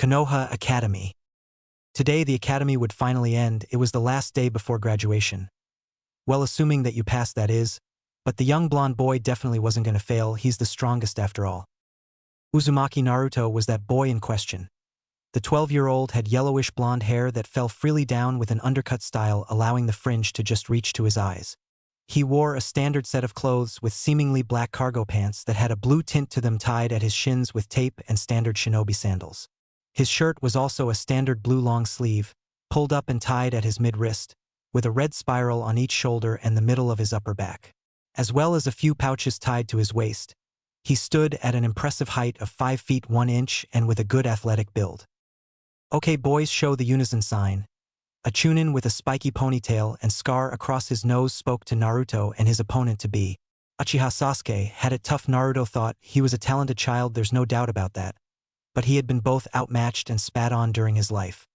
Konoha Academy. Today the academy would finally end. It was the last day before graduation. Well, assuming that you passed, that is, but the young blonde boy definitely wasn't going to fail. He's the strongest after all. Uzumaki Naruto was that boy in question. The 12-year-old had yellowish blonde hair that fell freely down with an undercut style, allowing the fringe to just reach to his eyes. He wore a standard set of clothes with seemingly black cargo pants that had a blue tint to them, tied at his shins with tape, and standard shinobi sandals. His shirt was also a standard blue long sleeve, pulled up and tied at his mid-wrist, with a red spiral on each shoulder and the middle of his upper back, as well as a few pouches tied to his waist. He stood at an impressive height of 5 feet 1 inch and with a good athletic build. Okay, boys, show the unison sign. A chunin with a spiky ponytail and scar across his nose spoke to Naruto and his opponent-to-be. Uchiha Sasuke had it tough. Naruto thought he was a talented child, there's no doubt about that. But he had been both outmatched and spat on during his life.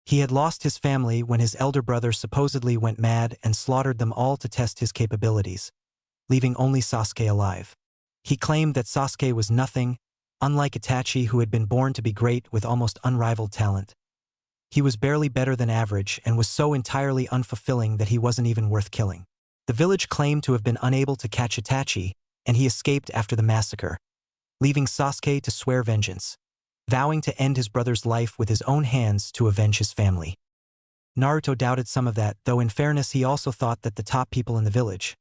He had lost his family when his elder brother supposedly went mad and slaughtered them all to test his capabilities, leaving only Sasuke alive. He claimed that Sasuke was nothing, unlike Itachi, who had been born to be great with almost unrivaled talent. He was barely better than average and was so entirely unfulfilling that he wasn't even worth killing. The village claimed to have been unable to catch Itachi, and he escaped after the massacre, leaving Sasuke to swear vengeance, vowing to end his brother's life with his own hands to avenge his family. Naruto doubted some of that, though in fairness he also thought that the top people in the village,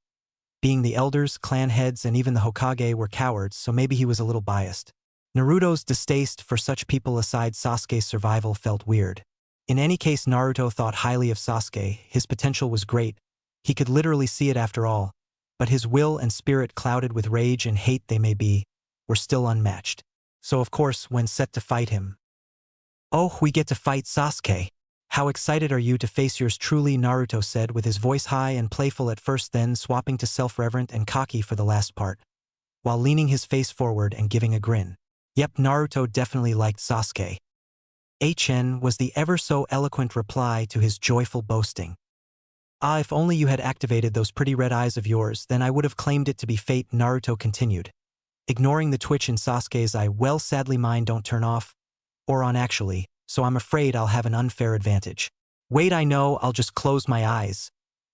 being the elders, clan heads, and even the Hokage, were cowards, so maybe he was a little biased. Naruto's distaste for such people aside, Sasuke's survival felt weird. In any case, Naruto thought highly of Sasuke. His potential was great. He could literally see it after all, but his will and spirit, clouded with rage and hate they may be, were still unmatched. So of course, when set to fight him, "Oh, we get to fight Sasuke. How excited are you to face yours truly?" Naruto said with his voice high and playful at first, then swapping to self-reverent and cocky for the last part, while leaning his face forward and giving a grin. Yep, Naruto definitely liked Sasuke. HN was the ever-so-eloquent reply to his joyful boasting. "Ah, if only you had activated those pretty red eyes of yours, then I would have claimed it to be fate," Naruto continued, ignoring the twitch in Sasuke's eye. "Well, sadly mine don't turn off, or on actually, so I'm afraid I'll have an unfair advantage." "Wait, I know, I'll just close my eyes.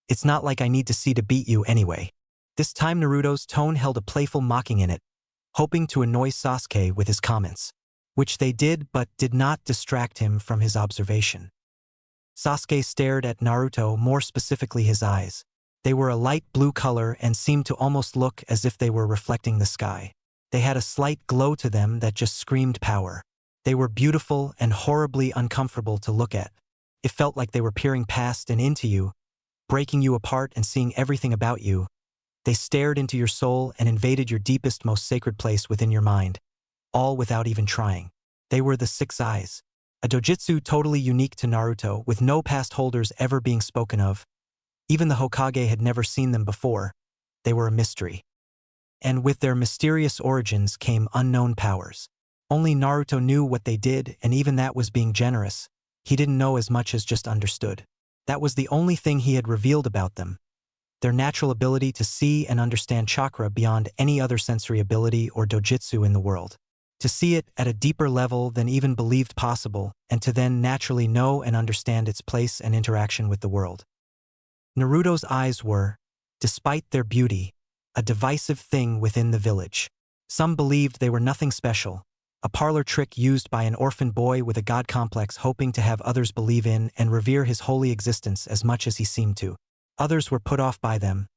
It's not like I need to see to beat you anyway." This time Naruto's tone held a playful mocking in it, hoping to annoy Sasuke with his comments, which they did, but did not distract him from his observation. Sasuke stared at Naruto, more specifically his eyes. They were a light blue color and seemed to almost look as if they were reflecting the sky. They had a slight glow to them that just screamed power. They were beautiful and horribly uncomfortable to look at. It felt like they were peering past and into you, breaking you apart and seeing everything about you. They stared into your soul and invaded your deepest, most sacred place within your mind, all without even trying. They were the Six Eyes, a dojutsu totally unique to Naruto, with no past holders ever being spoken of. Even the Hokage had never seen them before. They were a mystery. And with their mysterious origins came unknown powers. Only Naruto knew what they did, and even that was being generous. He didn't know as much as just understood. That was the only thing he had revealed about them: their natural ability to see and understand chakra beyond any other sensory ability or dojutsu in the world. To see it at a deeper level than even believed possible, and to then naturally know and understand its place and interaction with the world. Naruto's eyes were, despite their beauty, a divisive thing within the village. Some believed they were nothing special, a parlor trick used by an orphan boy with a god complex hoping to have others believe in and revere his holy existence as much as he seemed to. Others were put off by them,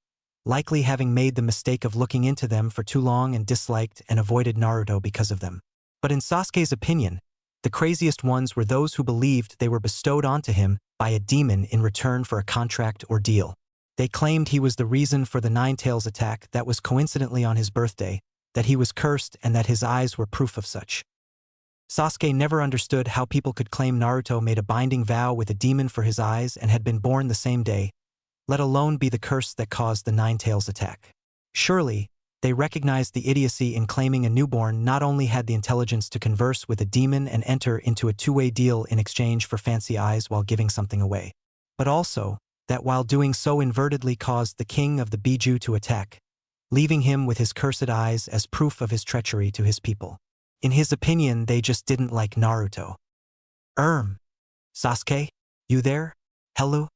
likely having made the mistake of looking into them for too long and disliked and avoided Naruto because of them. But in Sasuke's opinion, the craziest ones were those who believed they were bestowed onto him by a demon in return for a contract or deal. They claimed he was the reason for the Nine Tails attack that was coincidentally on his birthday, that he was cursed and that his eyes were proof of such. Sasuke never understood how people could claim Naruto made a binding vow with a demon for his eyes and had been born the same day, let alone be the curse that caused the Nine Tails attack. Surely, they recognized the idiocy in claiming a newborn not only had the intelligence to converse with a demon and enter into a two-way deal in exchange for fancy eyes while giving something away, but also that while doing so inadvertently caused the king of the Biju to attack, leaving him with his cursed eyes as proof of his treachery to his people. In his opinion, they just didn't like Naruto. Sasuke? You there? Hello?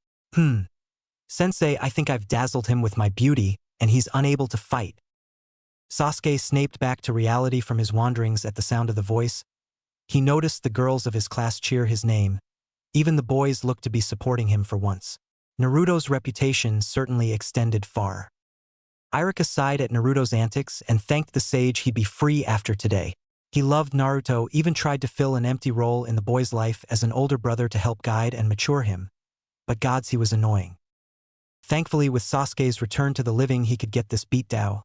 Sensei, I think I've dazzled him with my beauty, and he's unable to fight. Sasuke snapped back to reality from his wanderings at the sound of the voice. He noticed the girls of his class cheer his name. Even the boys looked to be supporting him for once. Naruto's reputation certainly extended far. Iruka sighed at Naruto's antics and thanked the sage he'd be free after today. He loved Naruto, even tried to fill an empty role in the boy's life as an older brother to help guide and mature him. But gods, he was annoying. Thankfully, with Sasuke's return to the living, he could get this beatdown.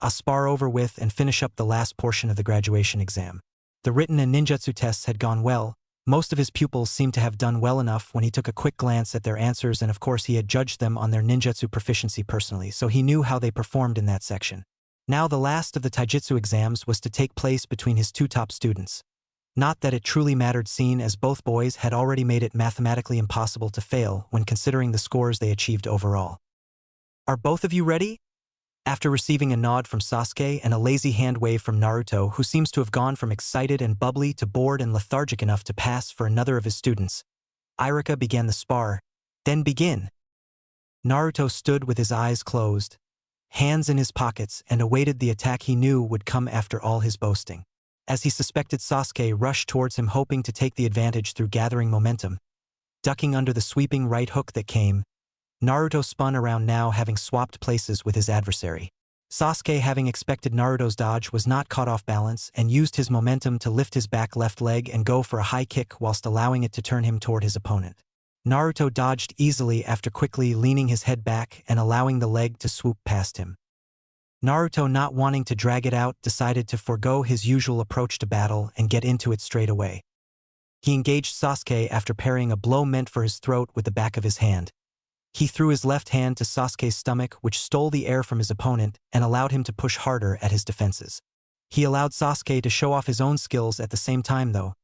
A spar over with and finish up the last portion of the graduation exam. The written and ninjutsu tests had gone well. Most of his pupils seemed to have done well enough when he took a quick glance at their answers, and of course he had judged them on their ninjutsu proficiency personally, so he knew how they performed in that section. Now the last of the taijutsu exams was to take place between his two top students. Not that it truly mattered, seeing as both boys had already made it mathematically impossible to fail when considering the scores they achieved overall. Are both of you ready? After receiving a nod from Sasuke and a lazy hand wave from Naruto, who seems to have gone from excited and bubbly to bored and lethargic enough to pass for another of his students, Iruka began the spar. Then begin. Naruto stood with his eyes closed, hands in his pockets, and awaited the attack he knew would come after all his boasting. As he suspected, Sasuke rushed towards him, hoping to take the advantage through gathering momentum. Ducking under the sweeping right hook that came, Naruto spun around, now having swapped places with his adversary. Sasuke, having expected Naruto's dodge, was not caught off balance and used his momentum to lift his back left leg and go for a high kick whilst allowing it to turn him toward his opponent. Naruto dodged easily after quickly leaning his head back and allowing the leg to swoop past him. Naruto, not wanting to drag it out, decided to forego his usual approach to battle and get into it straight away. He engaged Sasuke after parrying a blow meant for his throat with the back of his hand. He threw his left hand to Sasuke's stomach, which stole the air from his opponent and allowed him to push harder at his defenses. He allowed Sasuke to show off his own skills at the same time, though,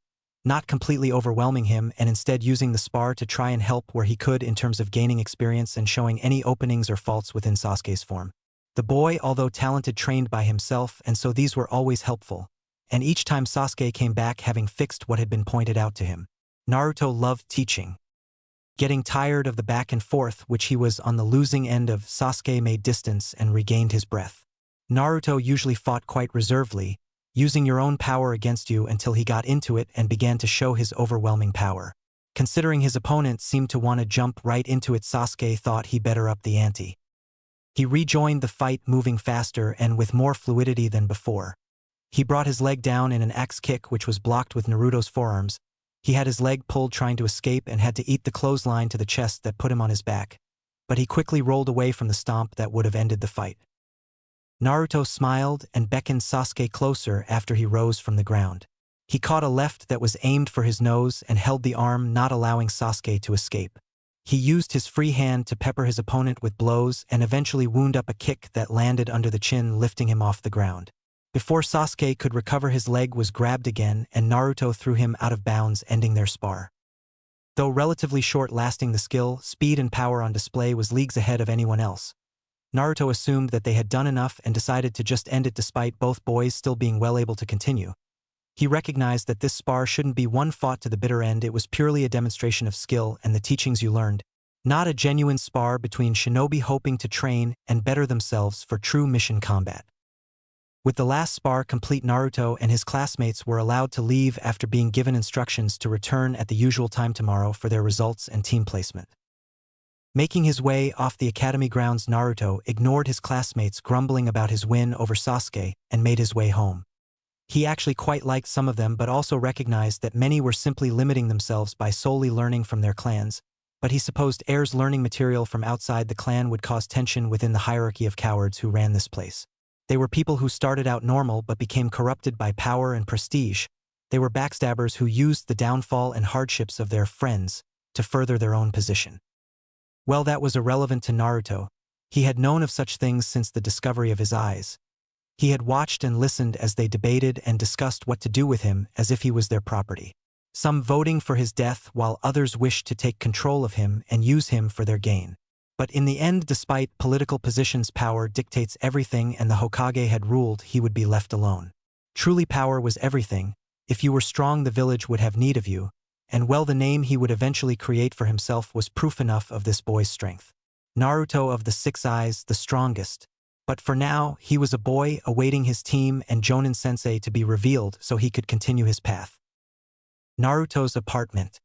not completely overwhelming him, and instead using the spar to try and help where he could in terms of gaining experience and showing any openings or faults within Sasuke's form. The boy, although talented, trained by himself, and so these were always helpful, and each time Sasuke came back having fixed what had been pointed out to him. Naruto loved teaching. Getting tired of the back and forth, which he was on the losing end of, Sasuke made distance and regained his breath. Naruto usually fought quite reservedly, using your own power against you, until he got into it and began to show his overwhelming power. Considering his opponent seemed to want to jump right into it, Sasuke thought he better up the ante. He rejoined the fight, moving faster and with more fluidity than before. He brought his leg down in an axe kick, which was blocked with Naruto's forearms. He had his leg pulled trying to escape and had to eat the clothesline to the chest that put him on his back, but he quickly rolled away from the stomp that would have ended the fight. Naruto smiled and beckoned Sasuke closer after he rose from the ground. He caught a left that was aimed for his nose and held the arm, not allowing Sasuke to escape. He used his free hand to pepper his opponent with blows and eventually wound up a kick that landed under the chin, lifting him off the ground. Before Sasuke could recover, his leg was grabbed again and Naruto threw him out of bounds, ending their spar. Though relatively short-lasting, the skill, speed and power on display was leagues ahead of anyone else. Naruto assumed that they had done enough and decided to just end it, despite both boys still being well able to continue. He recognized that this spar shouldn't be one fought to the bitter end. It was purely a demonstration of skill and the teachings you learned, not a genuine spar between shinobi hoping to train and better themselves for true mission combat. With the last spar complete, Naruto and his classmates were allowed to leave after being given instructions to return at the usual time tomorrow for their results and team placement. Making his way off the academy grounds, Naruto ignored his classmates grumbling about his win over Sasuke and made his way home. He actually quite liked some of them, but also recognized that many were simply limiting themselves by solely learning from their clans, but he supposed heirs learning material from outside the clan would cause tension within the hierarchy of cowards who ran this place. They were people who started out normal but became corrupted by power and prestige. They were backstabbers who used the downfall and hardships of their friends to further their own position. Well, that was irrelevant to Naruto. He had known of such things since the discovery of his eyes. He had watched and listened as they debated and discussed what to do with him as if he was their property. Some voting for his death while others wished to take control of him and use him for their gain. But in the end, despite political positions, power dictates everything, and the Hokage had ruled he would be left alone. Truly power was everything. If you were strong, the village would have need of you, and well, the name he would eventually create for himself was proof enough of this boy's strength. Naruto of the 6 eyes, the strongest. But for now, he was a boy awaiting his team and Jonin sensei to be revealed so he could continue his path. Naruto's apartment.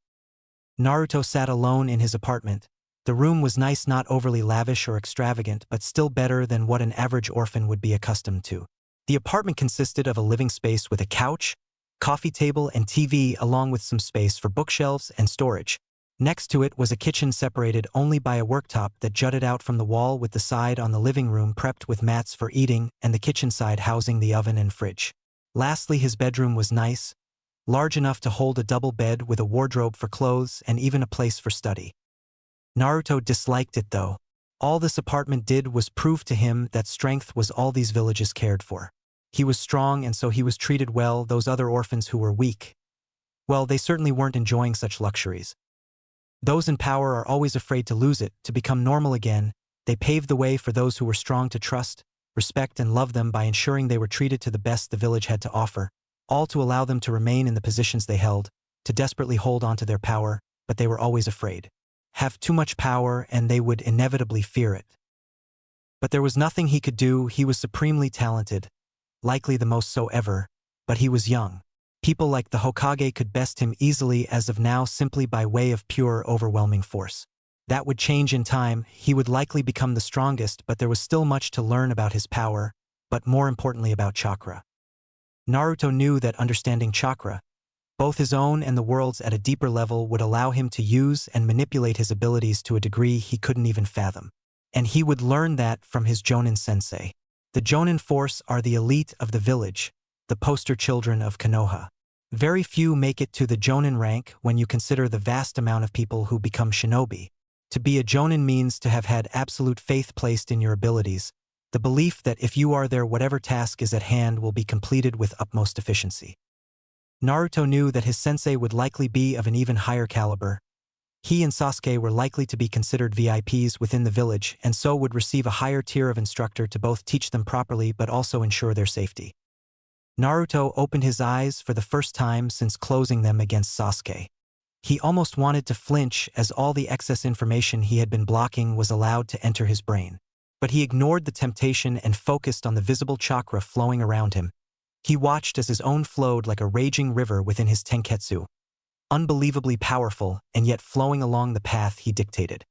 Naruto sat alone in his apartment. The room was nice, not overly lavish or extravagant, but still better than what an average orphan would be accustomed to. The apartment consisted of a living space with a couch, coffee table, and TV, along with some space for bookshelves and storage. Next to it was a kitchen separated only by a worktop that jutted out from the wall, with the side on the living room prepped with mats for eating and the kitchen side housing the oven and fridge. Lastly, his bedroom was nice, large enough to hold a double bed with a wardrobe for clothes and even a place for study. Naruto disliked it though. All this apartment did was prove to him that strength was all these villages cared for. He was strong and so he was treated well. Those other orphans who were weak, well, they certainly weren't enjoying such luxuries. Those in power are always afraid to lose it, to become normal again. They paved the way for those who were strong to trust, respect, and love them by ensuring they were treated to the best the village had to offer, all to allow them to remain in the positions they held, to desperately hold on to their power, but they were always afraid. Have too much power and they would inevitably fear it. But there was nothing he could do. He was supremely talented, likely the most so ever, but he was young. People like the Hokage could best him easily as of now simply by way of pure, overwhelming force. That would change in time. He would likely become the strongest, but there was still much to learn about his power, but more importantly about chakra. Naruto knew that understanding chakra, both his own and the world's at a deeper level, would allow him to use and manipulate his abilities to a degree he couldn't even fathom. And he would learn that from his Jonin sensei. The Jonin force are the elite of the village, the poster children of Konoha. Very few make it to the Jonin rank when you consider the vast amount of people who become shinobi. To be a Jonin means to have had absolute faith placed in your abilities, the belief that if you are there, whatever task is at hand will be completed with utmost efficiency. Naruto knew that his sensei would likely be of an even higher caliber. He and Sasuke were likely to be considered VIPs within the village and so would receive a higher tier of instructor to both teach them properly but also ensure their safety. Naruto opened his eyes for the first time since closing them against Sasuke. He almost wanted to flinch as all the excess information he had been blocking was allowed to enter his brain. But he ignored the temptation and focused on the visible chakra flowing around him. He watched as his own flowed like a raging river within his tenketsu, unbelievably powerful and yet flowing along the path he dictated.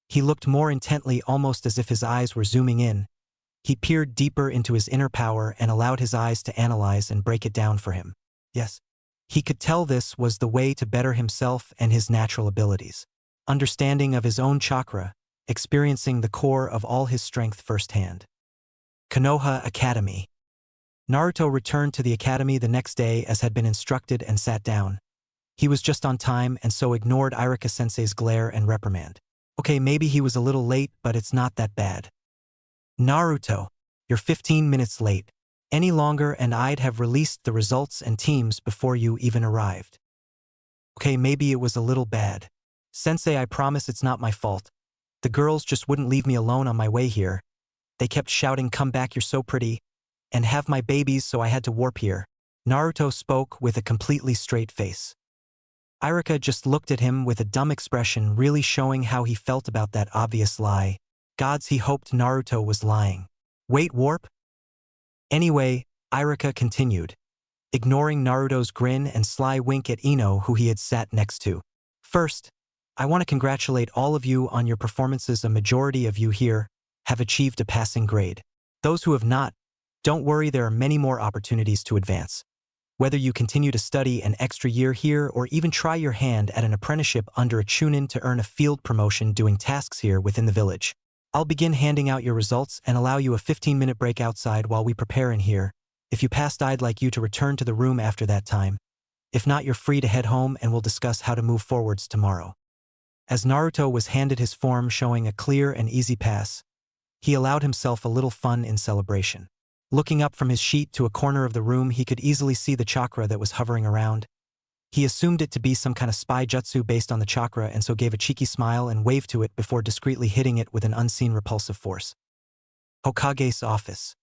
He looked more intently, almost as if his eyes were zooming in. He peered deeper into his inner power and allowed his eyes to analyze and break it down for him. Yes, he could tell this was the way to better himself and his natural abilities. Understanding of his own chakra, experiencing the core of all his strength firsthand. Konoha Academy. Naruto returned to the academy the next day as had been instructed and sat down. He was just on time and so ignored Irika-sensei's glare and reprimand. Okay, maybe he was a little late, but it's not that bad. Naruto, you're 15 minutes late. Any longer and I'd have released the results and teams before you even arrived. Okay, maybe it was a little bad. Sensei, I promise it's not my fault. The girls just wouldn't leave me alone on my way here. They kept shouting, "Come back, you're so pretty," and "have my babies," so I had to warp here. Naruto spoke with a completely straight face. Irika just looked at him with a dumb expression, really showing how he felt about that obvious lie. Gods, he hoped Naruto was lying. Wait, warp? Anyway, Irika continued, ignoring Naruto's grin and sly wink at Ino, who he had sat next to. First, I want to congratulate all of you on your performances. A majority of you here have achieved a passing grade. Those who have not, don't worry, there are many more opportunities to advance. Whether you continue to study an extra year here or even try your hand at an apprenticeship under a chunin to earn a field promotion doing tasks here within the village. I'll begin handing out your results and allow you a 15-minute break outside while we prepare in here. If you passed, I'd like you to return to the room after that time. If not, you're free to head home and we'll discuss how to move forwards tomorrow. As Naruto was handed his form showing a clear and easy pass, he allowed himself a little fun in celebration. Looking up from his sheet to a corner of the room, he could easily see the chakra that was hovering around. He assumed it to be some kind of spy jutsu based on the chakra and so gave a cheeky smile and waved to it before discreetly hitting it with an unseen repulsive force. Hokage's office.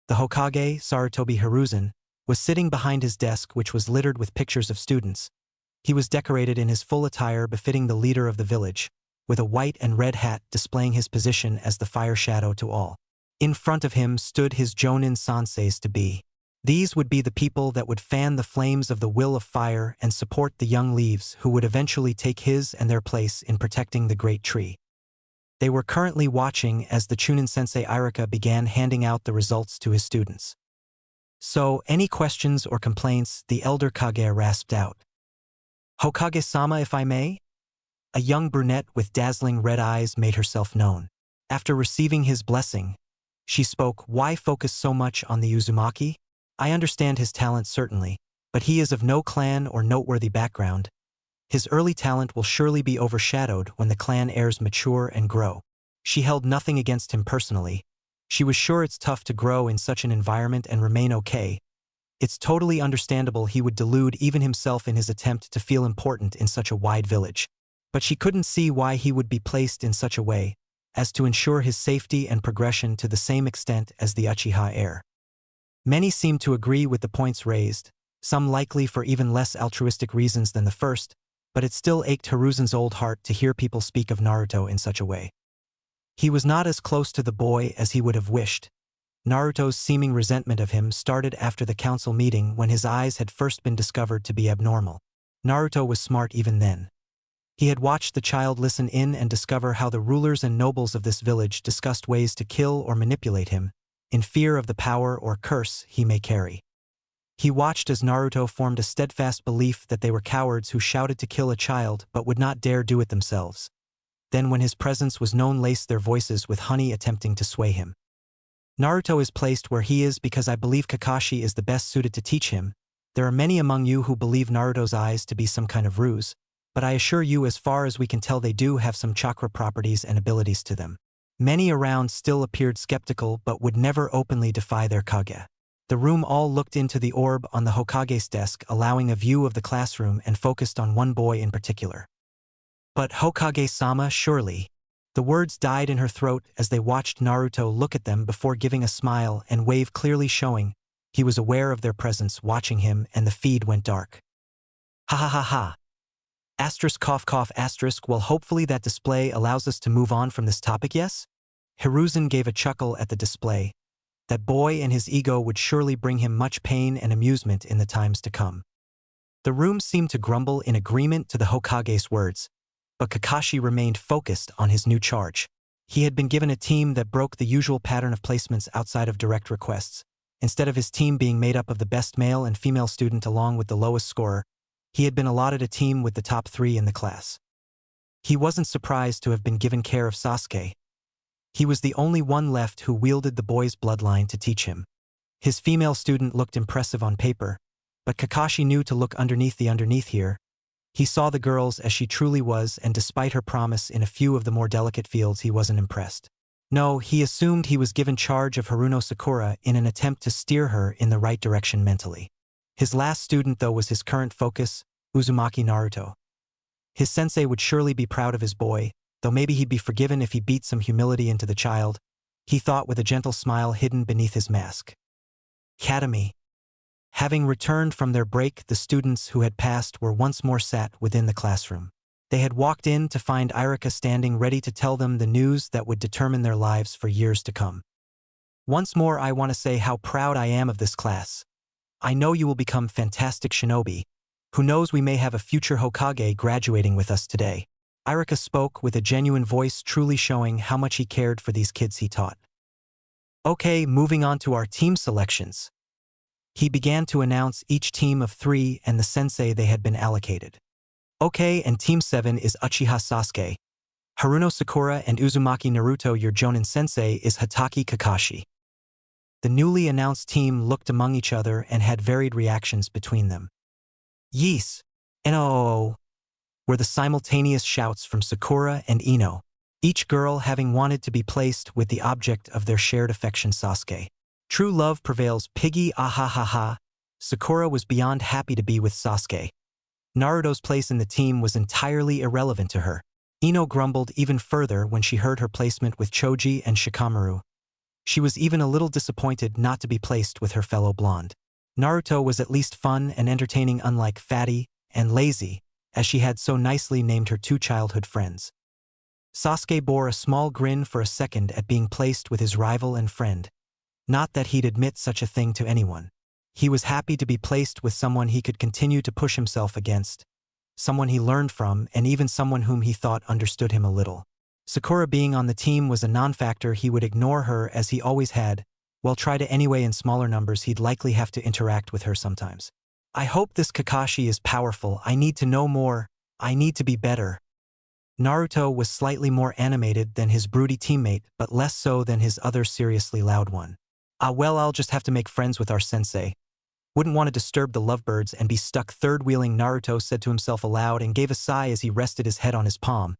The Hokage, Sarutobi Hiruzen, was sitting behind his desk, which was littered with pictures of students. He was decorated in his full attire befitting the leader of the village, with a white and red hat displaying his position as the fire shadow to all. In front of him stood his Jonin senseis to be. These would be the people that would fan the flames of the will of fire and support the young leaves who would eventually take his and their place in protecting the great tree. They were currently watching as the Chunin sensei Irika began handing out the results to his students. So, any questions or complaints? The elder Kage rasped out. Hokage-sama, if I may? A young brunette with dazzling red eyes made herself known. After receiving his blessing, she spoke. Why focus so much on the Uzumaki? I understand his talent certainly, but he is of no clan or noteworthy background. His early talent will surely be overshadowed when the clan heirs mature and grow. She held nothing against him personally. She was sure it's tough to grow in such an environment and remain okay. It's totally understandable he would delude even himself in his attempt to feel important in such a wide village. But she couldn't see why he would be placed in such a way as to ensure his safety and progression to the same extent as the Uchiha heir. Many seemed to agree with the points raised, some likely for even less altruistic reasons than the first, but it still ached Hiruzen's old heart to hear people speak of Naruto in such a way. He was not as close to the boy as he would have wished. Naruto's seeming resentment of him started after the council meeting when his eyes had first been discovered to be abnormal. Naruto was smart even then. He had watched the child listen in and discover how the rulers and nobles of this village discussed ways to kill or manipulate him, in fear of the power or curse he may carry. He watched as Naruto formed a steadfast belief that they were cowards who shouted to kill a child but would not dare do it themselves. Then when his presence was known, laced their voices with honey, attempting to sway him. Naruto is placed where he is because I believe Kakashi is the best suited to teach him. There are many among you who believe Naruto's eyes to be some kind of ruse, but I assure you, as far as we can tell, they do have some chakra properties and abilities to them. Many around still appeared skeptical but would never openly defy their Kage. The room all looked into the orb on the Hokage's desk, allowing a view of the classroom, and focused on one boy in particular. But Hokage-sama, surely. The words died in her throat as they watched Naruto look at them before giving a smile and wave, clearly showing he was aware of their presence watching him, and the feed went dark. Ha ha ha ha. Asterisk cough cough asterisk. Well, hopefully that display allows us to move on from this topic, yes? Hiruzen gave a chuckle at the display. That boy and his ego would surely bring him much pain and amusement in the times to come. The room seemed to grumble in agreement to the Hokage's words, but Kakashi remained focused on his new charge. He had been given a team that broke the usual pattern of placements outside of direct requests. Instead of his team being made up of the best male and female student along with the lowest scorer, he had been allotted a team with the top 3 in the class. He wasn't surprised to have been given care of Sasuke. He was the only one left who wielded the boy's bloodline to teach him. His female student looked impressive on paper, but Kakashi knew to look underneath the underneath here. He saw the girls as she truly was, and despite her promise in a few of the more delicate fields, he wasn't impressed. No, he assumed he was given charge of Haruno Sakura in an attempt to steer her in the right direction mentally. His last student, though, was his current focus, Uzumaki Naruto. His sensei would surely be proud of his boy, though maybe he'd be forgiven if he beat some humility into the child, he thought with a gentle smile hidden beneath his mask. Academy. Having returned from their break, the students who had passed were once more sat within the classroom. They had walked in to find Irika standing ready to tell them the news that would determine their lives for years to come. Once more, I want to say how proud I am of this class. I know you will become fantastic shinobi. Who knows, we may have a future Hokage graduating with us today. Irika spoke with a genuine voice, truly showing how much he cared for these kids he taught. Okay, moving on to our team selections. He began to announce each team of 3 and the sensei they had been allocated. Okay, and Team 7 is Uchiha Sasuke. Haruno Sakura and Uzumaki Naruto. Your Jonin sensei is Hatake Kakashi. The newly announced team looked among each other and had varied reactions between them. Yees! No! Were the simultaneous shouts from Sakura and Ino, each girl having wanted to be placed with the object of their shared affection, Sasuke. True love prevails, piggy, ahahaha. Sakura was beyond happy to be with Sasuke. Naruto's place in the team was entirely irrelevant to her. Ino grumbled even further when she heard her placement with Choji and Shikamaru. She was even a little disappointed not to be placed with her fellow blonde. Naruto was at least fun and entertaining, unlike fatty and lazy, as she had so nicely named her two childhood friends. Sasuke bore a small grin for a second at being placed with his rival and friend. Not that he'd admit such a thing to anyone. He was happy to be placed with someone he could continue to push himself against, someone he learned from, and even someone whom he thought understood him a little. Sakura being on the team was a non-factor. He would ignore her as he always had, well, try to anyway. In smaller numbers he'd likely have to interact with her sometimes. I hope this Kakashi is powerful. I need to know more. I need to be better. Naruto was slightly more animated than his broody teammate, but less so than his other seriously loud one. Well, I'll just have to make friends with our sensei. Wouldn't want to disturb the lovebirds and be stuck third-wheeling, Naruto said to himself aloud and gave a sigh as he rested his head on his palm.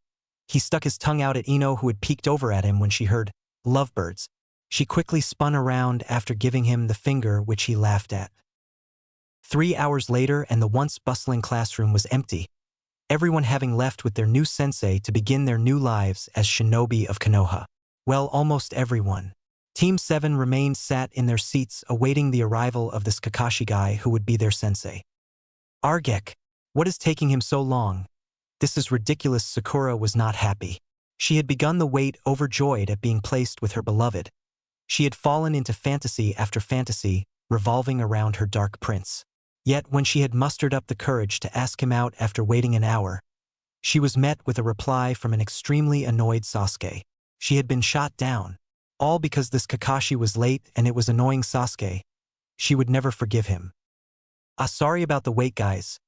He stuck his tongue out at Ino, who had peeked over at him when she heard lovebirds. She quickly spun around after giving him the finger, which he laughed at. 3 hours later, and the once bustling classroom was empty, everyone having left with their new sensei to begin their new lives as shinobi of Konoha. Well, almost everyone. Team 7 remained sat in their seats awaiting the arrival of this Kakashi guy who would be their sensei. Argek, what is taking him so long? This is ridiculous. Sakura was not happy. She had begun the wait, overjoyed at being placed with her beloved. She had fallen into fantasy after fantasy, revolving around her dark prince. Yet when she had mustered up the courage to ask him out after waiting an hour, she was met with a reply from an extremely annoyed Sasuke. She had been shot down. All because this Kakashi was late and it was annoying Sasuke. She would never forgive him. Sorry about the wait, guys.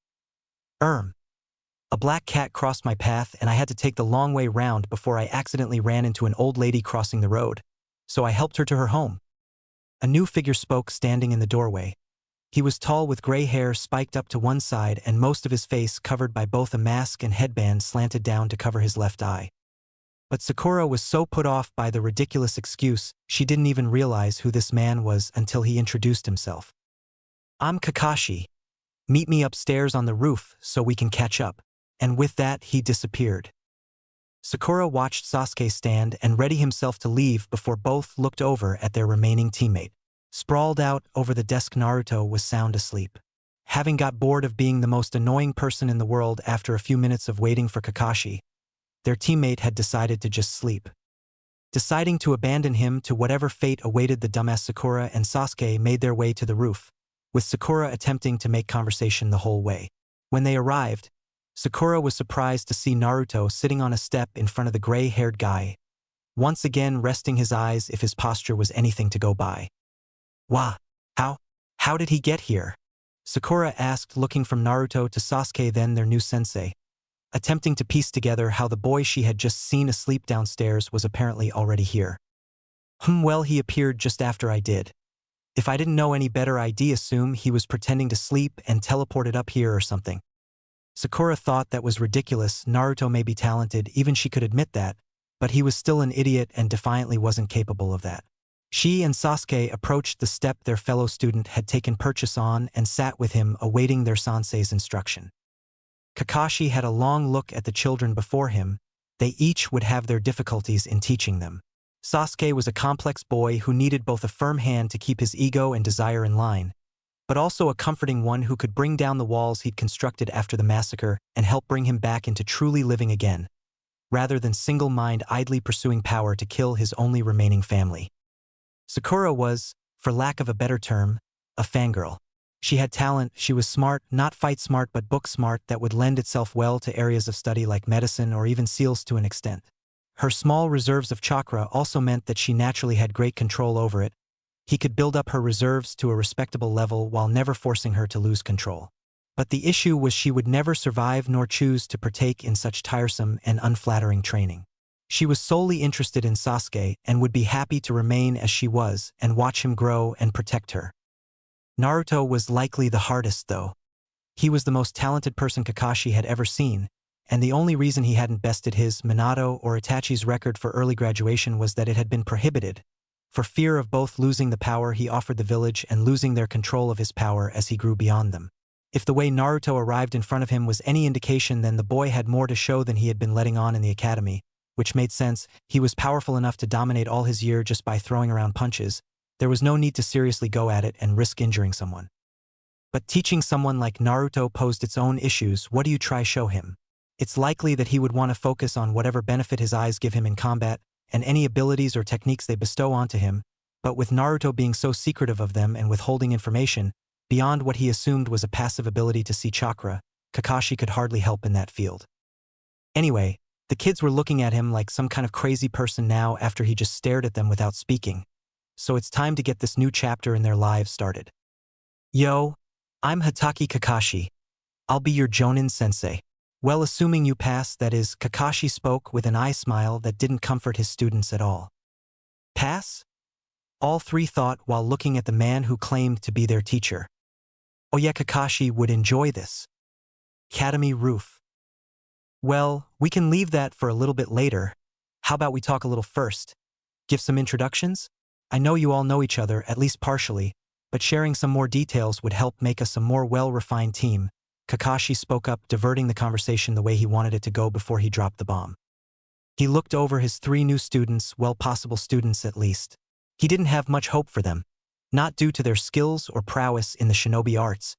A black cat crossed my path and I had to take the long way round before I accidentally ran into an old lady crossing the road, so I helped her to her home. A new figure spoke, standing in the doorway. He was tall with gray hair spiked up to one side and most of his face covered by both a mask and headband slanted down to cover his left eye. But Sakura was so put off by the ridiculous excuse, she didn't even realize who this man was until he introduced himself. I'm Kakashi. Meet me upstairs on the roof so we can catch up. And with that, he disappeared. Sakura watched Sasuke stand and ready himself to leave before both looked over at their remaining teammate. Sprawled out over the desk, Naruto was sound asleep. Having got bored of being the most annoying person in the world after a few minutes of waiting for Kakashi, their teammate had decided to just sleep. Deciding to abandon him to whatever fate awaited, the dumbass Sakura and Sasuke made their way to the roof, with Sakura attempting to make conversation the whole way. When they arrived, Sakura was surprised to see Naruto sitting on a step in front of the gray-haired guy, once again resting his eyes if his posture was anything to go by. Wah, how did he get here? Sakura asked, looking from Naruto to Sasuke, then their new sensei, attempting to piece together how the boy she had just seen asleep downstairs was apparently already here. Well, he appeared just after I did. If I didn't know any better, I'd assume he was pretending to sleep and teleported up here or something. Sakura thought that was ridiculous. Naruto may be talented, even she could admit that, but he was still an idiot and defiantly wasn't capable of that. She and Sasuke approached the step their fellow student had taken purchase on and sat with him awaiting their sensei's instruction. Kakashi had a long look at the children before him. They each would have their difficulties in teaching them. Sasuke was a complex boy who needed both a firm hand to keep his ego and desire in line, but also a comforting one who could bring down the walls he'd constructed after the massacre and help bring him back into truly living again, rather than single-minded idly pursuing power to kill his only remaining family. Sakura was, for lack of a better term, a fangirl. She had talent. She was smart, not fight smart but book smart, that would lend itself well to areas of study like medicine or even seals to an extent. Her small reserves of chakra also meant that she naturally had great control over it. He could build up her reserves to a respectable level while never forcing her to lose control. But the issue was she would never survive nor choose to partake in such tiresome and unflattering training. She was solely interested in Sasuke and would be happy to remain as she was and watch him grow and protect her. Naruto was likely the hardest, though. He was the most talented person Kakashi had ever seen, and the only reason he hadn't bested his Minato or Itachi's record for early graduation was that it had been prohibited, for fear of both losing the power he offered the village and losing their control of his power as he grew beyond them. If the way Naruto arrived in front of him was any indication, then the boy had more to show than he had been letting on in the academy, which made sense. He was powerful enough to dominate all his year just by throwing around punches. There was no need to seriously go at it and risk injuring someone. But teaching someone like Naruto posed its own issues. What do you try show him? It's likely that he would want to focus on whatever benefit his eyes give him in combat, and any abilities or techniques they bestow onto him, but with Naruto being so secretive of them and withholding information, beyond what he assumed was a passive ability to see chakra, Kakashi could hardly help in that field. Anyway, the kids were looking at him like some kind of crazy person now after he just stared at them without speaking. So it's time to get this new chapter in their lives started. Yo, I'm Hatake Kakashi. I'll be your Jonin sensei. Well, assuming you pass, that is, Kakashi spoke with an eye smile that didn't comfort his students at all. Pass? All three thought while looking at the man who claimed to be their teacher. Oh yeah, Kakashi would enjoy this. Academy roof. Well, we can leave that for a little bit later. How about we talk a little first? Give some introductions? I know you all know each other, at least partially, but sharing some more details would help make us a more well-refined team. Kakashi spoke up, diverting the conversation the way he wanted it to go before he dropped the bomb. He looked over his three new students, well, possible students at least. He didn't have much hope for them, not due to their skills or prowess in the shinobi arts,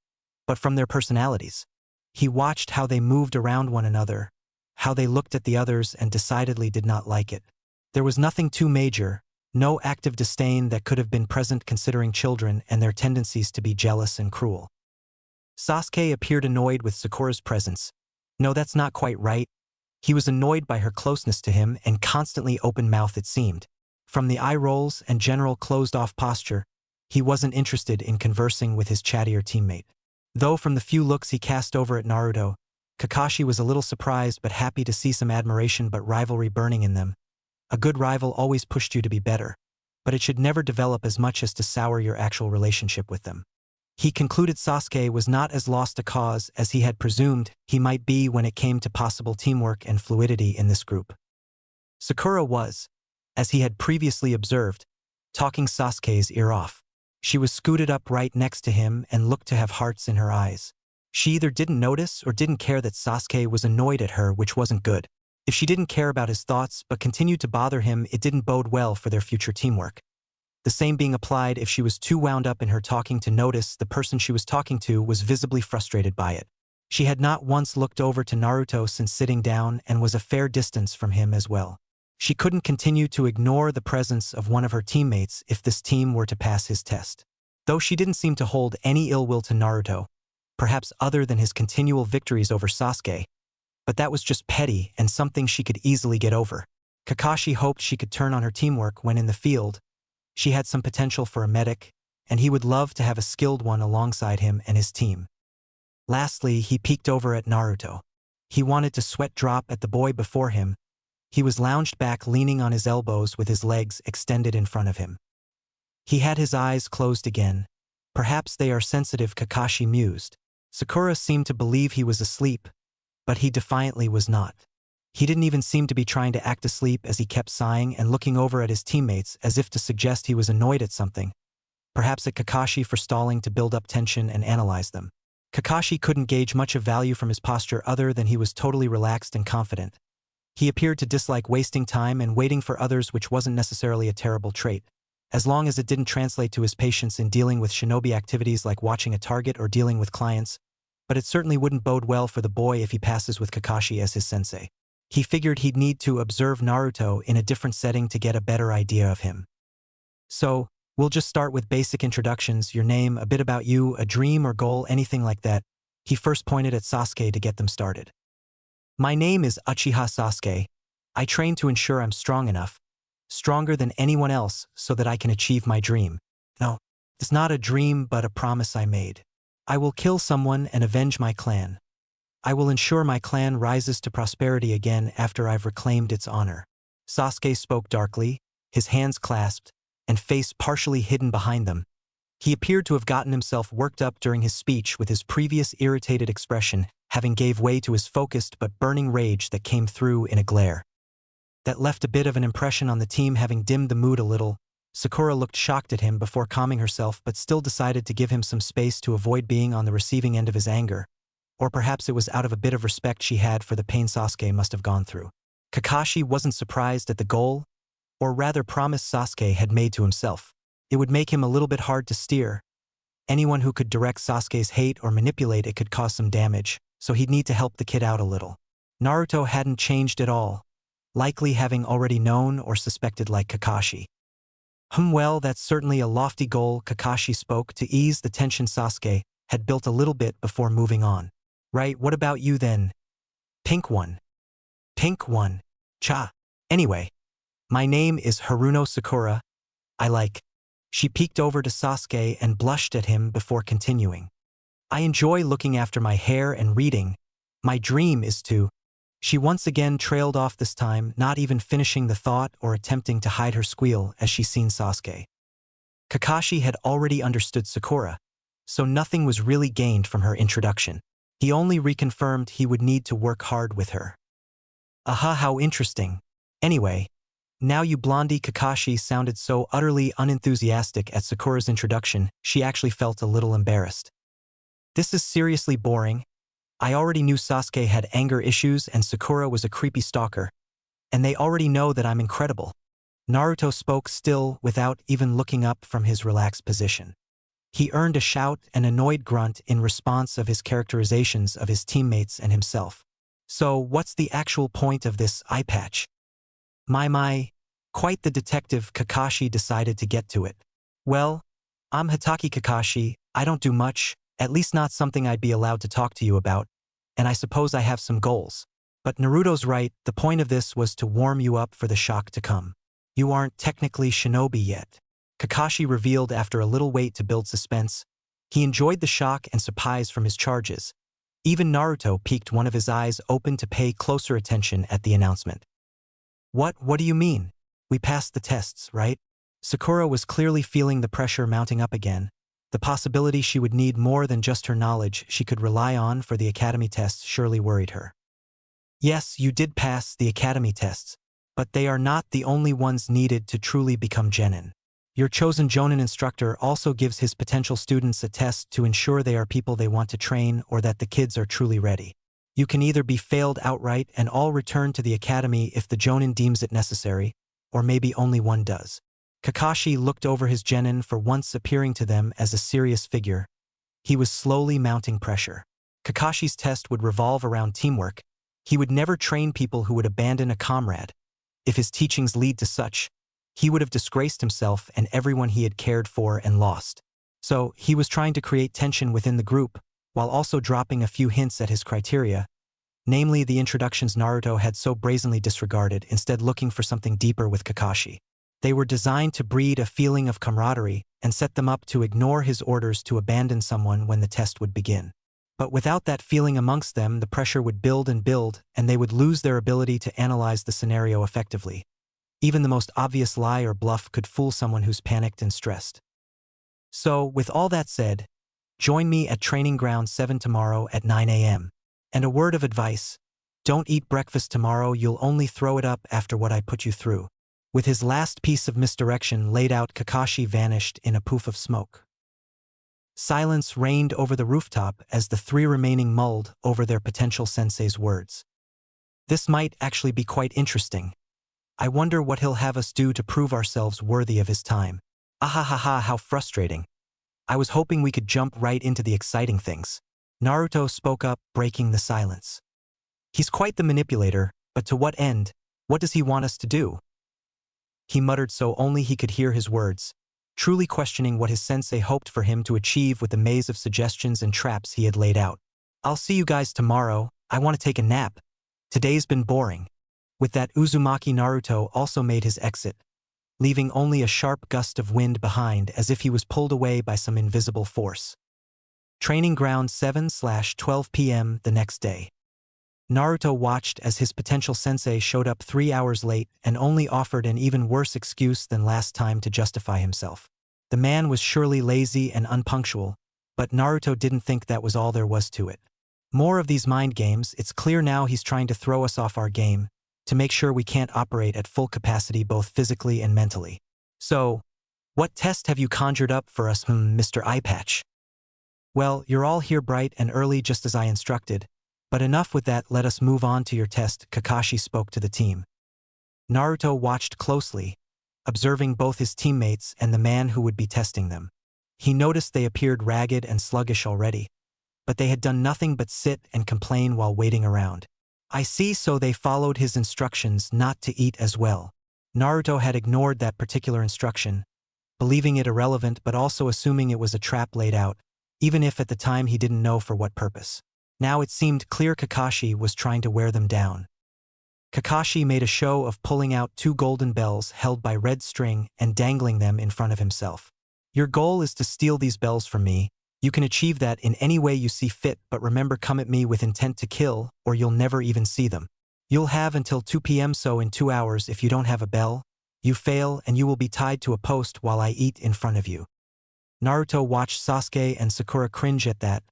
but from their personalities. He watched how they moved around one another, how they looked at the others and decidedly did not like it. There was nothing too major, no active disdain that could have been present considering children and their tendencies to be jealous and cruel. Sasuke appeared annoyed with Sakura's presence. No, that's not quite right. He was annoyed by her closeness to him and constantly open-mouthed it seemed. From the eye rolls and general closed-off posture, he wasn't interested in conversing with his chattier teammate. Though from the few looks he cast over at Naruto, Kakashi was a little surprised but happy to see some admiration but rivalry burning in them. A good rival always pushed you to be better, but it should never develop as much as to sour your actual relationship with them. He concluded Sasuke was not as lost a cause as he had presumed he might be when it came to possible teamwork and fluidity in this group. Sakura was, as he had previously observed, talking Sasuke's ear off. She was scooted up right next to him and looked to have hearts in her eyes. She either didn't notice or didn't care that Sasuke was annoyed at her, which wasn't good. If she didn't care about his thoughts but continued to bother him, it didn't bode well for their future teamwork. The same being applied if she was too wound up in her talking to notice the person she was talking to was visibly frustrated by it. She had not once looked over to Naruto since sitting down and was a fair distance from him as well. She couldn't continue to ignore the presence of one of her teammates if this team were to pass his test. Though she didn't seem to hold any ill will to Naruto, perhaps other than his continual victories over Sasuke, but that was just petty and something she could easily get over. Kakashi hoped she could turn on her teamwork when in the field. She had some potential for a medic, and he would love to have a skilled one alongside him and his team. Lastly, he peeked over at Naruto. He wanted to sweat drop at the boy before him. He was lounged back leaning on his elbows with his legs extended in front of him. He had his eyes closed again. Perhaps they are sensitive, Kakashi mused. Sakura seemed to believe he was asleep, but he defiantly was not. He didn't even seem to be trying to act asleep as he kept sighing and looking over at his teammates as if to suggest he was annoyed at something. Perhaps at Kakashi for stalling to build up tension and analyze them. Kakashi couldn't gauge much of value from his posture other than he was totally relaxed and confident. He appeared to dislike wasting time and waiting for others, which wasn't necessarily a terrible trait, as long as it didn't translate to his patience in dealing with shinobi activities like watching a target or dealing with clients, but it certainly wouldn't bode well for the boy if he passes with Kakashi as his sensei. He figured he'd need to observe Naruto in a different setting to get a better idea of him. So, we'll just start with basic introductions, your name, a bit about you, a dream or goal, anything like that. He first pointed at Sasuke to get them started. My name is Uchiha Sasuke. I train to ensure I'm strong enough, stronger than anyone else, so that I can achieve my dream. No, it's not a dream but a promise I made. I will kill someone and avenge my clan. I will ensure my clan rises to prosperity again after I've reclaimed its honor. Sasuke spoke darkly, his hands clasped, and face partially hidden behind them. He appeared to have gotten himself worked up during his speech, with his previous irritated expression having gave way to his focused but burning rage that came through in a glare. That left a bit of an impression on the team, having dimmed the mood a little. Sakura looked shocked at him before calming herself, but still decided to give him some space to avoid being on the receiving end of his anger. Or perhaps it was out of a bit of respect she had for the pain Sasuke must have gone through. Kakashi wasn't surprised at the goal, or rather promise Sasuke had made to himself. It would make him a little bit hard to steer, Anyone who could direct Sasuke's hate or manipulate it could cause some damage, so he'd need to help the kid out a little. Naruto hadn't changed at all, likely having already known or suspected like Kakashi. Well, that's certainly a lofty goal, Kakashi spoke to ease the tension Sasuke had built a little bit before moving on. Right, what about you then? Pink one. Pink one. Cha. Anyway, my name is Haruno Sakura. I like. She peeked over to Sasuke and blushed at him before continuing. I enjoy looking after my hair and reading. My dream is to. She once again trailed off this time, not even finishing the thought or attempting to hide her squeal as she seen Sasuke. Kakashi had already understood Sakura, so nothing was really gained from her introduction. He only reconfirmed he would need to work hard with her. Aha, how interesting. Anyway, now you blondie. Kakashi sounded so utterly unenthusiastic at Sakura's introduction, she actually felt a little embarrassed. This is seriously boring. I already knew Sasuke had anger issues and Sakura was a creepy stalker, and they already know that I'm incredible. Naruto spoke still without even looking up from his relaxed position. He earned a shout and annoyed grunt in response of his characterizations of his teammates and himself. So what's the actual point of this eye patch? My, quite the detective. Kakashi decided to get to it. Well, I'm Hatake Kakashi, I don't do much, at least not something I'd be allowed to talk to you about, and I suppose I have some goals. But Naruto's right, the point of this was to warm you up for the shock to come. You aren't technically shinobi yet. Kakashi revealed after a little wait to build suspense. He enjoyed the shock and surprise from his charges. Even Naruto peeked one of his eyes open to pay closer attention at the announcement. What do you mean? We passed the tests, right? Sakura was clearly feeling the pressure mounting up again. The possibility she would need more than just her knowledge she could rely on for the academy tests surely worried her. Yes, you did pass the academy tests, but they are not the only ones needed to truly become genin. Your chosen jonin instructor also gives his potential students a test to ensure they are people they want to train or that the kids are truly ready. You can either be failed outright and all return to the academy if the jonin deems it necessary, or maybe only one does. Kakashi looked over his genin for once appearing to them as a serious figure. He was slowly mounting pressure. Kakashi's test would revolve around teamwork. He would never train people who would abandon a comrade. If his teachings lead to such, he would have disgraced himself and everyone he had cared for and lost. So, he was trying to create tension within the group, while also dropping a few hints at his criteria, namely the introductions Naruto had so brazenly disregarded, instead looking for something deeper with Kakashi. They were designed to breed a feeling of camaraderie and set them up to ignore his orders to abandon someone when the test would begin. But without that feeling amongst them, the pressure would build and build, and they would lose their ability to analyze the scenario effectively. Even the most obvious lie or bluff could fool someone who's panicked and stressed. So, with all that said, join me at Training Ground 7 tomorrow at 9 a.m. And a word of advice, don't eat breakfast tomorrow, you'll only throw it up after what I put you through. With his last piece of misdirection laid out, Kakashi vanished in a poof of smoke. Silence reigned over the rooftop as the three remaining mulled over their potential sensei's words. This might actually be quite interesting. I wonder what he'll have us do to prove ourselves worthy of his time. Ahahaha, how frustrating. I was hoping we could jump right into the exciting things. Naruto spoke up, breaking the silence. He's quite the manipulator, but to what end? What does he want us to do? He muttered so only he could hear his words, truly questioning what his sensei hoped for him to achieve with the maze of suggestions and traps he had laid out. I'll see you guys tomorrow, I want to take a nap. Today's been boring. With that, Uzumaki Naruto also made his exit, leaving only a sharp gust of wind behind as if he was pulled away by some invisible force. Training Ground 7/12 p.m. the next day. Naruto watched as his potential sensei showed up 3 hours late and only offered an even worse excuse than last time to justify himself. The man was surely lazy and unpunctual, but Naruto didn't think that was all there was to it. More of these mind games, it's clear now he's trying to throw us off our game, to make sure we can't operate at full capacity both physically and mentally. So, what test have you conjured up for us, Mr. Eyepatch? Well, you're all here bright and early just as I instructed. But enough with that, let us move on to your test, Kakashi spoke to the team. Naruto watched closely, observing both his teammates and the man who would be testing them. He noticed they appeared ragged and sluggish already, but they had done nothing but sit and complain while waiting around. I see, so they followed his instructions not to eat as well. Naruto had ignored that particular instruction, believing it irrelevant but also assuming it was a trap laid out, even if at the time he didn't know for what purpose. Now it seemed clear Kakashi was trying to wear them down. Kakashi made a show of pulling out 2 golden bells held by red string and dangling them in front of himself. Your goal is to steal these bells from me. You can achieve that in any way you see fit, but remember, come at me with intent to kill, or you'll never even see them. You'll have until 2 p.m. so in 2 hours if you don't have a bell, you fail and you will be tied to a post while I eat in front of you. Naruto watched Sasuke and Sakura cringe at that,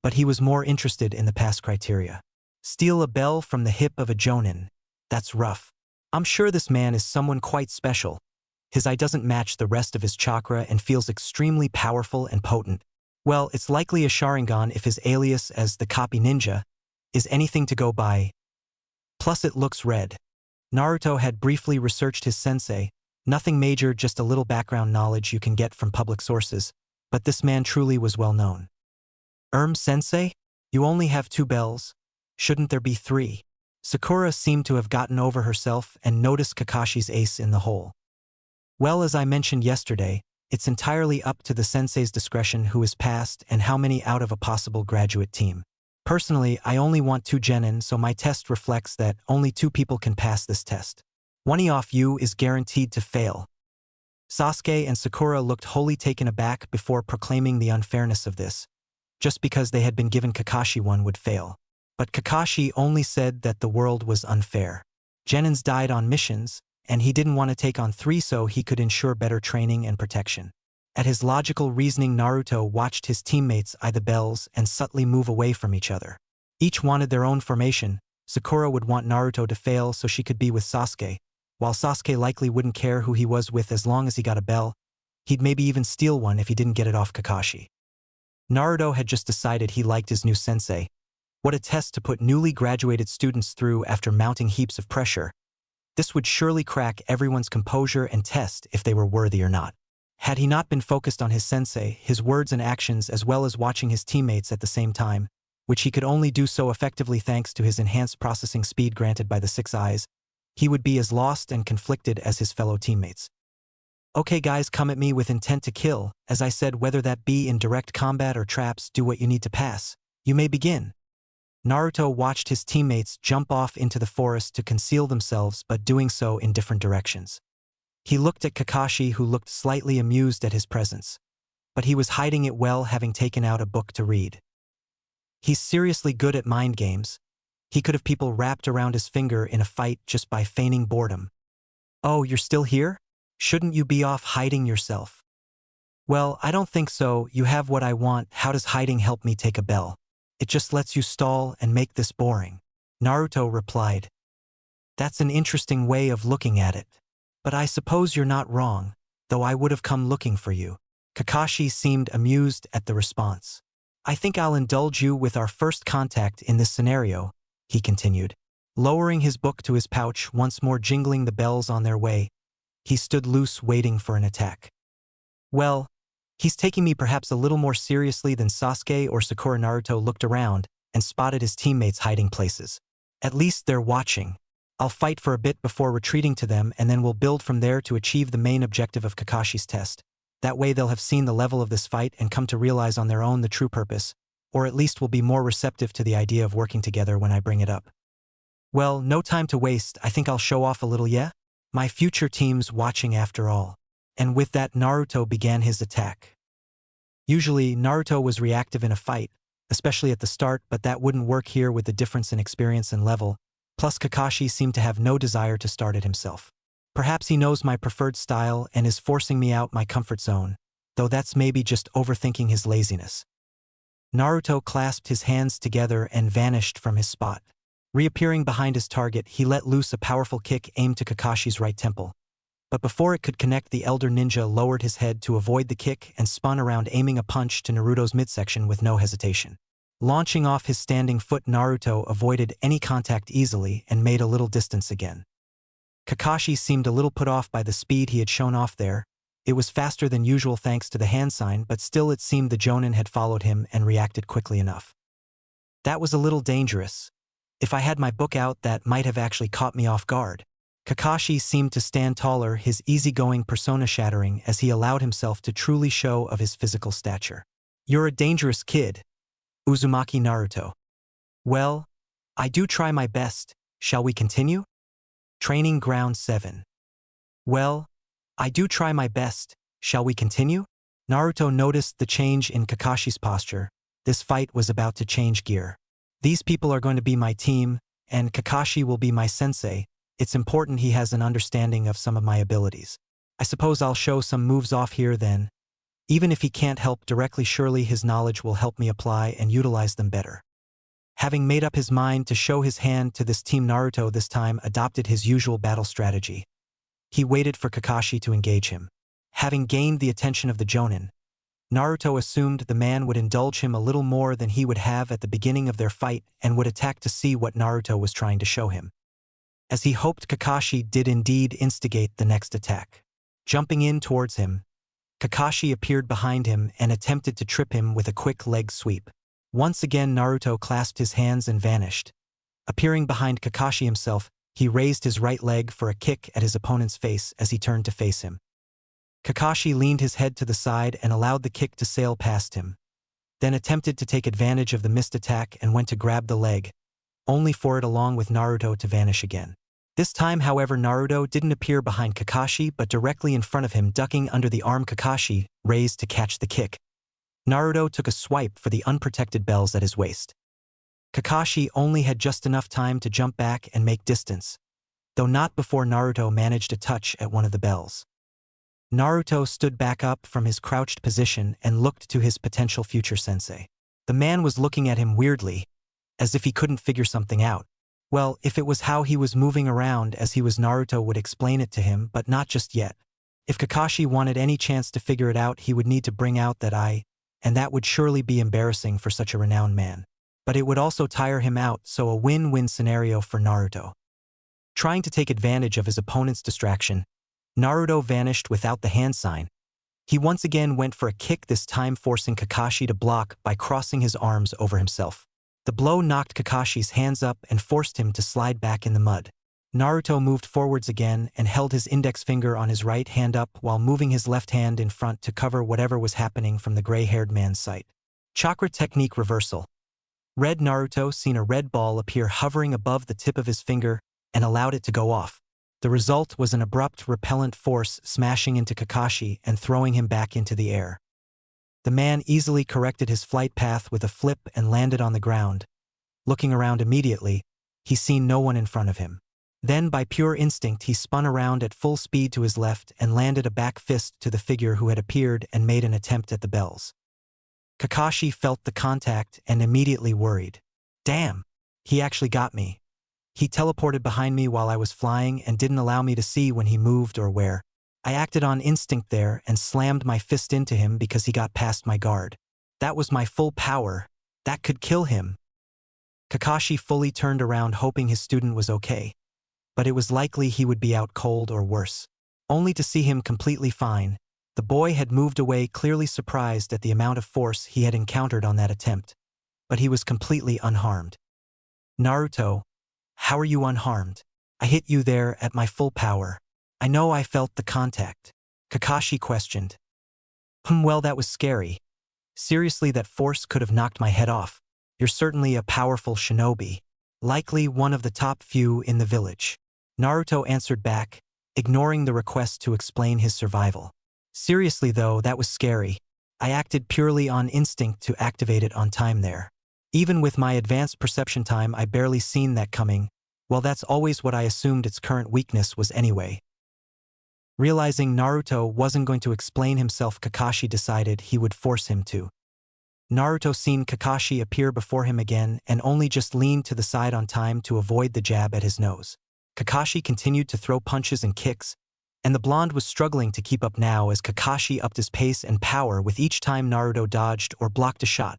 but he was more interested in the past criteria. Steal a bell from the hip of a jonin. That's rough. I'm sure this man is someone quite special. His eye doesn't match the rest of his chakra and feels extremely powerful and potent. Well, it's likely a Sharingan if his alias as the copy ninja is anything to go by. Plus it looks red. Naruto had briefly researched his sensei, nothing major, just a little background knowledge you can get from public sources, but this man truly was well known. Sensei? You only have 2 bells? Shouldn't there be 3? Sakura seemed to have gotten over herself and noticed Kakashi's ace in the hole. Well, as I mentioned yesterday, it's entirely up to the sensei's discretion who is passed and how many out of a possible graduate team. Personally, I only want 2 genin, so my test reflects that only 2 people can pass this test. One of you is guaranteed to fail. Sasuke and Sakura looked wholly taken aback before proclaiming the unfairness of this. Just because they had been given Kakashi one would fail. But Kakashi only said that the world was unfair. Genins died on missions, and he didn't want to take on 3 so he could ensure better training and protection. At his logical reasoning, Naruto watched his teammates eye the bells and subtly move away from each other. Each wanted their own formation. Sakura would want Naruto to fail so she could be with Sasuke, while Sasuke likely wouldn't care who he was with as long as he got a bell. He'd maybe even steal one if he didn't get it off Kakashi. Naruto had just decided he liked his new sensei. What a test to put newly graduated students through after mounting heaps of pressure. This would surely crack everyone's composure and test if they were worthy or not. Had he not been focused on his sensei, his words and actions, as well as watching his teammates at the same time, which he could only do so effectively thanks to his enhanced processing speed granted by the 6 eyes, he would be as lost and conflicted as his fellow teammates. Okay guys, come at me with intent to kill. As I said, whether that be in direct combat or traps, do what you need to pass. You may begin. Naruto watched his teammates jump off into the forest to conceal themselves, but doing so in different directions. He looked at Kakashi, who looked slightly amused at his presence, but he was hiding it well, having taken out a book to read. He's seriously good at mind games. He could have people wrapped around his finger in a fight just by feigning boredom. Oh, you're still here? Shouldn't you be off hiding yourself? Well, I don't think so. You have what I want. How does hiding help me take a bell? It just lets you stall and make this boring. Naruto replied. That's an interesting way of looking at it. But I suppose you're not wrong, though I would have come looking for you. Kakashi seemed amused at the response. I think I'll indulge you with our first contact in this scenario, he continued. Lowering his book to his pouch, once more jingling the bells on their way, he stood loose waiting for an attack. Well, he's taking me perhaps a little more seriously than Sasuke or Sakura. Naruto looked around and spotted his teammates hiding places. At least they're watching. I'll fight for a bit before retreating to them, and then we'll build from there to achieve the main objective of Kakashi's test. That way they'll have seen the level of this fight and come to realize on their own the true purpose, or at least will be more receptive to the idea of working together when I bring it up. Well, no time to waste. I think I'll show off a little, yeah? My future team's watching after all. And with that, Naruto began his attack. Usually, Naruto was reactive in a fight, especially at the start, but that wouldn't work here with the difference in experience and level. Plus, Kakashi seemed to have no desire to start it himself. Perhaps he knows my preferred style and is forcing me out my comfort zone, though that's maybe just overthinking his laziness. Naruto clasped his hands together and vanished from his spot. Reappearing behind his target, he let loose a powerful kick aimed to Kakashi's right temple. But before it could connect, the elder ninja lowered his head to avoid the kick and spun around, aiming a punch to Naruto's midsection with no hesitation. Launching off his standing foot, Naruto avoided any contact easily and made a little distance again. Kakashi seemed a little put off by the speed he had shown off there. It was faster than usual thanks to the hand sign, but still it seemed the Jonin had followed him and reacted quickly enough. That was a little dangerous. If I had my book out, that might have actually caught me off guard. Kakashi seemed to stand taller, his easygoing persona shattering as he allowed himself to truly show of his physical stature. You're a dangerous kid, Uzumaki Naruto. Well, I do try my best. Shall we continue? Training Ground 7. Well, I do try my best. Shall we continue? Naruto noticed the change in Kakashi's posture. This fight was about to change gear. These people are going to be my team, and Kakashi will be my sensei. It's important he has an understanding of some of my abilities. I suppose I'll show some moves off here then. Even if he can't help directly, surely his knowledge will help me apply and utilize them better. Having made up his mind to show his hand to this team, Naruto this time adopted his usual battle strategy. He waited for Kakashi to engage him. Having gained the attention of the Jonin, Naruto assumed the man would indulge him a little more than he would have at the beginning of their fight and would attack to see what Naruto was trying to show him. As he hoped, Kakashi did indeed instigate the next attack. Jumping in towards him, Kakashi appeared behind him and attempted to trip him with a quick leg sweep. Once again, Naruto clasped his hands and vanished. Appearing behind Kakashi himself, he raised his right leg for a kick at his opponent's face as he turned to face him. Kakashi leaned his head to the side and allowed the kick to sail past him, then attempted to take advantage of the missed attack and went to grab the leg, only for it along with Naruto to vanish again. This time, however, Naruto didn't appear behind Kakashi but directly in front of him, ducking under the arm Kakashi raised to catch the kick. Naruto took a swipe for the unprotected bells at his waist. Kakashi only had just enough time to jump back and make distance, though not before Naruto managed a touch at one of the bells. Naruto stood back up from his crouched position and looked to his potential future sensei. The man was looking at him weirdly, as if he couldn't figure something out. Well, if it was how he was moving around as he was, Naruto would explain it to him, but not just yet. If Kakashi wanted any chance to figure it out, he would need to bring out that eye, and that would surely be embarrassing for such a renowned man. But it would also tire him out, so a win-win scenario for Naruto. Trying to take advantage of his opponent's distraction, Naruto vanished without the hand sign. He once again went for a kick, this time forcing Kakashi to block by crossing his arms over himself. The blow knocked Kakashi's hands up and forced him to slide back in the mud. Naruto moved forwards again and held his index finger on his right hand up while moving his left hand in front to cover whatever was happening from the gray-haired man's sight. Chakra technique reversal. Red Naruto seen a red ball appear hovering above the tip of his finger and allowed it to go off. The result was an abrupt repellent force smashing into Kakashi and throwing him back into the air. The man easily corrected his flight path with a flip and landed on the ground. Looking around immediately, he seen no one in front of him. Then, by pure instinct, he spun around at full speed to his left and landed a back fist to the figure who had appeared and made an attempt at the bells. Kakashi felt the contact and immediately worried. Damn, he actually got me. He teleported behind me while I was flying and didn't allow me to see when he moved or where. I acted on instinct there and slammed my fist into him because he got past my guard. That was my full power. That could kill him. Kakashi fully turned around hoping his student was okay, but it was likely he would be out cold or worse. Only to see him completely fine. The boy had moved away, clearly surprised at the amount of force he had encountered on that attempt, but he was completely unharmed. Naruto, how are you unharmed? I hit you there at my full power. I know I felt the contact. Kakashi questioned. Well, that was scary. Seriously, that force could have knocked my head off. You're certainly a powerful shinobi. Likely one of the top few in the village. Naruto answered back, ignoring the request to explain his survival. Seriously though, that was scary. I acted purely on instinct to activate it on time there. Even with my advanced perception time, I barely seen that coming. Well, that's always what I assumed its current weakness was anyway. Realizing Naruto wasn't going to explain himself, Kakashi decided he would force him to. Naruto seen Kakashi appear before him again and only just leaned to the side on time to avoid the jab at his nose. Kakashi continued to throw punches and kicks, and the blonde was struggling to keep up now as Kakashi upped his pace and power with each time Naruto dodged or blocked a shot.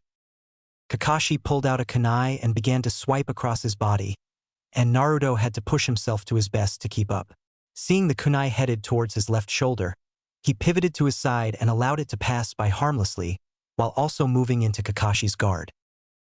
Kakashi pulled out a kunai and began to swipe across his body, and Naruto had to push himself to his best to keep up. Seeing the kunai headed towards his left shoulder, He pivoted to his side and allowed it to pass by harmlessly, while also moving into Kakashi's guard.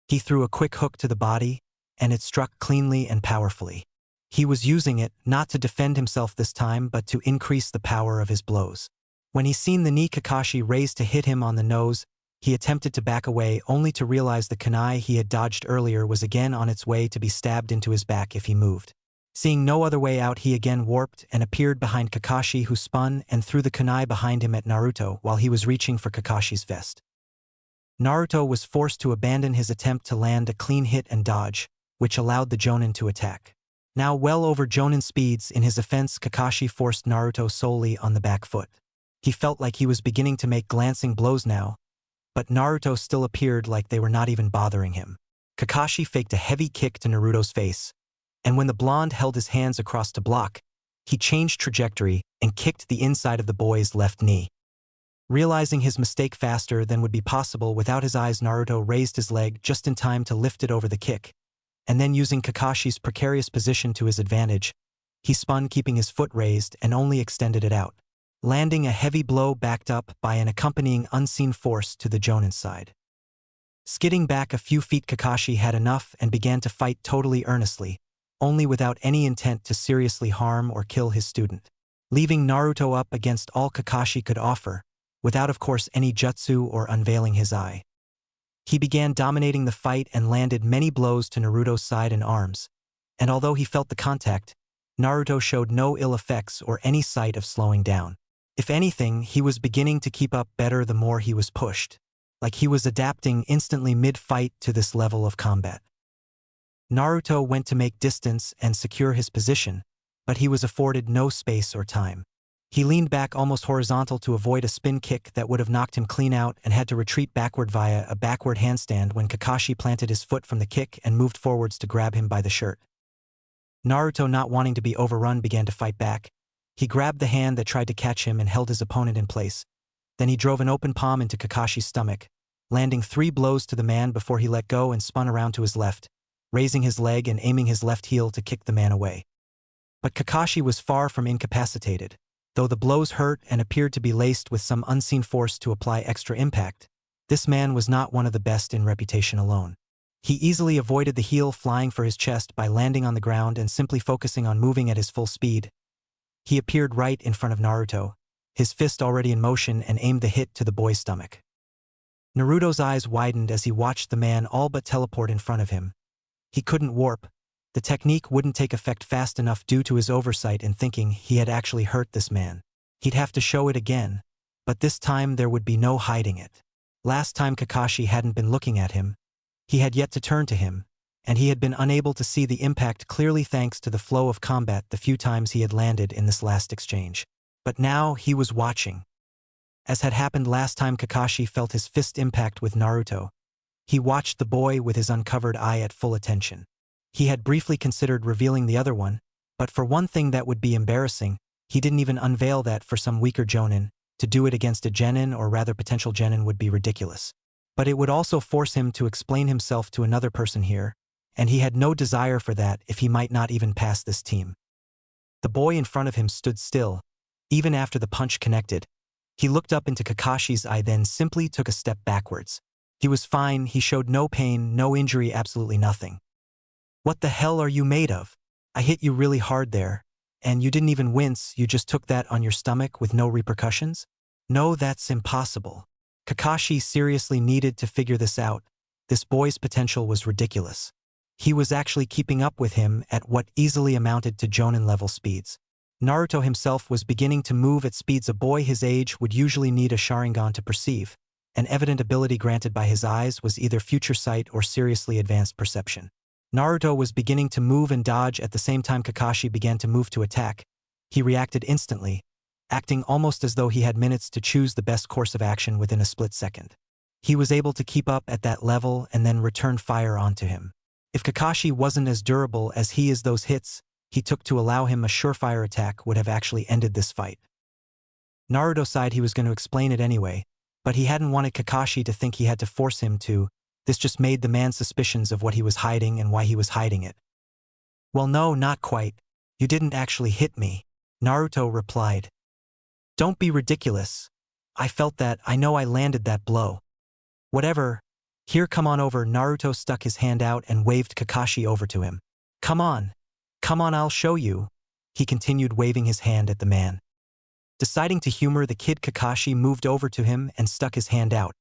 He threw a quick hook to the body, and it struck cleanly and powerfully. He was using it not to defend himself this time but to increase the power of his blows. When he seen the knee Kakashi raised to hit him on the nose, he attempted to back away only to realize the kunai he had dodged earlier was again on its way to be stabbed into his back if he moved. Seeing no other way out, he again warped and appeared behind Kakashi, who spun and threw the kunai behind him at Naruto while he was reaching for Kakashi's vest. Naruto was forced to abandon his attempt to land a clean hit and dodge, which allowed the Jonin to attack. Now well over Jonin speeds in his offense, Kakashi forced Naruto solely on the back foot. He felt like he was beginning to make glancing blows now, but Naruto still appeared like they were not even bothering him. Kakashi faked a heavy kick to Naruto's face, and when the blonde held his hands across to block, he changed trajectory and kicked the inside of the boy's left knee. Realizing his mistake faster than would be possible without his eyes, Naruto raised his leg just in time to lift it over the kick, and then using Kakashi's precarious position to his advantage, he spun keeping his foot raised and only extended it out, landing a heavy blow backed up by an accompanying unseen force to the Jonin's side. Skidding back a few feet, Kakashi had enough and began to fight totally earnestly, only without any intent to seriously harm or kill his student, leaving Naruto up against all Kakashi could offer, without of course any jutsu or unveiling his eye. He began dominating the fight and landed many blows to Naruto's side and arms, and although he felt the contact, Naruto showed no ill effects or any sight of slowing down. If anything, he was beginning to keep up better the more he was pushed, like he was adapting instantly mid-fight to this level of combat. Naruto went to make distance and secure his position, but he was afforded no space or time. He leaned back almost horizontal to avoid a spin kick that would have knocked him clean out and had to retreat backward via a backward handstand when Kakashi planted his foot from the kick and moved forwards to grab him by the shirt. Naruto, not wanting to be overrun, began to fight back. He grabbed the hand that tried to catch him and held his opponent in place. Then he drove an open palm into Kakashi's stomach, landing 3 blows to the man before he let go and spun around to his left, raising his leg and aiming his left heel to kick the man away. But Kakashi was far from incapacitated. Though the blows hurt and appeared to be laced with some unseen force to apply extra impact, this man was not one of the best in reputation alone. He easily avoided the heel flying for his chest by landing on the ground and simply focusing on moving at his full speed. He appeared right in front of Naruto, his fist already in motion, and aimed the hit to the boy's stomach. Naruto's eyes widened as he watched the man all but teleport in front of him. He couldn't warp. The technique wouldn't take effect fast enough due to his oversight in thinking he had actually hurt this man. He'd have to show it again, but this time there would be no hiding it. Last time Kakashi hadn't been looking at him. He had yet to turn to him, and he had been unable to see the impact clearly thanks to the flow of combat the few times he had landed in this last exchange. But now he was watching. As had happened last time Kakashi felt his fist impact with Naruto, he watched the boy with his uncovered eye at full attention. He had briefly considered revealing the other one, but for one thing that would be embarrassing, he didn't even unveil that for some weaker jonin. To do it against a genin, or rather potential genin, would be ridiculous. But it would also force him to explain himself to another person here, and he had no desire for that if he might not even pass this team. The boy in front of him stood still, even after the punch connected. He looked up into Kakashi's eye, then simply took a step backwards. He was fine, he showed no pain, no injury, absolutely nothing. What the hell are you made of? I hit you really hard there, and you didn't even wince, you just took that on your stomach with no repercussions? No, that's impossible. Kakashi seriously needed to figure this out. This boy's potential was ridiculous. He was actually keeping up with him at what easily amounted to Jonin-level speeds. Naruto himself was beginning to move at speeds a boy his age would usually need a Sharingan to perceive. An evident ability granted by his eyes was either future sight or seriously advanced perception. Naruto was beginning to move and dodge at the same time Kakashi began to move to attack. He reacted instantly, acting almost as though he had minutes to choose the best course of action within a split second. He was able to keep up at that level and then return fire onto him. If Kakashi wasn't as durable as he is, those hits he took to allow him a surefire attack would have actually ended this fight. Naruto sighed. He was going to explain it anyway, but he hadn't wanted Kakashi to think he had to force him to. This just made the man's suspicions of what he was hiding and why he was hiding it. Well, no, not quite. You didn't actually hit me, Naruto replied. Don't be ridiculous. I felt that, I know I landed that blow. Whatever. Here, come on over. Naruto stuck his hand out and waved Kakashi over to him. Come on. Come on, I'll show you. He continued waving his hand at the man. Deciding to humor the kid, Kakashi moved over to him and stuck his hand out.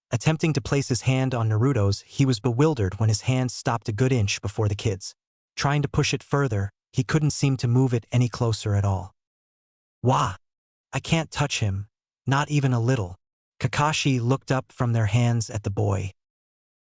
Attempting to place his hand on Naruto's, he was bewildered when his hand stopped a good inch before the kid's. Trying to push it further, he couldn't seem to move it any closer at all. Wah! I can't touch him, not even a little. Kakashi looked up from their hands at the boy.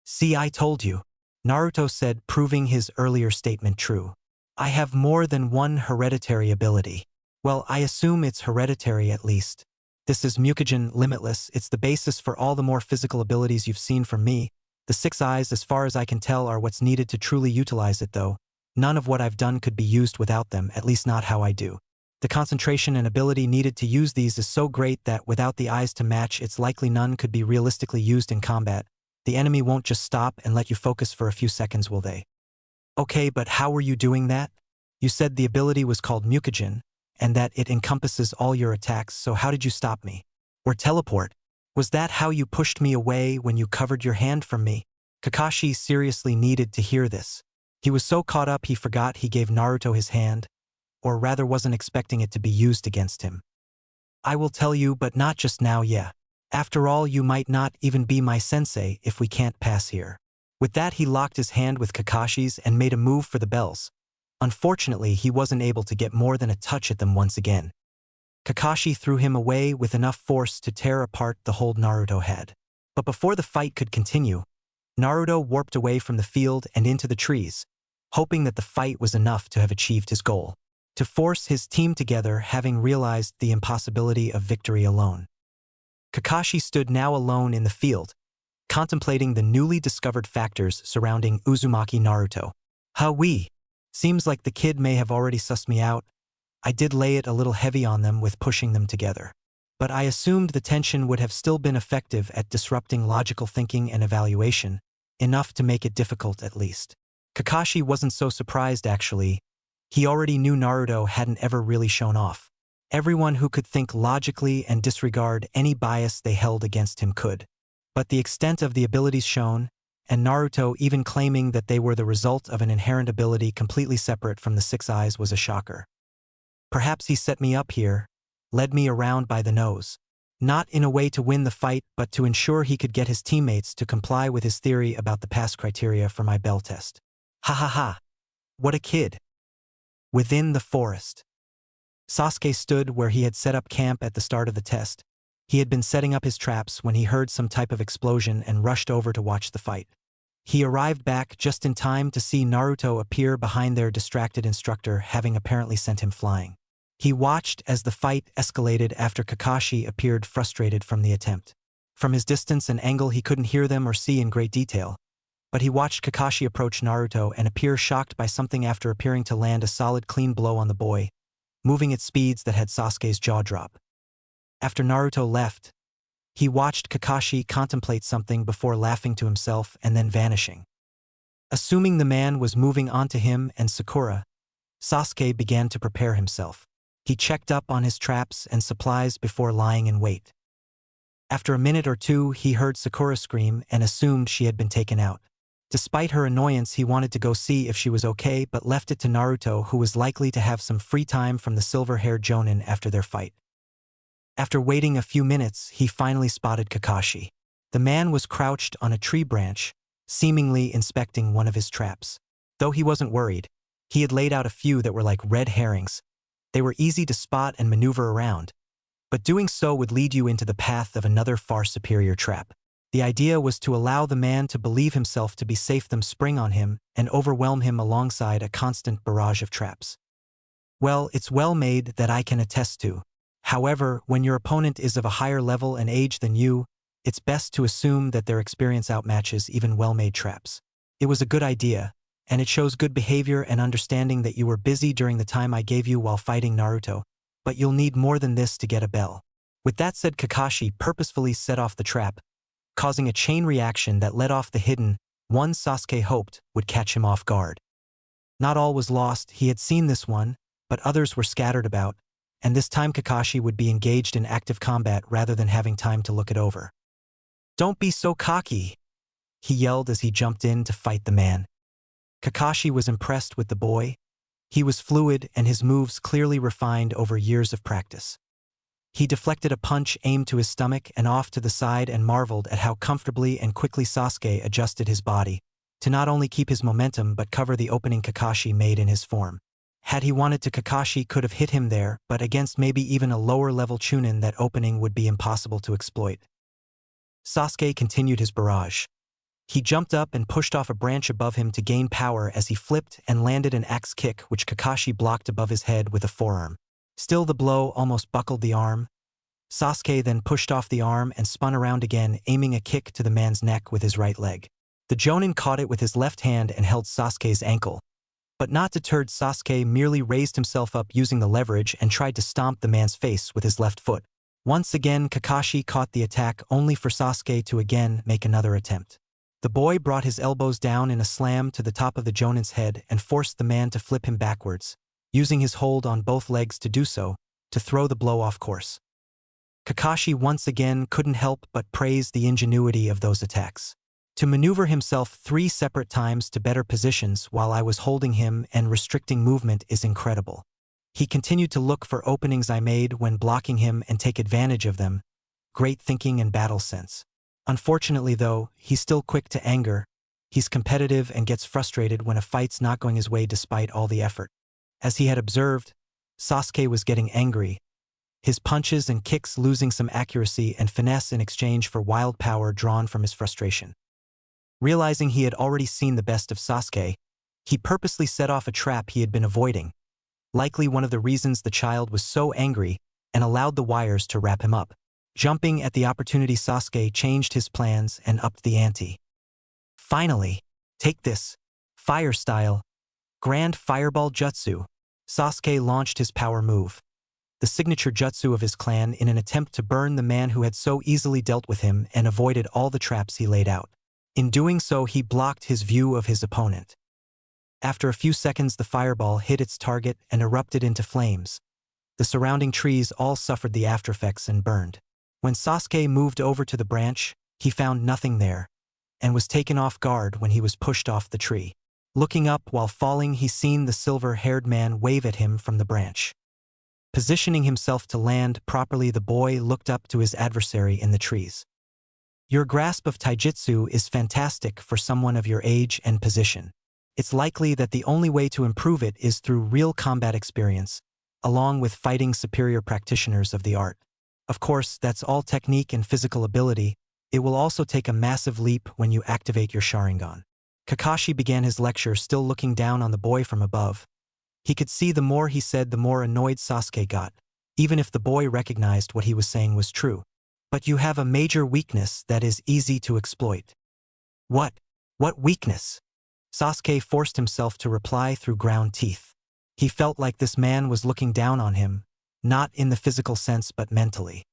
See, I told you, Naruto said, proving his earlier statement true. I have more than one hereditary ability. Well, I assume it's hereditary at least. This is Mukujin limitless. It's the basis for all the more physical abilities you've seen from me. The 6 eyes, as far as I can tell, are what's needed to truly utilize it though. None of what I've done could be used without them, at least not how I do. The concentration and ability needed to use these is so great that without the eyes to match, it's likely none could be realistically used in combat. The enemy won't just stop and let you focus for a few seconds, will they? Okay, but how were you doing that? You said the ability was called Mukujin, and that it encompasses all your attacks, so how did you stop me? Or teleport? Was that how you pushed me away when you covered your hand from me? Kakashi seriously needed to hear this. He was so caught up he forgot he gave Naruto his hand, or rather wasn't expecting it to be used against him. I will tell you, but not just now, yeah. After all, you might not even be my sensei if we can't pass here. With that, he locked his hand with Kakashi's and made a move for the bells. Unfortunately, he wasn't able to get more than a touch at them once again. Kakashi threw him away with enough force to tear apart the hold Naruto had. But before the fight could continue, Naruto warped away from the field and into the trees, hoping that the fight was enough to have achieved his goal. To force his team together, having realized the impossibility of victory alone. Kakashi stood now alone in the field, contemplating the newly discovered factors surrounding Uzumaki Naruto. Wee. Seems like the kid may have already sussed me out. I did lay it a little heavy on them with pushing them together. But I assumed the tension would have still been effective at disrupting logical thinking and evaluation, enough to make it difficult at least. Kakashi wasn't so surprised actually. He already knew Naruto hadn't ever really shown off. Everyone who could think logically and disregard any bias they held against him could. But the extent of the abilities shown, and Naruto even claiming that they were the result of an inherent ability completely separate from the 6 eyes, was a shocker. Perhaps he set me up here, led me around by the nose. Not in a way to win the fight, but to ensure he could get his teammates to comply with his theory about the pass criteria for my bell test. Ha ha ha. What a kid. Within the forest. Sasuke stood where he had set up camp at the start of the test. He had been setting up his traps when he heard some type of explosion and rushed over to watch the fight. He arrived back just in time to see Naruto appear behind their distracted instructor, having apparently sent him flying. He watched as the fight escalated after Kakashi appeared frustrated from the attempt. From his distance and angle he couldn't hear them or see in great detail, but he watched Kakashi approach Naruto and appear shocked by something after appearing to land a solid clean blow on the boy, moving at speeds that had Sasuke's jaw drop. After Naruto left, he watched Kakashi contemplate something before laughing to himself and then vanishing. Assuming the man was moving on to him and Sakura, Sasuke began to prepare himself. He checked up on his traps and supplies before lying in wait. After a minute or two, he heard Sakura scream and assumed she had been taken out. Despite her annoyance, he wanted to go see if she was okay, but left it to Naruto, who was likely to have some free time from the silver-haired Jonin after their fight. After waiting a few minutes, he finally spotted Kakashi. The man was crouched on a tree branch, seemingly inspecting one of his traps. Though he wasn't worried, he had laid out a few that were like red herrings. They were easy to spot and maneuver around, but doing so would lead you into the path of another far superior trap. The idea was to allow the man to believe himself to be safe, them spring on him and overwhelm him alongside a constant barrage of traps. Well, it's well made, that I can attest to. However, when your opponent is of a higher level and age than you, it's best to assume that their experience outmatches even well-made traps. It was a good idea, and it shows good behavior and understanding that you were busy during the time I gave you while fighting Naruto, but you'll need more than this to get a bell. With that said, Kakashi purposefully set off the trap, causing a chain reaction that led off the hidden one Sasuke hoped would catch him off guard. Not all was lost. He had seen this one, but others were scattered about, and this time Kakashi would be engaged in active combat rather than having time to look it over. "Don't be so cocky," he yelled as he jumped in to fight the man. Kakashi was impressed with the boy. He was fluid and his moves clearly refined over years of practice. He deflected a punch aimed to his stomach and off to the side and marveled at how comfortably and quickly Sasuke adjusted his body to not only keep his momentum but cover the opening Kakashi made in his form. Had he wanted to, Kakashi could have hit him there, but against maybe even a lower-level Chunin, that opening would be impossible to exploit. Sasuke continued his barrage. He jumped up and pushed off a branch above him to gain power as he flipped and landed an axe kick which Kakashi blocked above his head with a forearm. Still, the blow almost buckled the arm. Sasuke then pushed off the arm and spun around again, aiming a kick to the man's neck with his right leg. The Jonin caught it with his left hand and held Sasuke's ankle. But not deterred, Sasuke merely raised himself up using the leverage and tried to stomp the man's face with his left foot. Once again, Kakashi caught the attack, only for Sasuke to again make another attempt. The boy brought his elbows down in a slam to the top of the Jonin's head and forced the man to flip him backwards, using his hold on both legs to do so, to throw the blow off course. Kakashi once again couldn't help but praise the ingenuity of those attacks. To maneuver himself 3 separate times to better positions while I was holding him and restricting movement is incredible. He continued to look for openings I made when blocking him and take advantage of them. Great thinking and battle sense. Unfortunately though, he's still quick to anger. He's competitive and gets frustrated when a fight's not going his way despite all the effort. As he had observed, Sasuke was getting angry, his punches and kicks losing some accuracy and finesse in exchange for wild power drawn from his frustration. Realizing he had already seen the best of Sasuke, he purposely set off a trap he had been avoiding, likely one of the reasons the child was so angry, and allowed the wires to wrap him up. Jumping at the opportunity, Sasuke changed his plans and upped the ante. "Finally, take this. Fire style. Grand Fireball Jutsu." Sasuke launched his power move, the signature jutsu of his clan, in an attempt to burn the man who had so easily dealt with him and avoided all the traps he laid out. In doing so, he blocked his view of his opponent. After a few seconds, the fireball hit its target and erupted into flames. The surrounding trees all suffered the aftereffects and burned. When Sasuke moved over to the branch, he found nothing there, and was taken off guard when he was pushed off the tree. Looking up while falling, he seen the silver-haired man wave at him from the branch. Positioning himself to land properly, the boy looked up to his adversary in the trees. "Your grasp of taijutsu is fantastic for someone of your age and position. It's likely that the only way to improve it is through real combat experience, along with fighting superior practitioners of the art. Of course, that's all technique and physical ability. It will also take a massive leap when you activate your Sharingan." Kakashi began his lecture, still looking down on the boy from above. He could see the more he said, the more annoyed Sasuke got, even if the boy recognized what he was saying was true. "But you have a major weakness that is easy to exploit." What weakness?" Sasuke forced himself to reply through ground teeth. He felt like this man was looking down on him, not in the physical sense but mentally.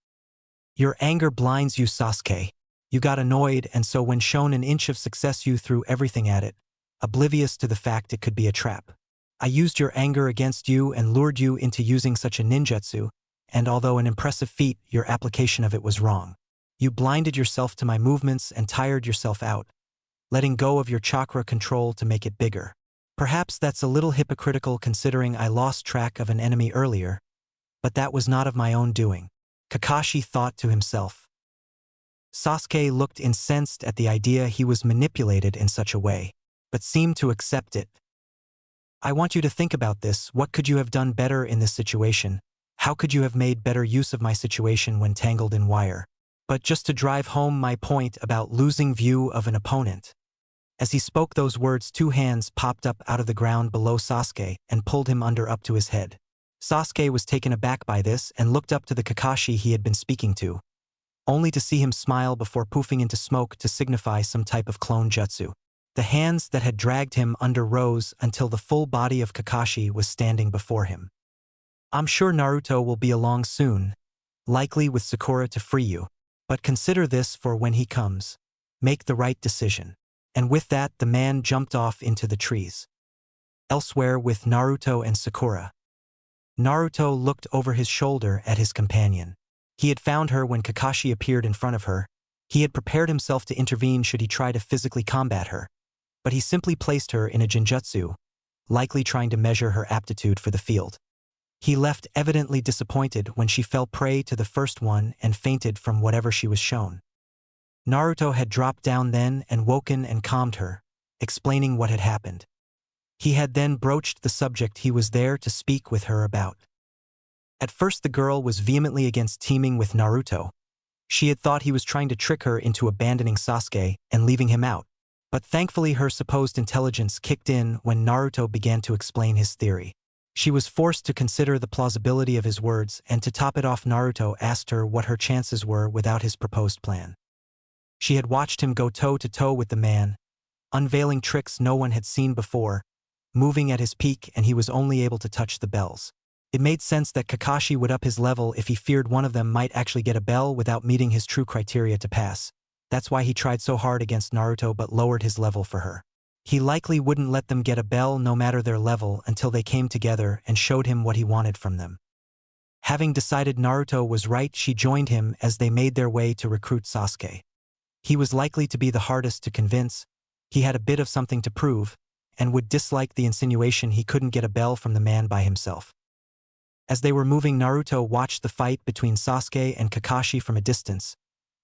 "Your anger blinds you, Sasuke. You got annoyed, and so when shown an inch of success you threw everything at it, oblivious to the fact it could be a trap. I used your anger against you and lured you into using such a ninjutsu, and although an impressive feat, your application of it was wrong. You blinded yourself to my movements and tired yourself out, letting go of your chakra control to make it bigger. Perhaps that's a little hypocritical considering I lost track of an enemy earlier, but that was not of my own doing," Kakashi thought to himself. Sasuke looked incensed at the idea he was manipulated in such a way, but seemed to accept it. "I want you to think about this. What could you have done better in this situation? How could you have made better use of my situation when tangled in wire? But just to drive home my point about losing view of an opponent." As he spoke those words, 2 hands popped up out of the ground below Sasuke and pulled him under up to his head. Sasuke was taken aback by this and looked up to the Kakashi he had been speaking to, only to see him smile before poofing into smoke to signify some type of clone jutsu. The hands that had dragged him under rose until the full body of Kakashi was standing before him. "I'm sure Naruto will be along soon, likely with Sakura to free you. But consider this for when he comes. Make the right decision." And with that, the man jumped off into the trees. Elsewhere with Naruto and Sakura. Naruto looked over his shoulder at his companion. He had found her when Kakashi appeared in front of her. He had prepared himself to intervene should he try to physically combat her. But he simply placed her in a genjutsu, likely trying to measure her aptitude for the field. He left evidently disappointed when she fell prey to the first one and fainted from whatever she was shown. Naruto had dropped down then and woken and calmed her, explaining what had happened. He had then broached the subject he was there to speak with her about. At first the girl was vehemently against teaming with Naruto. She had thought he was trying to trick her into abandoning Sasuke and leaving him out. But thankfully her supposed intelligence kicked in when Naruto began to explain his theory. She was forced to consider the plausibility of his words, and to top it off Naruto asked her what her chances were without his proposed plan. She had watched him go toe-to-toe with the man, unveiling tricks no one had seen before, moving at his peak, and he was only able to touch the bells. It made sense that Kakashi would up his level if he feared one of them might actually get a bell without meeting his true criteria to pass. That's why he tried so hard against Naruto but lowered his level for her. He likely wouldn't let them get a bell no matter their level until they came together and showed him what he wanted from them. Having decided Naruto was right, she joined him as they made their way to recruit Sasuke. He was likely to be the hardest to convince. He had a bit of something to prove, and would dislike the insinuation he couldn't get a bell from the man by himself. As they were moving, Naruto watched the fight between Sasuke and Kakashi from a distance,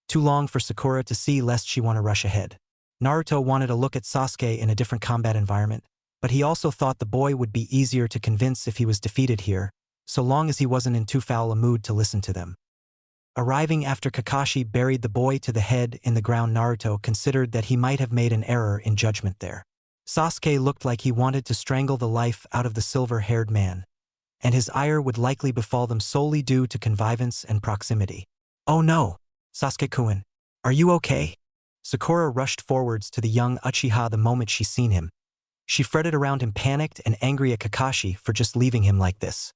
too long for Sakura to see lest she want to rush ahead. Naruto wanted to look at Sasuke in a different combat environment, but he also thought the boy would be easier to convince if he was defeated here, so long as he wasn't in too foul a mood to listen to them. Arriving after Kakashi buried the boy to the head in the ground, Naruto considered that he might have made an error in judgment there. Sasuke looked like he wanted to strangle the life out of the silver-haired man, and his ire would likely befall them solely due to connivance and proximity. "Oh no! Sasuke-kun, are you okay?" Sakura rushed forwards to the young Uchiha the moment she seen him. She fretted around him, panicked and angry at Kakashi for just leaving him like this.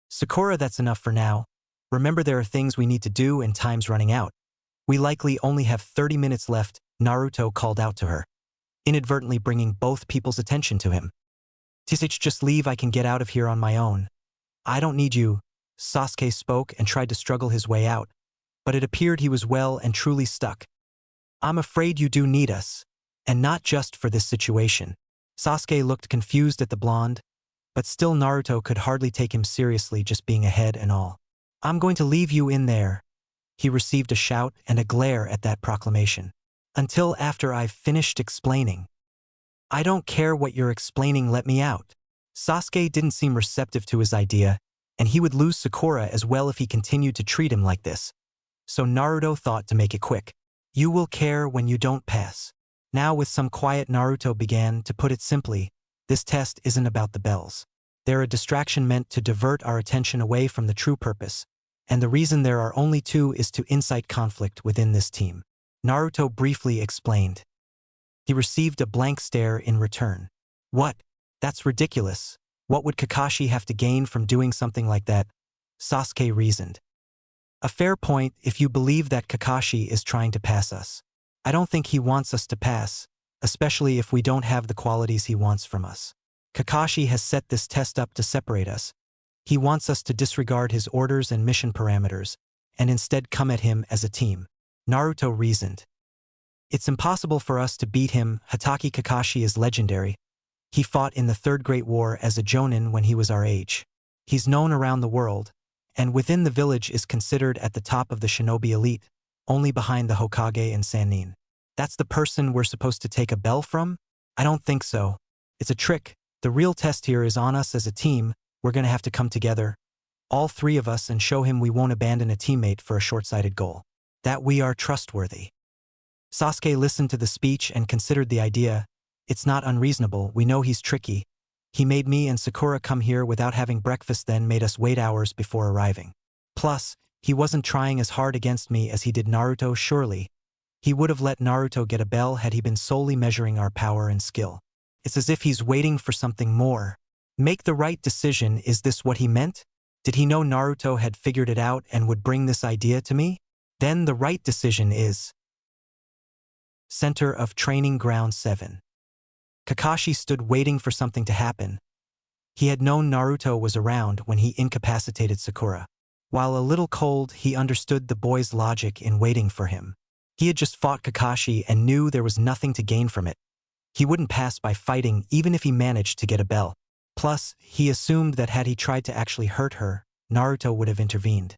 "Sakura, that's enough for now. Remember, there are things we need to do and time's running out. We likely only have 30 minutes left," Naruto called out to her, inadvertently bringing both people's attention to him. "Tisich, just leave, I can get out of here on my own." "I don't need you," Sasuke spoke and tried to struggle his way out, but it appeared he was well and truly stuck. "I'm afraid you do need us, and not just for this situation." Sasuke looked confused at the blonde, but still Naruto could hardly take him seriously, just being ahead and all. "I'm going to leave you in there." He received a shout and a glare at that proclamation. "Until after I've finished explaining." "I don't care what you're explaining, let me out." Sasuke didn't seem receptive to his idea, and he would lose Sakura as well if he continued to treat him like this. So Naruto thought to make it quick. "You will care when you don't pass." Now with some quiet, Naruto began to put it simply, this test isn't about the bells. They're a distraction meant to divert our attention away from the true purpose, and the reason there are only two is to incite conflict within this team. Naruto briefly explained. He received a blank stare in return. "What? That's ridiculous. What would Kakashi have to gain from doing something like that?" Sasuke reasoned. "A fair point if you believe that Kakashi is trying to pass us. I don't think he wants us to pass, especially if we don't have the qualities he wants from us. Kakashi has set this test up to separate us. He wants us to disregard his orders and mission parameters, and instead come at him as a team," Naruto reasoned. "It's impossible for us to beat him. Hatake Kakashi is legendary. He fought in the Third Great War as a jonin when he was our age. He's known around the world, and within the village is considered at the top of the shinobi elite, only behind the Hokage and Sannin. That's the person we're supposed to take a bell from? I don't think so. It's a trick. The real test here is on us as a team. We're gonna have to come together, all three of us, and show him we won't abandon a teammate for a short-sighted goal. That we are trustworthy." Sasuke listened to the speech and considered the idea. "It's not unreasonable. We know he's tricky. He made me and Sakura come here without having breakfast, then made us wait hours before arriving. Plus, he wasn't trying as hard against me as he did Naruto. Surely he would have let Naruto get a bell had he been solely measuring our power and skill. It's as if he's waiting for something more. Make the right decision. Is this what he meant? Did he know Naruto had figured it out and would bring this idea to me? Then the right decision is..." Center of Training Ground 7. Kakashi stood waiting for something to happen. He had known Naruto was around when he incapacitated Sakura. While a little cold, he understood the boy's logic in waiting for him. He had just fought Kakashi and knew there was nothing to gain from it. He wouldn't pass by fighting even if he managed to get a bell. Plus, he assumed that had he tried to actually hurt her, Naruto would have intervened.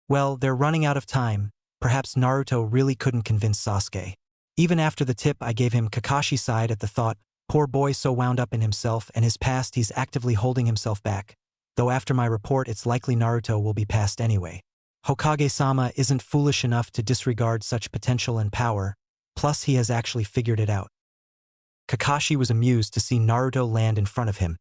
Well, they're running out of time. Perhaps Naruto really couldn't convince Sasuke. Even after the tip I gave him, Kakashi sighed at the thought, poor boy so wound up in himself and his past he's actively holding himself back. Though after my report it's likely Naruto will be passed anyway. Hokage-sama isn't foolish enough to disregard such potential and power, plus he has actually figured it out. Kakashi was amused to see Naruto land in front of him.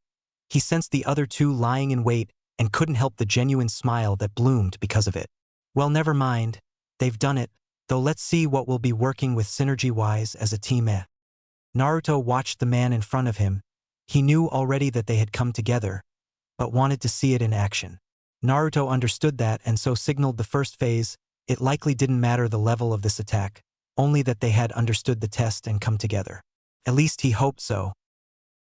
He sensed the other two lying in wait and couldn't help the genuine smile that bloomed because of it. Well, never mind. They've done it, though let's see what we'll be working with synergy-wise as a team. Naruto watched the man in front of him. He knew already that they had come together, but wanted to see it in action. Naruto understood that and so signaled the first phase. It likely didn't matter the level of this attack, only that they had understood the test and come together. At least he hoped so.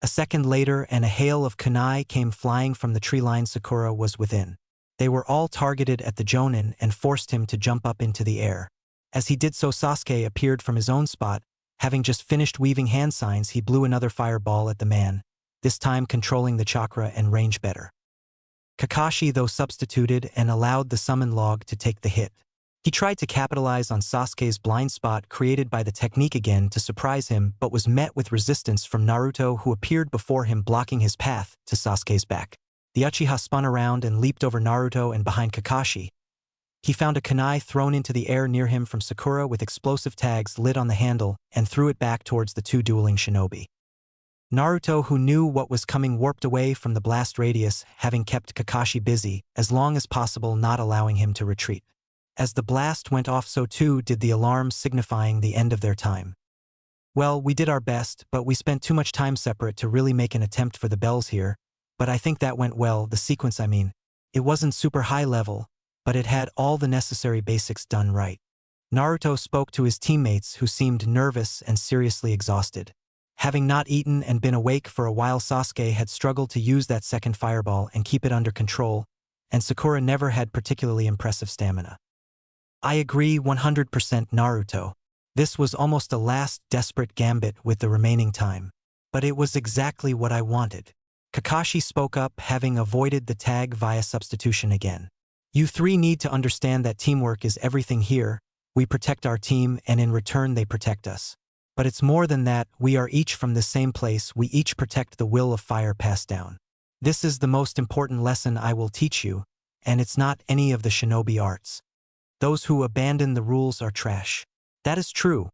A second later and a hail of kunai came flying from the tree line. Sakura was within. They were all targeted at the Jonin and forced him to jump up into the air. As he did so, Sasuke appeared from his own spot. Having just finished weaving hand signs, he blew another fireball at the man, this time controlling the chakra and range better. Kakashi, though, substituted and allowed the summon log to take the hit. He tried to capitalize on Sasuke's blind spot created by the technique again to surprise him, but was met with resistance from Naruto, who appeared before him, blocking his path to Sasuke's back. The Uchiha spun around and leaped over Naruto and behind Kakashi. He found a kunai thrown into the air near him from Sakura with explosive tags lit on the handle and threw it back towards the two dueling shinobi. Naruto, who knew what was coming, warped away from the blast radius, having kept Kakashi busy as long as possible, not allowing him to retreat. As the blast went off, so too did the alarm, signifying the end of their time. Well, we did our best, but we spent too much time separate to really make an attempt for the bells here, but I think that went well, the sequence I mean. It wasn't super high level, but it had all the necessary basics done right. Naruto spoke to his teammates, who seemed nervous and seriously exhausted. Having not eaten and been awake for a while, Sasuke had struggled to use that second fireball and keep it under control, and Sakura never had particularly impressive stamina. I agree 100%, Naruto. This was almost a last desperate gambit with the remaining time. But it was exactly what I wanted. Kakashi spoke up, having avoided the tag via substitution again. You three need to understand that teamwork is everything here. We protect our team and in return they protect us. But it's more than that. We are each from the same place. We each protect the will of fire passed down. This is the most important lesson I will teach you, and it's not any of the shinobi arts. Those who abandon the rules are trash. That is true,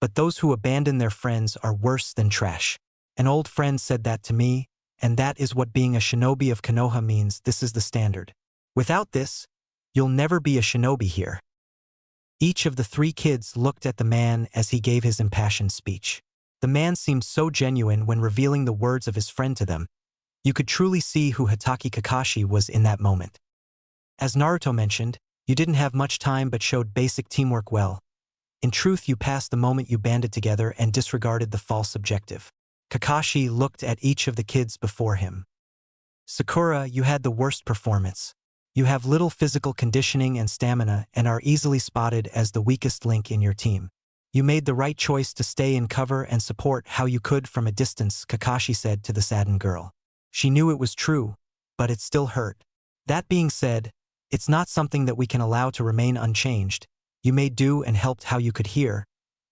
but those who abandon their friends are worse than trash. An old friend said that to me, and that is what being a shinobi of Konoha means. This is the standard. Without this, you'll never be a shinobi here. Each of the three kids looked at the man as he gave his impassioned speech. The man seemed so genuine when revealing the words of his friend to them. You could truly see who Hatake Kakashi was in that moment. As Naruto mentioned, you didn't have much time but showed basic teamwork well. In truth, you passed the moment you banded together and disregarded the false objective. Kakashi looked at each of the kids before him. Sakura, you had the worst performance. You have little physical conditioning and stamina and are easily spotted as the weakest link in your team. You made the right choice to stay in cover and support how you could from a distance, Kakashi said to the saddened girl. She knew it was true, but it still hurt. That being said, it's not something that we can allow to remain unchanged. You made do and helped how you could here,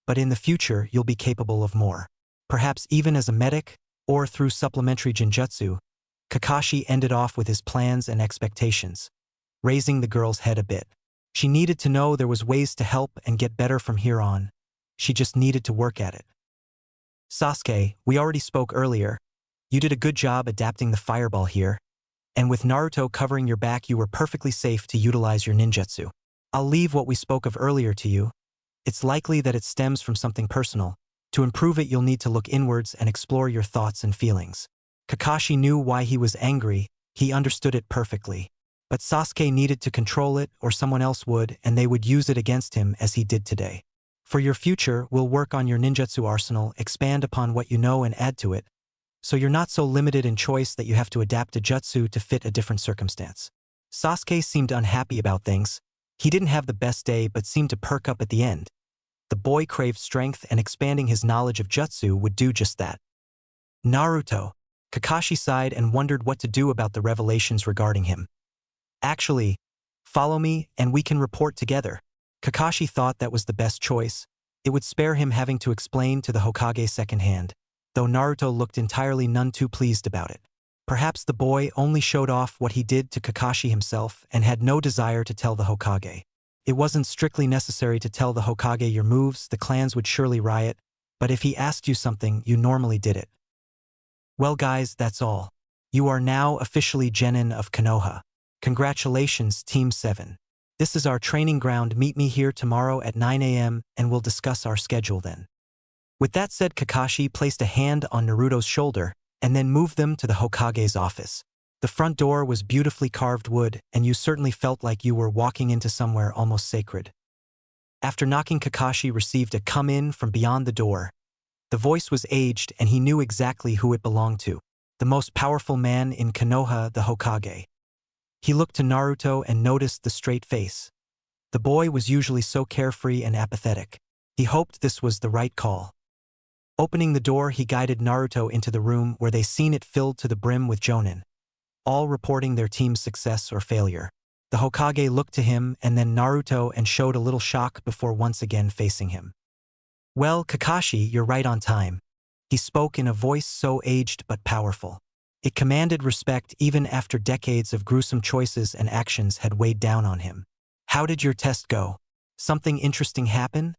but in the future you'll be capable of more. Perhaps even as a medic, or through supplementary genjutsu. Kakashi ended off with his plans and expectations, raising the girl's head a bit. She needed to know there was ways to help and get better from here on. She just needed to work at it. Sasuke, we already spoke earlier. You did a good job adapting the fireball here, and with Naruto covering your back you were perfectly safe to utilize your ninjutsu. I'll leave what we spoke of earlier to you. It's likely that it stems from something personal. To improve it, you'll need to look inwards and explore your thoughts and feelings. Kakashi knew why he was angry. He understood it perfectly. But Sasuke needed to control it, or someone else would, and they would use it against him as he did today. For your future, we'll work on your ninjutsu arsenal, expand upon what you know and add to it. so you're not so limited in choice that you have to adapt a jutsu to fit a different circumstance. Sasuke seemed unhappy about things. He didn't have the best day but seemed to perk up at the end. The boy craved strength, and expanding his knowledge of jutsu would do just that. Naruto. Kakashi sighed and wondered what to do about the revelations regarding him. Actually, follow me and we can report together. Kakashi thought that was the best choice. It would spare him having to explain to the Hokage secondhand, though Naruto looked entirely none too pleased about it. Perhaps the boy only showed off what he did to Kakashi himself and had no desire to tell the Hokage. It wasn't strictly necessary to tell the Hokage your moves, the clans would surely riot, but if he asked you something, you normally did it. Well guys, that's all. You are now officially Genin of Konoha. Congratulations, Team 7. This is our training ground. Meet me here tomorrow at 9 a.m. and we'll discuss our schedule then. With that said, Kakashi placed a hand on Naruto's shoulder and then moved them to the Hokage's office. The front door was beautifully carved wood, and you certainly felt like you were walking into somewhere almost sacred. After knocking, Kakashi received a come-in from beyond the door. The voice was aged, and he knew exactly who it belonged to. The most powerful man in Konoha, the Hokage. He looked to Naruto and noticed the straight face. The boy was usually so carefree and apathetic. He hoped this was the right call. Opening the door, he guided Naruto into the room where they seen it filled to the brim with jonin, all reporting their team's success or failure. The Hokage looked to him and then Naruto and showed a little shock before once again facing him. Well, Kakashi, you're right on time. He spoke in a voice so aged but powerful. It commanded respect even after decades of gruesome choices and actions had weighed down on him. How did your test go? Something interesting happen?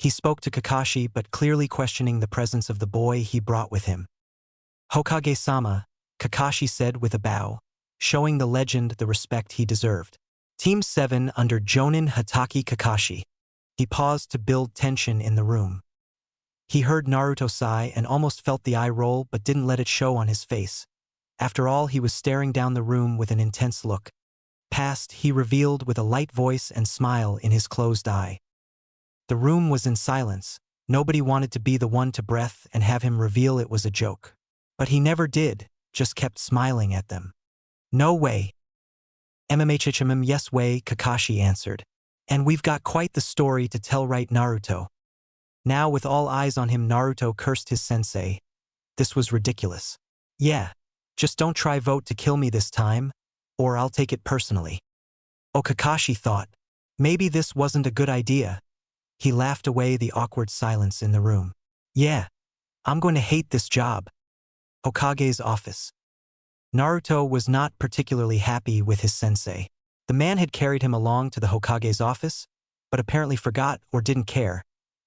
He spoke to Kakashi but clearly questioning the presence of the boy he brought with him. Hokage-sama, Kakashi said with a bow, showing the legend the respect he deserved. Team 7 under Jonin Hatake Kakashi. He paused to build tension in the room. He heard Naruto sigh and almost felt the eye roll but didn't let it show on his face. After all, he was staring down the room with an intense look. Past, he revealed with a light voice and smile in his closed eye. The room was in silence. Nobody wanted to be the one to breath and have him reveal it was a joke. But he never did, just kept smiling at them. No way. MMHHMM yes way, Kakashi answered. And we've got quite the story to tell, right, Naruto? Now with all eyes on him, Naruto cursed his sensei. This was ridiculous. Yeah, just don't try vote to kill me this time, or I'll take it personally. Oh, Kakashi thought. Maybe this wasn't a good idea. He laughed away the awkward silence in the room. Yeah, I'm going to hate this job. Hokage's office. Naruto was not particularly happy with his sensei. The man had carried him along to the Hokage's office, but apparently forgot or didn't care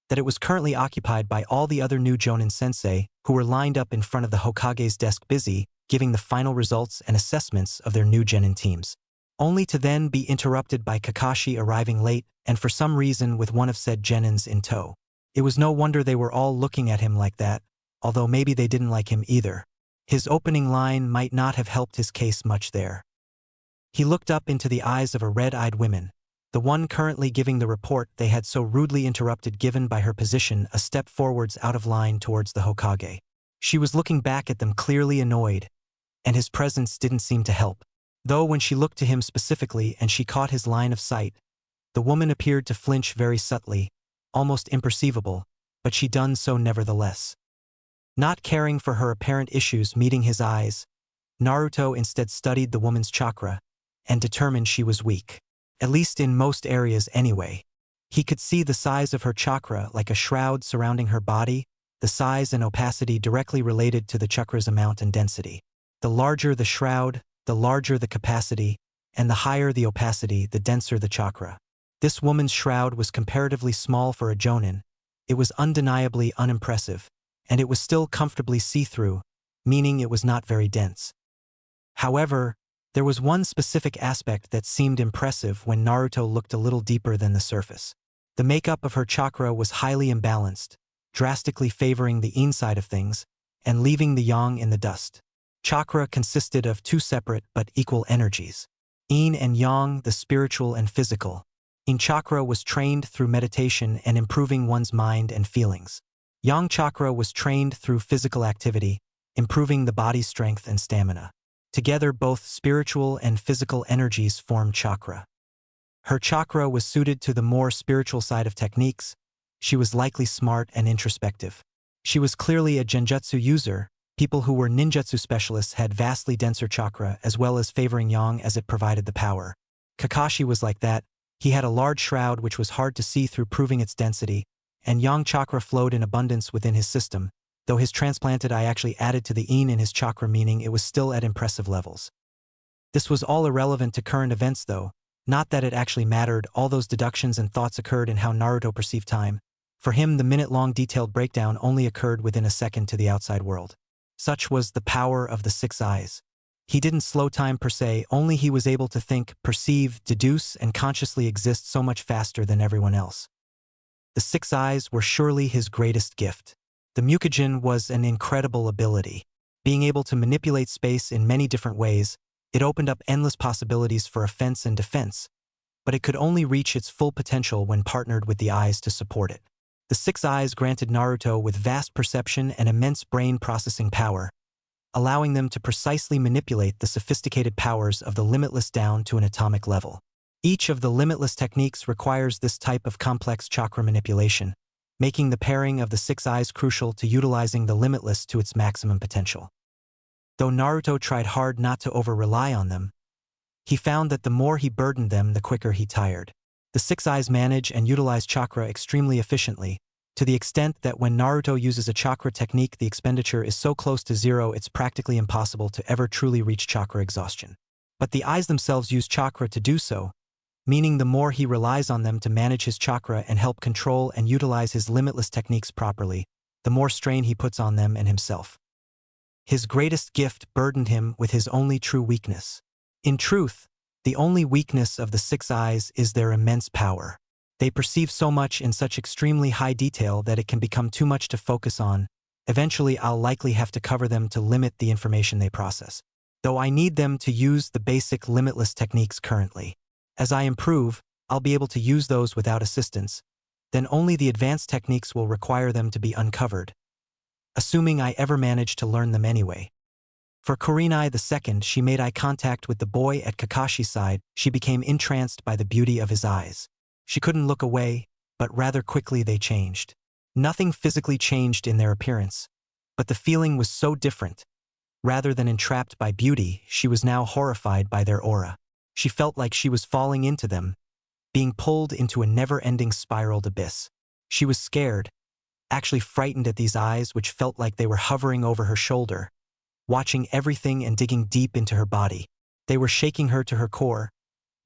that it was currently occupied by all the other new Jonin sensei who were lined up in front of the Hokage's desk busy giving the final results and assessments of their new Genin teams, only to then be interrupted by Kakashi arriving late and for some reason with one of said Genins in tow. It was no wonder they were all looking at him like that, although maybe they didn't like him either. His opening line might not have helped his case much there. He looked up into the eyes of a red-eyed woman, the one currently giving the report they had so rudely interrupted, given by her position a step forwards out of line towards the Hokage. She was looking back at them clearly annoyed, and his presence didn't seem to help. Though when she looked to him specifically and she caught his line of sight, the woman appeared to flinch very subtly, almost imperceivable, but she done so nevertheless. Not caring for her apparent issues meeting his eyes, Naruto instead studied the woman's chakra and determined she was weak. At least in most areas anyway. He could see the size of her chakra like a shroud surrounding her body, the size and opacity directly related to the chakra's amount and density. The larger the shroud, the larger the capacity, and the higher the opacity, the denser the chakra. This woman's shroud was comparatively small for a Jonin. It was undeniably unimpressive, and it was still comfortably see-through, meaning it was not very dense. However, there was one specific aspect that seemed impressive when Naruto looked a little deeper than the surface. The makeup of her chakra was highly imbalanced, drastically favoring the yin side of things and leaving the yang in the dust. Chakra consisted of two separate but equal energies. Yin and yang, the spiritual and physical. Yin chakra was trained through meditation and improving one's mind and feelings. Yang chakra was trained through physical activity, improving the body's strength and stamina. Together, both spiritual and physical energies form chakra. Her chakra was suited to the more spiritual side of techniques. She was likely smart and introspective. She was clearly a genjutsu user. People who were ninjutsu specialists had vastly denser chakra, as well as favoring yang as it provided the power. Kakashi was like that. He had a large shroud which was hard to see through, proving its density, and yang chakra flowed in abundance within his system, though his transplanted eye actually added to the yin in his chakra, meaning it was still at impressive levels. This was all irrelevant to current events though, not that it actually mattered. All those deductions and thoughts occurred in how Naruto perceived time. For him, the minute-long detailed breakdown only occurred within a second to the outside world. Such was the power of the six eyes. He didn't slow time per se, only he was able to think, perceive, deduce, and consciously exist so much faster than everyone else. The six eyes were surely his greatest gift. The Mukujin was an incredible ability. Being able to manipulate space in many different ways, it opened up endless possibilities for offense and defense, but it could only reach its full potential when partnered with the eyes to support it. The six eyes granted Naruto with vast perception and immense brain processing power, allowing them to precisely manipulate the sophisticated powers of the limitless down to an atomic level. Each of the limitless techniques requires this type of complex chakra manipulation, making the pairing of the six eyes crucial to utilizing the limitless to its maximum potential. Though Naruto tried hard not to over-rely on them, he found that the more he burdened them, the quicker he tired. The six eyes manage and utilize chakra extremely efficiently, to the extent that when Naruto uses a chakra technique, the expenditure is so close to zero it's practically impossible to ever truly reach chakra exhaustion. But the eyes themselves use chakra to do so, meaning the more he relies on them to manage his chakra and help control and utilize his limitless techniques properly, the more strain he puts on them and himself. His greatest gift burdened him with his only true weakness. In truth, the only weakness of the six eyes is their immense power. They perceive so much in such extremely high detail that it can become too much to focus on. Eventually, I'll likely have to cover them to limit the information they process, though I need them to use the basic limitless techniques currently. As I improve, I'll be able to use those without assistance. Then only the advanced techniques will require them to be uncovered, assuming I ever manage to learn them anyway. For Kurenai II, she made eye contact with the boy at Kakashi's side. She became entranced by the beauty of his eyes. She couldn't look away, but rather quickly they changed. Nothing physically changed in their appearance, but the feeling was so different. Rather than entrapped by beauty, she was now horrified by their aura. She felt like she was falling into them, being pulled into a never-ending spiraled abyss. She was scared, actually frightened at these eyes which felt like they were hovering over her shoulder, watching everything and digging deep into her body. They were shaking her to her core,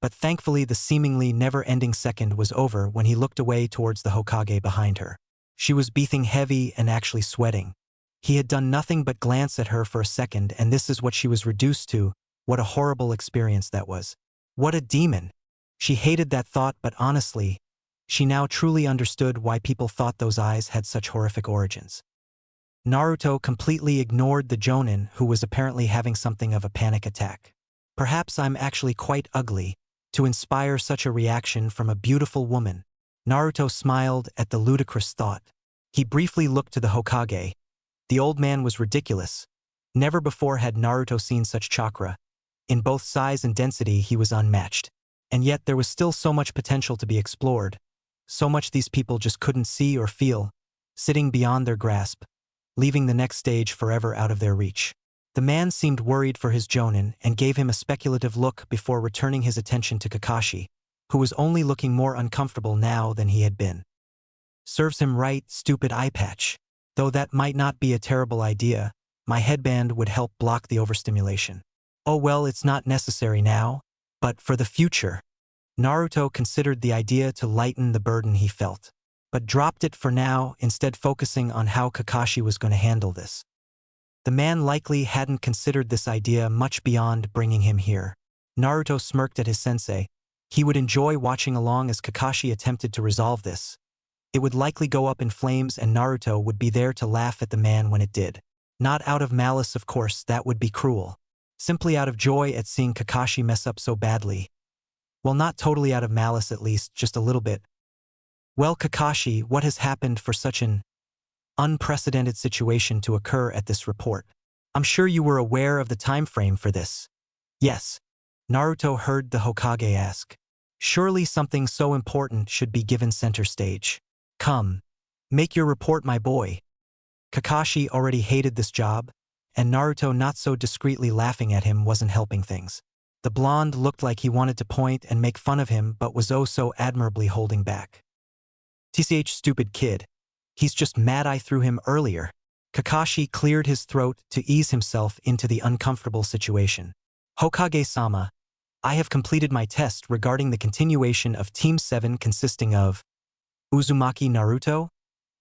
but thankfully the seemingly never-ending second was over when he looked away towards the Hokage behind her. She was breathing heavy and actually sweating. He had done nothing but glance at her for a second, and this is what she was reduced to. What a horrible experience that was. What a demon. She hated that thought, but honestly, she now truly understood why people thought those eyes had such horrific origins. Naruto completely ignored the Jonin, who was apparently having something of a panic attack. Perhaps I'm actually quite ugly to inspire such a reaction from a beautiful woman. Naruto smiled at the ludicrous thought. He briefly looked to the Hokage. The old man was ridiculous. Never before had Naruto seen such chakra. In both size and density, he was unmatched. And yet there was still so much potential to be explored. So much these people just couldn't see or feel, sitting beyond their grasp, leaving the next stage forever out of their reach. The man seemed worried for his Jonin and gave him a speculative look before returning his attention to Kakashi, who was only looking more uncomfortable now than he had been. Serves him right, stupid eye patch. Though that might not be a terrible idea, my headband would help block the overstimulation. Oh well, it's not necessary now, but for the future. Naruto considered the idea to lighten the burden he felt, but dropped it for now, instead focusing on how Kakashi was going to handle this. The man likely hadn't considered this idea much beyond bringing him here. Naruto smirked at his sensei. He would enjoy watching along as Kakashi attempted to resolve this. It would likely go up in flames and Naruto would be there to laugh at the man when it did. Not out of malice, of course, that would be cruel. Simply out of joy at seeing Kakashi mess up so badly. Well, not totally out of malice, at least, just a little bit. Well, Kakashi, what has happened for such an unprecedented situation to occur at this report? I'm sure you were aware of the time frame for this. Yes. Naruto heard the Hokage ask. Surely something so important should be given center stage. Come. Make your report, my boy. Kakashi already hated this job, and Naruto not so discreetly laughing at him wasn't helping things. The blonde looked like he wanted to point and make fun of him but was oh so admirably holding back. TCH stupid kid. He's just mad I threw him earlier. Kakashi cleared his throat to ease himself into the uncomfortable situation. Hokage-sama, I have completed my test regarding the continuation of Team 7 consisting of Uzumaki Naruto,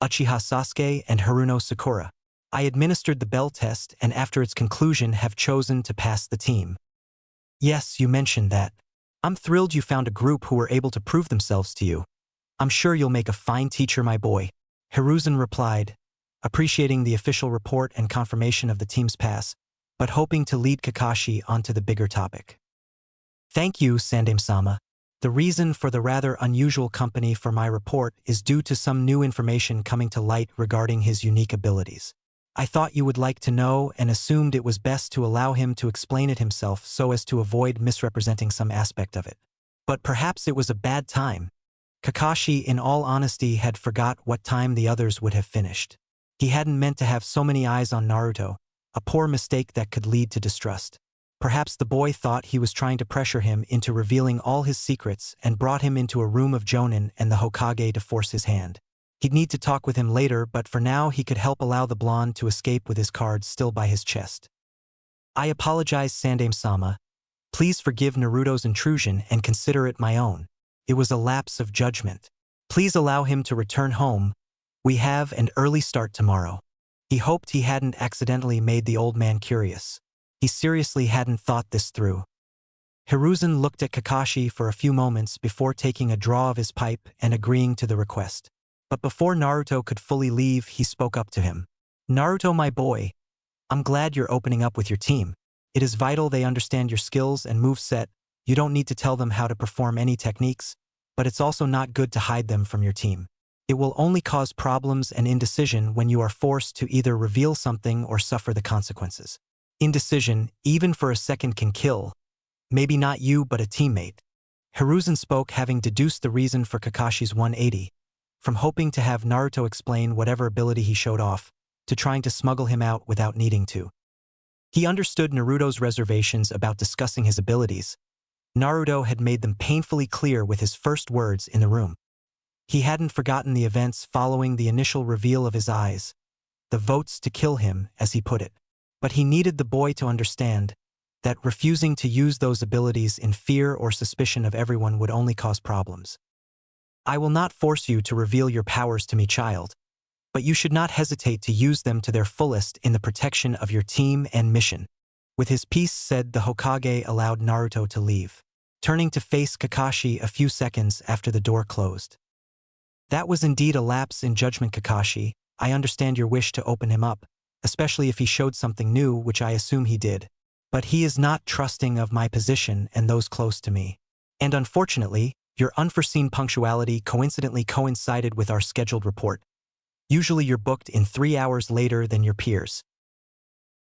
Uchiha Sasuke, and Haruno Sakura. I administered the bell test and after its conclusion have chosen to pass the team. Yes, you mentioned that. I'm thrilled you found a group who were able to prove themselves to you. I'm sure you'll make a fine teacher, my boy. Hiruzen replied, appreciating the official report and confirmation of the team's pass, but hoping to lead Kakashi onto the bigger topic. Thank you, Sandame-sama. The reason for the rather unusual company for my report is due to some new information coming to light regarding his unique abilities. I thought you would like to know and assumed it was best to allow him to explain it himself so as to avoid misrepresenting some aspect of it. But perhaps it was a bad time. Kakashi, in all honesty, had forgot what time the others would have finished. He hadn't meant to have so many eyes on Naruto, a poor mistake that could lead to distrust. Perhaps the boy thought he was trying to pressure him into revealing all his secrets and brought him into a room of Jonin and the Hokage to force his hand. He'd need to talk with him later, but for now he could help allow the blonde to escape with his cards still by his chest. I apologize, Sandame-sama. Please forgive Naruto's intrusion and consider it my own. It was a lapse of judgment. Please allow him to return home. We have an early start tomorrow. He hoped he hadn't accidentally made the old man curious. He seriously hadn't thought this through. Hiruzen looked at Kakashi for a few moments before taking a draw of his pipe and agreeing to the request. But before Naruto could fully leave, he spoke up to him. Naruto, my boy, I'm glad you're opening up with your team. It is vital they understand your skills and moveset. You don't need to tell them how to perform any techniques, but it's also not good to hide them from your team. It will only cause problems and indecision when you are forced to either reveal something or suffer the consequences. Indecision, even for a second, can kill. Maybe not you, but a teammate. Hiruzen spoke having deduced the reason for Kakashi's 180, from hoping to have Naruto explain whatever ability he showed off, to trying to smuggle him out without needing to. He understood Naruto's reservations about discussing his abilities. Naruto had made them painfully clear with his first words in the room. He hadn't forgotten the events following the initial reveal of his eyes, the votes to kill him, as he put it. But he needed the boy to understand that refusing to use those abilities in fear or suspicion of everyone would only cause problems. I will not force you to reveal your powers to me, child, but you should not hesitate to use them to their fullest in the protection of your team and mission. With his piece said, the Hokage allowed Naruto to leave, turning to face Kakashi a few seconds after the door closed. That was indeed a lapse in judgment, Kakashi. I understand your wish to open him up, especially if he showed something new, which I assume he did. But he is not trusting of my position and those close to me. And unfortunately, your unforeseen punctuality coincidentally coincided with our scheduled report. Usually you're booked in 3 hours later than your peers.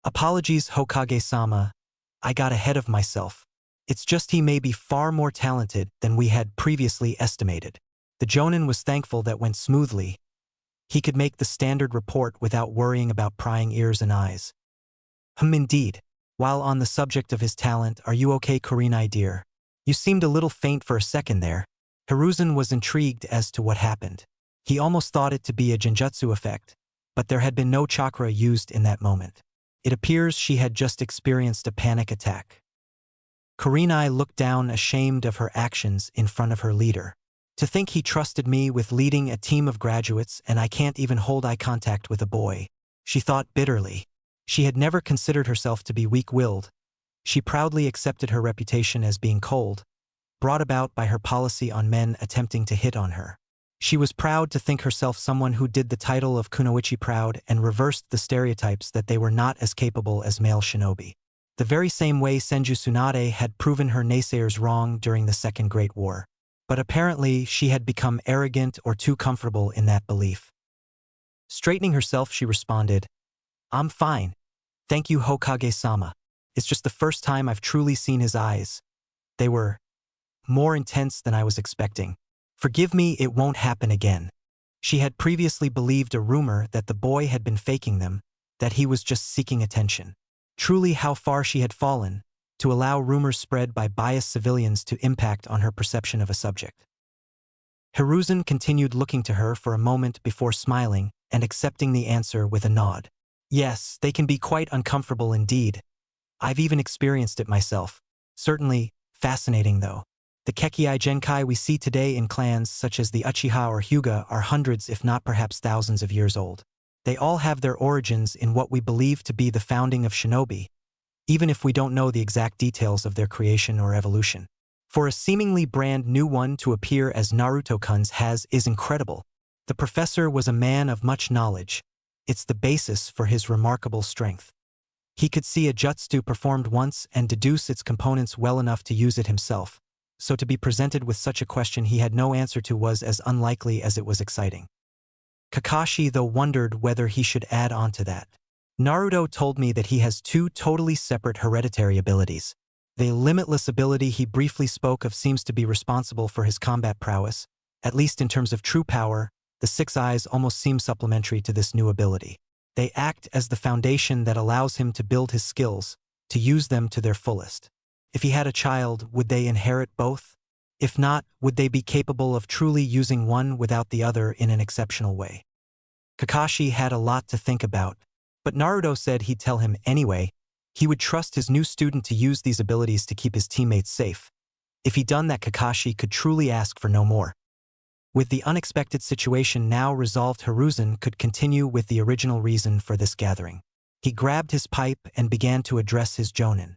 Apologies, Hokage-sama. I got ahead of myself. It's just he may be far more talented than we had previously estimated. The Jonin was thankful that went smoothly. He could make the standard report without worrying about prying ears and eyes. Indeed. While on the subject of his talent, are you okay, Kurenai dear? You seemed a little faint for a second there. Hiruzen was intrigued as to what happened. He almost thought it to be a genjutsu effect, but there had been no chakra used in that moment. It appears she had just experienced a panic attack. Kurenai looked down, ashamed of her actions in front of her leader. To think he trusted me with leading a team of graduates and I can't even hold eye contact with a boy, she thought bitterly. She had never considered herself to be weak-willed. She proudly accepted her reputation as being cold, brought about by her policy on men attempting to hit on her. She was proud to think herself someone who did the title of kunoichi proud and reversed the stereotypes that they were not as capable as male shinobi. The very same way Senju Tsunade had proven her naysayers wrong during the Second Great War. But apparently she had become arrogant or too comfortable in that belief. Straightening herself, she responded, I'm fine. Thank you, Hokage-sama. It's just the first time I've truly seen his eyes. They were more intense than I was expecting. Forgive me, it won't happen again. She had previously believed a rumor that the boy had been faking them, that he was just seeking attention. Truly how far she had fallen, to allow rumors spread by biased civilians to impact on her perception of a subject. Hiruzen continued looking to her for a moment before smiling and accepting the answer with a nod. Yes, they can be quite uncomfortable indeed. I've even experienced it myself. Certainly, fascinating though. The Kekkai Genkai we see today in clans such as the Uchiha or Hyuga are hundreds if not perhaps thousands of years old. They all have their origins in what we believe to be the founding of shinobi, even if we don't know the exact details of their creation or evolution. For a seemingly brand new one to appear as Naruto-kun's is incredible. The professor was a man of much knowledge. It's the basis for his remarkable strength. He could see a jutsu performed once and deduce its components well enough to use it himself. So to be presented with such a question he had no answer to was as unlikely as it was exciting. Kakashi though wondered whether he should add on to that. Naruto told me that he has two totally separate hereditary abilities. The limitless ability he briefly spoke of seems to be responsible for his combat prowess. At least in terms of true power, the six eyes almost seem supplementary to this new ability. They act as the foundation that allows him to build his skills, to use them to their fullest. If he had a child, would they inherit both? If not, would they be capable of truly using one without the other in an exceptional way? Kakashi had a lot to think about, but Naruto said he'd tell him anyway. He would trust his new student to use these abilities to keep his teammates safe. If he'd done that, Kakashi could truly ask for no more. With the unexpected situation now resolved, Hiruzen could continue with the original reason for this gathering. He grabbed his pipe and began to address his jonin.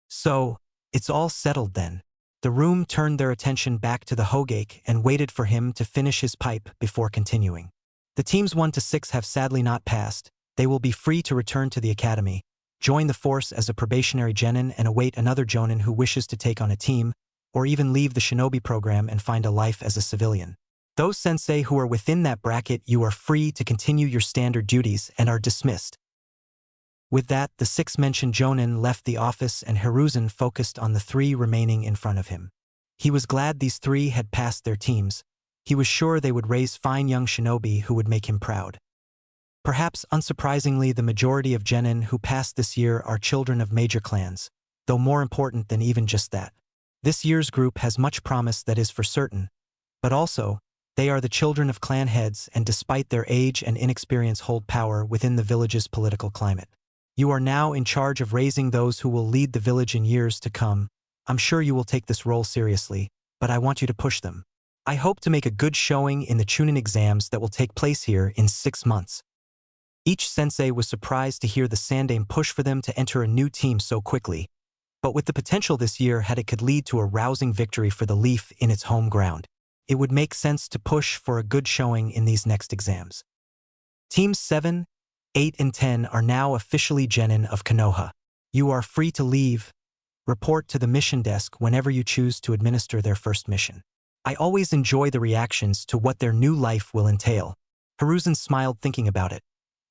So, it's all settled then. The room turned their attention back to the Hokage and waited for him to finish his pipe before continuing. The teams 1 to 6 have sadly not passed. They will be free to return to the academy, join the force as a probationary genin and await another jonin who wishes to take on a team, or even leave the shinobi program and find a life as a civilian. Those sensei who are within that bracket, you are free to continue your standard duties and are dismissed. With that, the 6 mentioned jonin left the office and Hiruzen focused on the 3 remaining in front of him. He was glad these 3 had passed their teams. He was sure they would raise fine young shinobi who would make him proud. Perhaps unsurprisingly, the majority of genin who passed this year are children of major clans, though more important than even just that. This year's group has much promise, that is for certain, but also, they are the children of clan heads and despite their age and inexperience hold power within the village's political climate. You are now in charge of raising those who will lead the village in years to come. I'm sure you will take this role seriously, but I want you to push them. I hope to make a good showing in the Chunin exams that will take place here in 6 months. Each sensei was surprised to hear the Sandaime push for them to enter a new team so quickly, but with the potential this year had it could lead to a rousing victory for the Leaf in its home ground. It would make sense to push for a good showing in these next exams. Teams 7, 8 and 10 are now officially genin of Konoha. You are free to leave. Report to the mission desk whenever you choose to administer their first mission. I always enjoy the reactions to what their new life will entail. Hiruzen smiled thinking about it.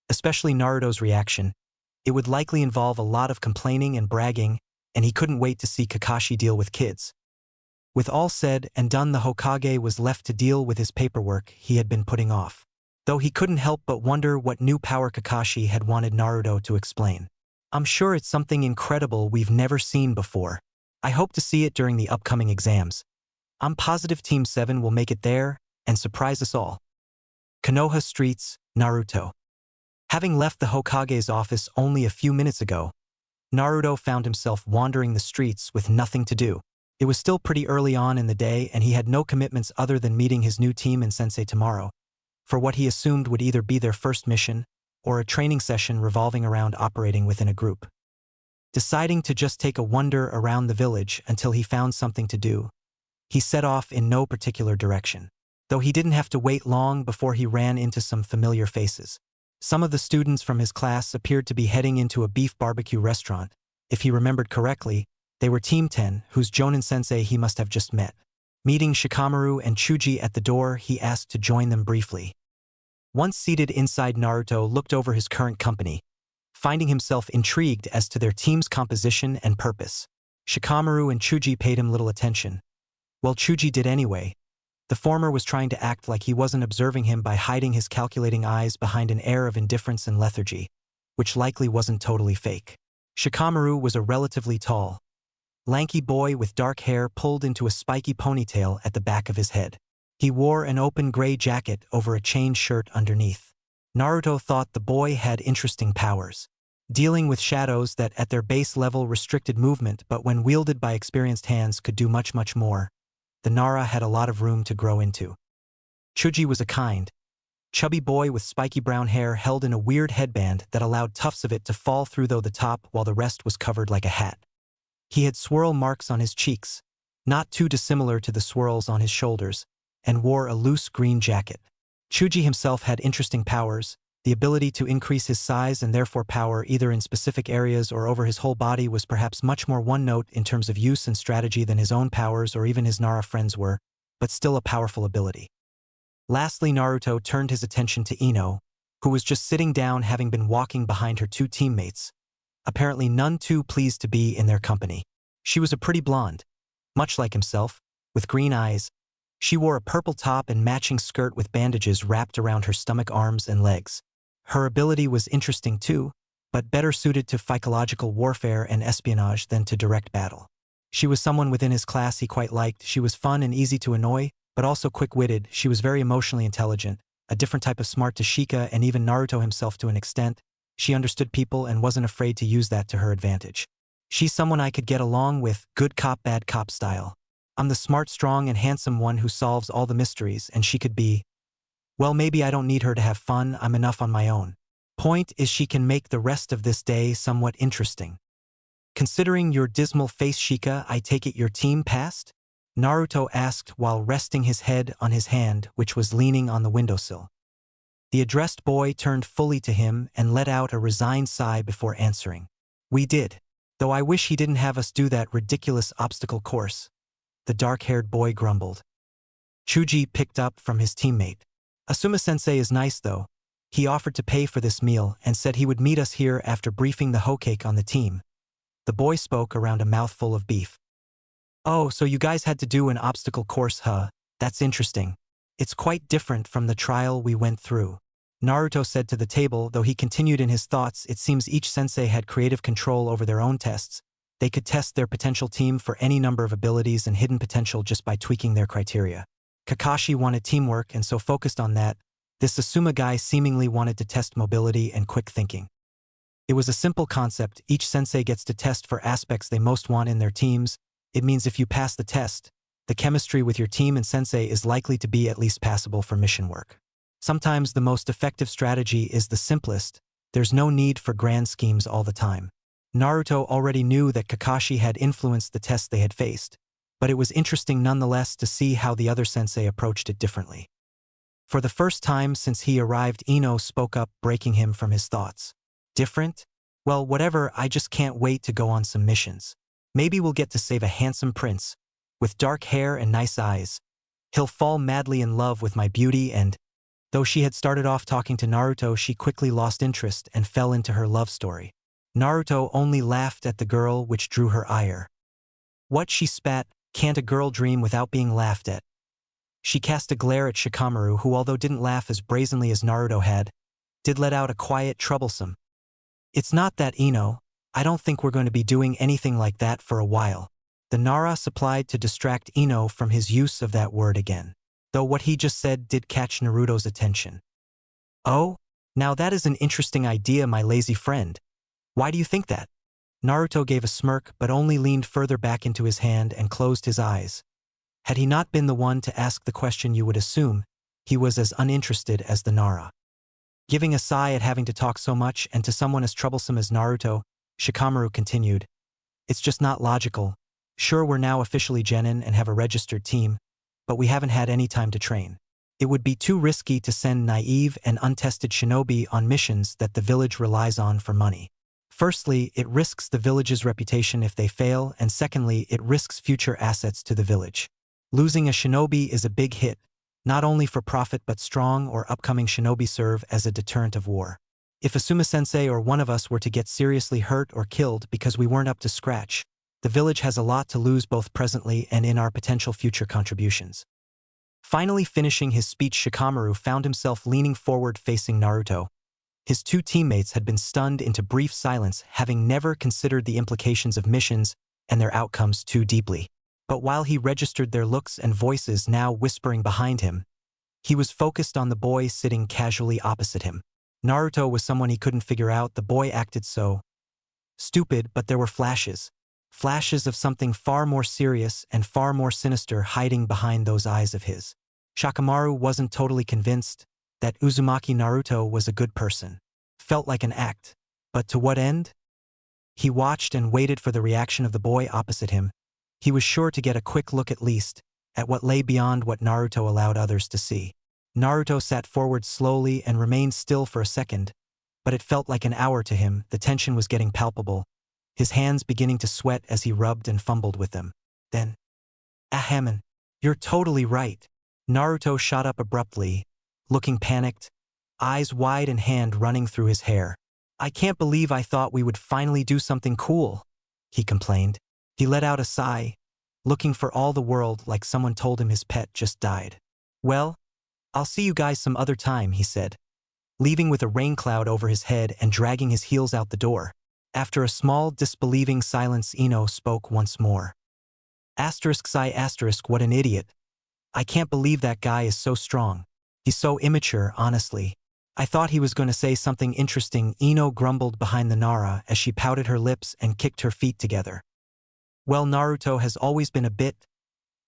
Especially Naruto's reaction. It would likely involve a lot of complaining and bragging, and he couldn't wait to see Kakashi deal with kids. With all said and done, the Hokage was left to deal with his paperwork he had been putting off. Though he couldn't help but wonder what new power Kakashi had wanted Naruto to explain. I'm sure it's something incredible we've never seen before. I hope to see it during the upcoming exams. I'm positive Team 7 will make it there and surprise us all. Konoha streets, Naruto. Having left the Hokage's office only a few minutes ago, Naruto found himself wandering the streets with nothing to do. It was still pretty early on in the day and he had no commitments other than meeting his new team and sensei tomorrow, for what he assumed would either be their first mission or a training session revolving around operating within a group. Deciding to just take a wander around the village until he found something to do, he set off in no particular direction, though he didn't have to wait long before he ran into some familiar faces. Some of the students from his class appeared to be heading into a beef barbecue restaurant. If he remembered correctly, they were Team 10, whose Jonin sensei he must have just met. Meeting Shikamaru and Chuji at the door, he asked to join them briefly. Once seated inside, Naruto looked over his current company, finding himself intrigued as to their team's composition and purpose. Shikamaru and Chuji paid him little attention. Well, Chuji did anyway. The former was trying to act like he wasn't observing him by hiding his calculating eyes behind an air of indifference and lethargy, which likely wasn't totally fake. Shikamaru was a relatively tall, lanky boy with dark hair pulled into a spiky ponytail at the back of his head. He wore an open gray jacket over a chain shirt underneath. Naruto thought the boy had interesting powers, dealing with shadows that at their base level restricted movement but when wielded by experienced hands could do much more. The Nara had a lot of room to grow into. Chuji was a kind, chubby boy with spiky brown hair held in a weird headband that allowed tufts of it to fall through the top while the rest was covered like a hat. He had swirl marks on his cheeks, not too dissimilar to the swirls on his shoulders, and wore a loose green jacket. Chuji himself had interesting powers. The ability to increase his size and therefore power either in specific areas or over his whole body was perhaps much more one-note in terms of use and strategy than his own powers or even his Nara friends were, but still a powerful ability. Lastly, Naruto turned his attention to Ino, who was just sitting down having been walking behind her two teammates, apparently none too pleased to be in their company. She was a pretty blonde, much like himself, with green eyes. She wore a purple top and matching skirt with bandages wrapped around her stomach, arms, and legs. Her ability was interesting too, but better suited to psychological warfare and espionage than to direct battle. She was someone within his class he quite liked. She was fun and easy to annoy, but also quick-witted. She was very emotionally intelligent, a different type of smart to Shika and even Naruto himself to an extent. She understood people and wasn't afraid to use that to her advantage. She's someone I could get along with, good cop, bad cop style. I'm the smart, strong, and handsome one who solves all the mysteries, and she could be, well, maybe I don't need her to have fun, I'm enough on my own. Point is she can make the rest of this day somewhat interesting. Considering your dismal face, Shika, I take it your team passed? Naruto asked while resting his head on his hand, which was leaning on the windowsill. The addressed boy turned fully to him and let out a resigned sigh before answering. We did. Though I wish he didn't have us do that ridiculous obstacle course. The dark-haired boy grumbled. Chuji picked up from his teammate. Asuma-sensei is nice though. He offered to pay for this meal and said he would meet us here after briefing the Hokage on the team. The boy spoke around a mouthful of beef. Oh, so you guys had to do an obstacle course, huh? That's interesting. It's quite different from the trial we went through. Naruto said to the table, though he continued in his thoughts, it seems each sensei had creative control over their own tests. They could test their potential team for any number of abilities and hidden potential just by tweaking their criteria. Kakashi wanted teamwork and so focused on that. This Asuma guy seemingly wanted to test mobility and quick thinking. It was a simple concept. Each sensei gets to test for aspects they most want in their teams. It means if you pass the test, the chemistry with your team and sensei is likely to be at least passable for mission work. Sometimes the most effective strategy is the simplest. There's no need for grand schemes all the time. Naruto already knew that Kakashi had influenced the tests they had faced, but it was interesting nonetheless to see how the other sensei approached it differently. For the first time since he arrived, Ino spoke up, breaking him from his thoughts. Different? Well, whatever, I just can't wait to go on some missions. Maybe we'll get to save a handsome prince, with dark hair and nice eyes. He'll fall madly in love with my beauty and… Though she had started off talking to Naruto, she quickly lost interest and fell into her love story. Naruto only laughed at the girl, which drew her ire. What, she spat, can't a girl dream without being laughed at? She cast a glare at Shikamaru, who although didn't laugh as brazenly as Naruto had, did let out a quiet troublesome. It's not that, Ino. I don't think we're going to be doing anything like that for a while. The Nara supplied to distract Ino from his use of that word again. Though what he just said did catch Naruto's attention. Oh? Now that is an interesting idea, my lazy friend. Why do you think that? Naruto gave a smirk but only leaned further back into his hand and closed his eyes. Had he not been the one to ask the question, you would assume he was as uninterested as the Nara. Giving a sigh at having to talk so much and to someone as troublesome as Naruto, Shikamaru continued. It's just not logical. Sure, we're now officially genin and have a registered team, but we haven't had any time to train. It would be too risky to send naive and untested shinobi on missions that the village relies on for money. Firstly, it risks the village's reputation if they fail, and secondly, it risks future assets to the village. Losing a shinobi is a big hit, not only for profit but strong or upcoming shinobi serve as a deterrent of war. If Asuma-sensei or one of us were to get seriously hurt or killed because we weren't up to scratch, the village has a lot to lose both presently and in our potential future contributions. Finally finishing his speech, Shikamaru found himself leaning forward facing Naruto. His two teammates had been stunned into brief silence, having never considered the implications of missions and their outcomes too deeply. But while he registered their looks and voices now whispering behind him, he was focused on the boy sitting casually opposite him. Naruto was someone he couldn't figure out. The boy acted so stupid, but there were flashes of something far more serious and far more sinister hiding behind those eyes of his. Shikamaru wasn't totally convinced that Uzumaki Naruto was a good person. Felt like an act, but to what end? He watched and waited for the reaction of the boy opposite him. He was sure to get a quick look at least at what lay beyond what Naruto allowed others to see. Naruto sat forward slowly and remained still for a second, but it felt like an hour to him. The tension was getting palpable, his hands beginning to sweat as he rubbed and fumbled with them. Then, "Ahaman, you're totally right." Naruto shot up abruptly, looking panicked, eyes wide and hand running through his hair. "I can't believe I thought we would finally do something cool," he complained. He let out a sigh, looking for all the world like someone told him his pet just died. "Well, I'll see you guys some other time," he said, leaving with a rain cloud over his head and dragging his heels out the door. After a small, disbelieving silence, Ino spoke once more. ***, what an idiot. I can't believe that guy is so strong. He's so immature, honestly. I thought he was going to say something interesting," Ino grumbled behind the Nara as she pouted her lips and kicked her feet together. "Well, Naruto has always been a bit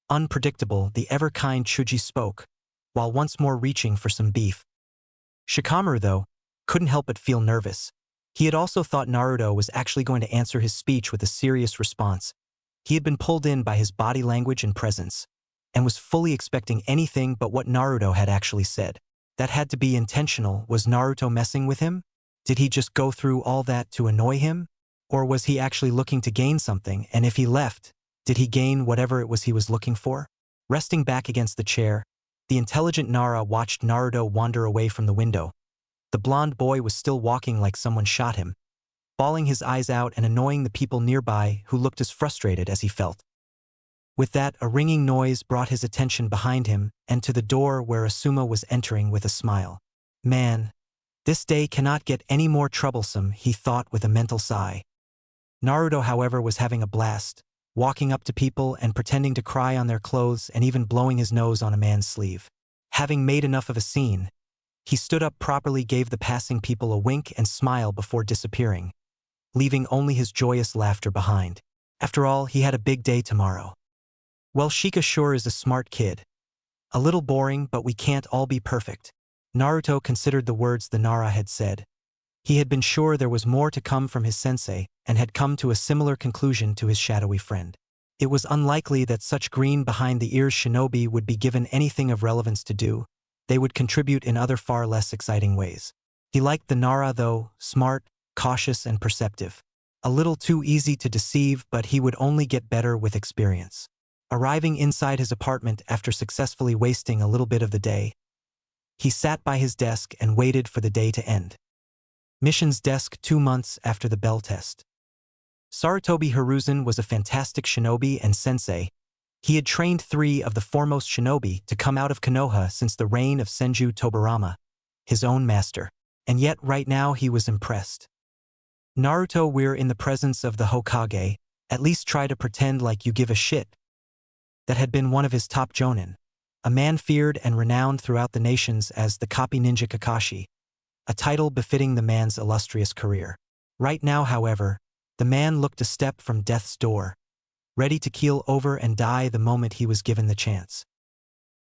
unpredictable," the ever-kind Chuji spoke, while once more reaching for some beef. Shikamaru, though, couldn't help but feel nervous. He had also thought Naruto was actually going to answer his speech with a serious response. He had been pulled in by his body language and presence, and was fully expecting anything but what Naruto had actually said. That had to be intentional. Was Naruto messing with him? Did he just go through all that to annoy him? Or was he actually looking to gain something, and if he left, did he gain whatever it was he was looking for? Resting back against the chair, the intelligent Nara watched Naruto wander away from the window. The blonde boy was still walking like someone shot him, bawling his eyes out and annoying the people nearby who looked as frustrated as he felt. With that, a ringing noise brought his attention behind him and to the door where Asuma was entering with a smile. "Man, this day cannot get any more troublesome," he thought with a mental sigh. Naruto, however, was having a blast, walking up to people and pretending to cry on their clothes and even blowing his nose on a man's sleeve. Having made enough of a scene, he stood up properly, gave the passing people a wink and smile before disappearing, leaving only his joyous laughter behind. After all, he had a big day tomorrow. "Well, Shika sure is a smart kid. A little boring, but we can't all be perfect." Naruto considered the words the Nara had said. He had been sure there was more to come from his sensei and had come to a similar conclusion to his shadowy friend. It was unlikely that such green behind-the-ears shinobi would be given anything of relevance to do. They would contribute in other far less exciting ways. He liked the Nara, though, smart, cautious, and perceptive. A little too easy to deceive, but he would only get better with experience. Arriving inside his apartment after successfully wasting a little bit of the day, he sat by his desk and waited for the day to end. Missions desk 2 months after the bell test. Sarutobi Hiruzen was a fantastic shinobi and sensei. He had trained 3 of the foremost shinobi to come out of Konoha since the reign of Senju Tobirama, his own master. And yet right now he was impressed. "Naruto, we're in the presence of the Hokage. At least try to pretend like you give a shit." That had been one of his top jonin, a man feared and renowned throughout the nations as the Copy Ninja Kakashi, a title befitting the man's illustrious career. Right now, however, the man looked a step from death's door, ready to keel over and die the moment he was given the chance.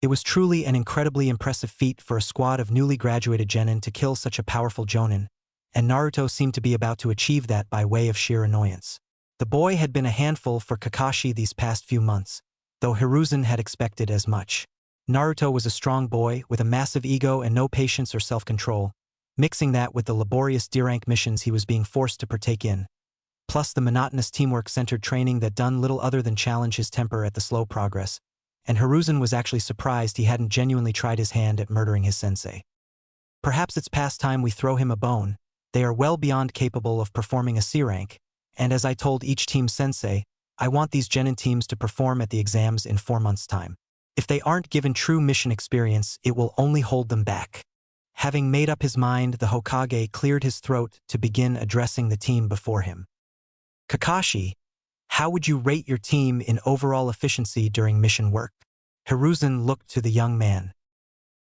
It was truly an incredibly impressive feat for a squad of newly graduated genin to kill such a powerful jonin, and Naruto seemed to be about to achieve that by way of sheer annoyance. The boy had been a handful for Kakashi these past few months, though Hiruzen had expected as much. Naruto was a strong boy with a massive ego and no patience or self-control, mixing that with the laborious D-rank missions he was being forced to partake in, plus the monotonous teamwork-centered training that done little other than challenge his temper at the slow progress, and Hiruzen was actually surprised he hadn't genuinely tried his hand at murdering his sensei. "Perhaps it's past time we throw him a bone," They are well beyond capable of performing a C rank, and as I told each team sensei, I want these genin teams to perform at the exams in 4 months' time. If they aren't given true mission experience, it will only hold them back. Having made up his mind, the Hokage cleared his throat to begin addressing the team before him. Kakashi, how would you rate your team in overall efficiency during mission work? Hiruzen looked to the young man.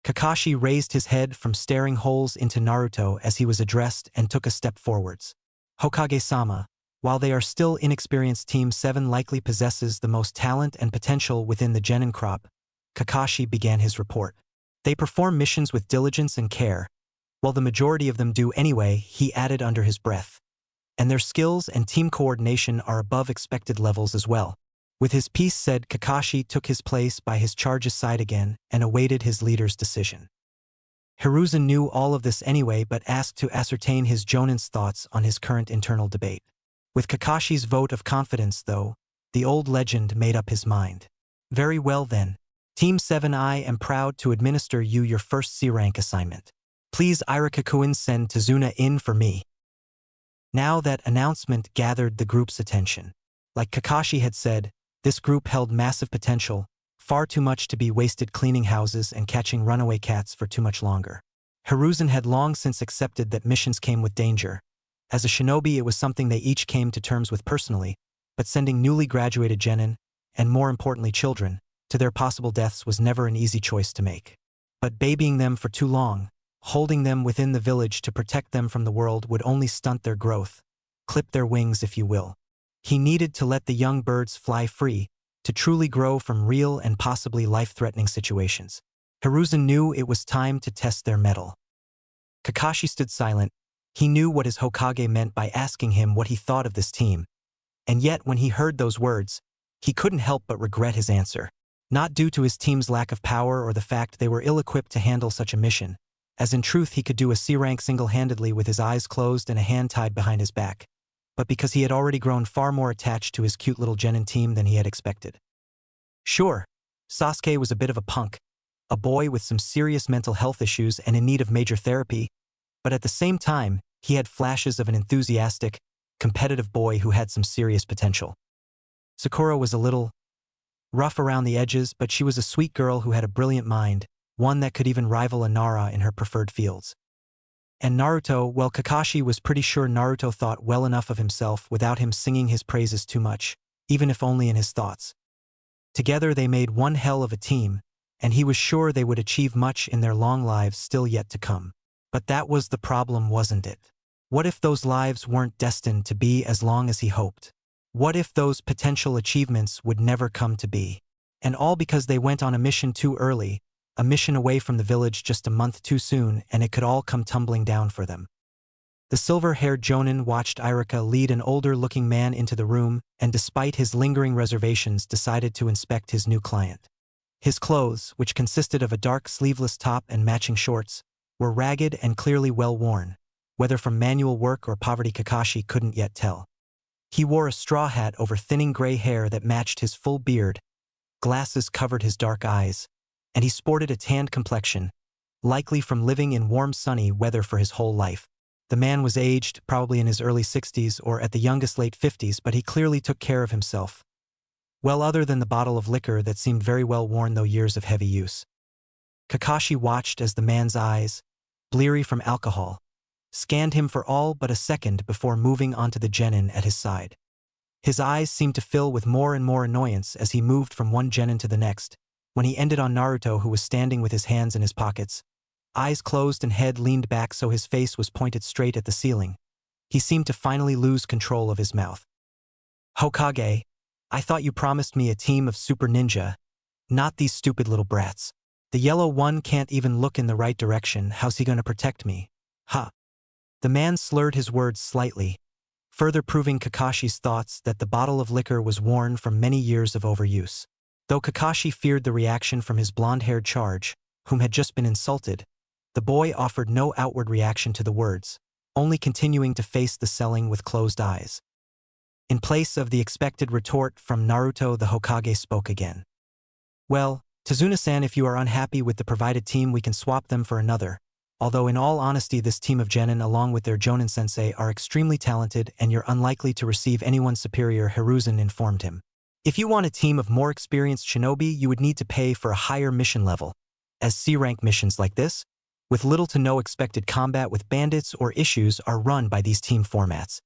Kakashi raised his head from staring holes into Naruto as he was addressed and took a step forwards. Hokage-sama, while they are still inexperienced, Team 7 likely possesses the most talent and potential within the genin crop. Kakashi began his report. They perform missions with diligence and care, while the majority of them do anyway, he added under his breath. And their skills and team coordination are above expected levels as well. With his piece said, Kakashi took his place by his charge's side again and awaited his leader's decision. Hiruzen knew all of this anyway but asked to ascertain his Jonin's thoughts on his current internal debate. With Kakashi's vote of confidence, though, the old legend made up his mind. Very well then. Team 7, I am proud to administer you your first C-rank assignment. Please Irakakuin send Tazuna in for me. Now that announcement gathered the group's attention. Like Kakashi had said, this group held massive potential, far too much to be wasted cleaning houses and catching runaway cats for too much longer. Hiruzen had long since accepted that missions came with danger. As a shinobi, it was something they each came to terms with personally, but sending newly graduated genin, and more importantly children, to their possible deaths was never an easy choice to make. But babying them for too long, holding them within the village to protect them from the world would only stunt their growth, clip their wings if you will. He needed to let the young birds fly free, to truly grow from real and possibly life-threatening situations. Hiruzen knew it was time to test their mettle. Kakashi stood silent. He knew what his Hokage meant by asking him what he thought of this team. And yet when he heard those words, he couldn't help but regret his answer. Not due to his team's lack of power or the fact they were ill-equipped to handle such a mission, as in truth he could do a C-rank single-handedly with his eyes closed and a hand tied behind his back, but because he had already grown far more attached to his cute little genin team than he had expected. Sure, Sasuke was a bit of a punk, a boy with some serious mental health issues and in need of major therapy, but at the same time, he had flashes of an enthusiastic, competitive boy who had some serious potential. Sakura was a little rough around the edges, but she was a sweet girl who had a brilliant mind, one that could even rival a Nara in her preferred fields. And Naruto, well, Kakashi was pretty sure Naruto thought well enough of himself without him singing his praises too much, even if only in his thoughts. Together they made one hell of a team, and he was sure they would achieve much in their long lives still yet to come. But that was the problem, wasn't it? What if those lives weren't destined to be as long as he hoped? What if those potential achievements would never come to be? And all because they went on a mission too early, a mission away from the village just a month too soon, and it could all come tumbling down for them. The silver-haired Jonin watched Irika lead an older-looking man into the room and despite his lingering reservations decided to inspect his new client. His clothes, which consisted of a dark sleeveless top and matching shorts, were ragged and clearly well-worn. Whether from manual work or poverty, Kakashi couldn't yet tell. He wore a straw hat over thinning gray hair that matched his full beard, glasses covered his dark eyes, and he sported a tanned complexion, likely from living in warm sunny weather for his whole life. The man was aged, probably in his early 60s or at the youngest late 50s, but he clearly took care of himself. Well, other than the bottle of liquor that seemed very well worn though years of heavy use. Kakashi watched as the man's eyes, bleary from alcohol, scanned him for all but a second before moving onto the genin at his side. His eyes seemed to fill with more and more annoyance as he moved from one genin to the next, when he ended on Naruto, who was standing with his hands in his pockets, eyes closed and head leaned back so his face was pointed straight at the ceiling. He seemed to finally lose control of his mouth. Hokage, I thought you promised me a team of super ninja, not these stupid little brats. The yellow one can't even look in the right direction, how's he gonna protect me? Huh. The man slurred his words slightly, further proving Kakashi's thoughts that the bottle of liquor was worn from many years of overuse. Though Kakashi feared the reaction from his blonde-haired charge, whom had just been insulted, the boy offered no outward reaction to the words, only continuing to face the selling with closed eyes. In place of the expected retort from Naruto, the Hokage spoke again. Well, Tazuna-san, if you are unhappy with the provided team, we can swap them for another. although in all honesty this team of genin along with their jonin sensei are extremely talented and you're unlikely to receive anyone superior, Hiruzen informed him. If you want a team of more experienced shinobi, you would need to pay for a higher mission level, as C-rank missions like this, with little to no expected combat with bandits or issues, are run by these team formats.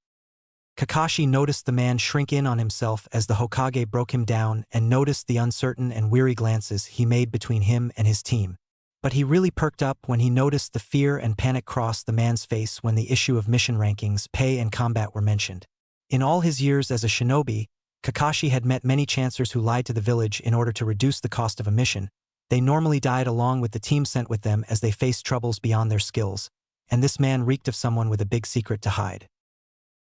Kakashi noticed the man shrink in on himself as the Hokage broke him down and noticed the uncertain and weary glances he made between him and his team. But he really perked up when he noticed the fear and panic cross the man's face when the issue of mission rankings, pay and combat were mentioned. In all his years as a shinobi, Kakashi had met many chancers who lied to the village in order to reduce the cost of a mission. They normally died along with the team sent with them as they faced troubles beyond their skills, and this man reeked of someone with a big secret to hide.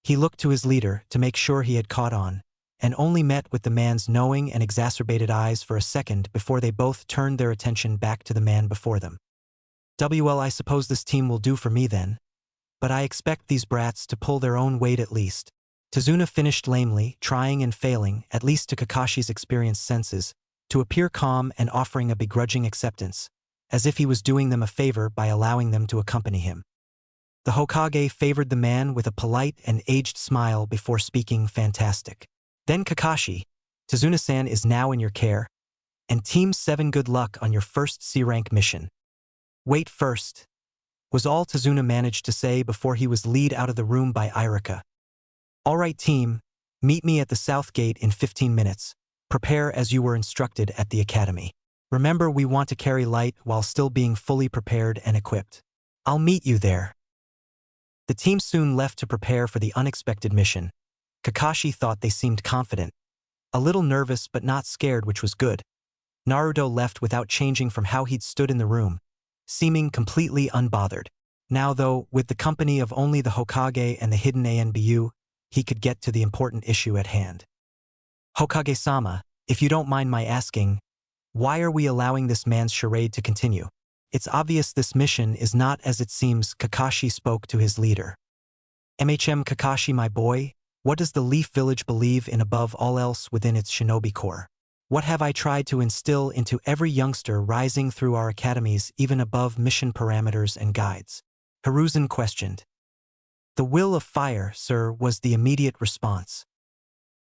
He looked to his leader to make sure he had caught on, and only met with the man's knowing and exacerbated eyes for a second before they both turned their attention back to the man before them. Well, I suppose this team will do for me then, but I expect these brats to pull their own weight at least. Tazuna finished lamely, trying and failing, at least to Kakashi's experienced senses, to appear calm and offering a begrudging acceptance, as if he was doing them a favor by allowing them to accompany him. The Hokage favored the man with a polite and aged smile before speaking. Fantastic. Then Kakashi, Tazuna-san is now in your care, and Team 7 good luck on your first C-rank mission. Wait first, was all Tazuna managed to say before he was led out of the room by Irika. All right team, meet me at the south gate in 15 minutes. Prepare as you were instructed at the academy. Remember, we want to carry light while still being fully prepared and equipped. I'll meet you there. The team soon left to prepare for the unexpected mission. Kakashi thought they seemed confident. A little nervous but not scared, which was good. Naruto left without changing from how he'd stood in the room, seeming completely unbothered. Now though, with the company of only the Hokage and the hidden ANBU, he could get to the important issue at hand. Hokage-sama, if you don't mind my asking, why are we allowing this man's charade to continue? It's obvious this mission is not as it seems. Kakashi spoke to his leader. Kakashi, my boy, what does the Leaf Village believe in above all else within its shinobi core? What have I tried to instill into every youngster rising through our academies, even above mission parameters and guides? Hiruzen questioned. The will of fire, sir, was the immediate response.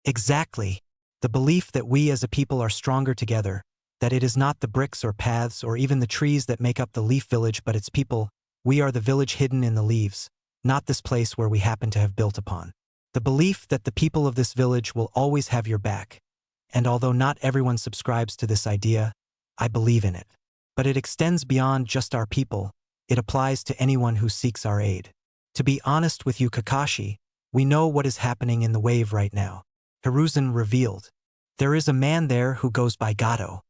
Exactly. The belief that we as a people are stronger together, that it is not the bricks or paths or even the trees that make up the Leaf Village but its people. We are the village hidden in the leaves, not this place where we happen to have built upon. The belief that the people of this village will always have your back. And although not everyone subscribes to this idea, I believe in it. But it extends beyond just our people. It applies to anyone who seeks our aid. To be honest with you, Kakashi, we know what is happening in the wave right now. Hiruzen revealed. There is a man there who goes by Gato.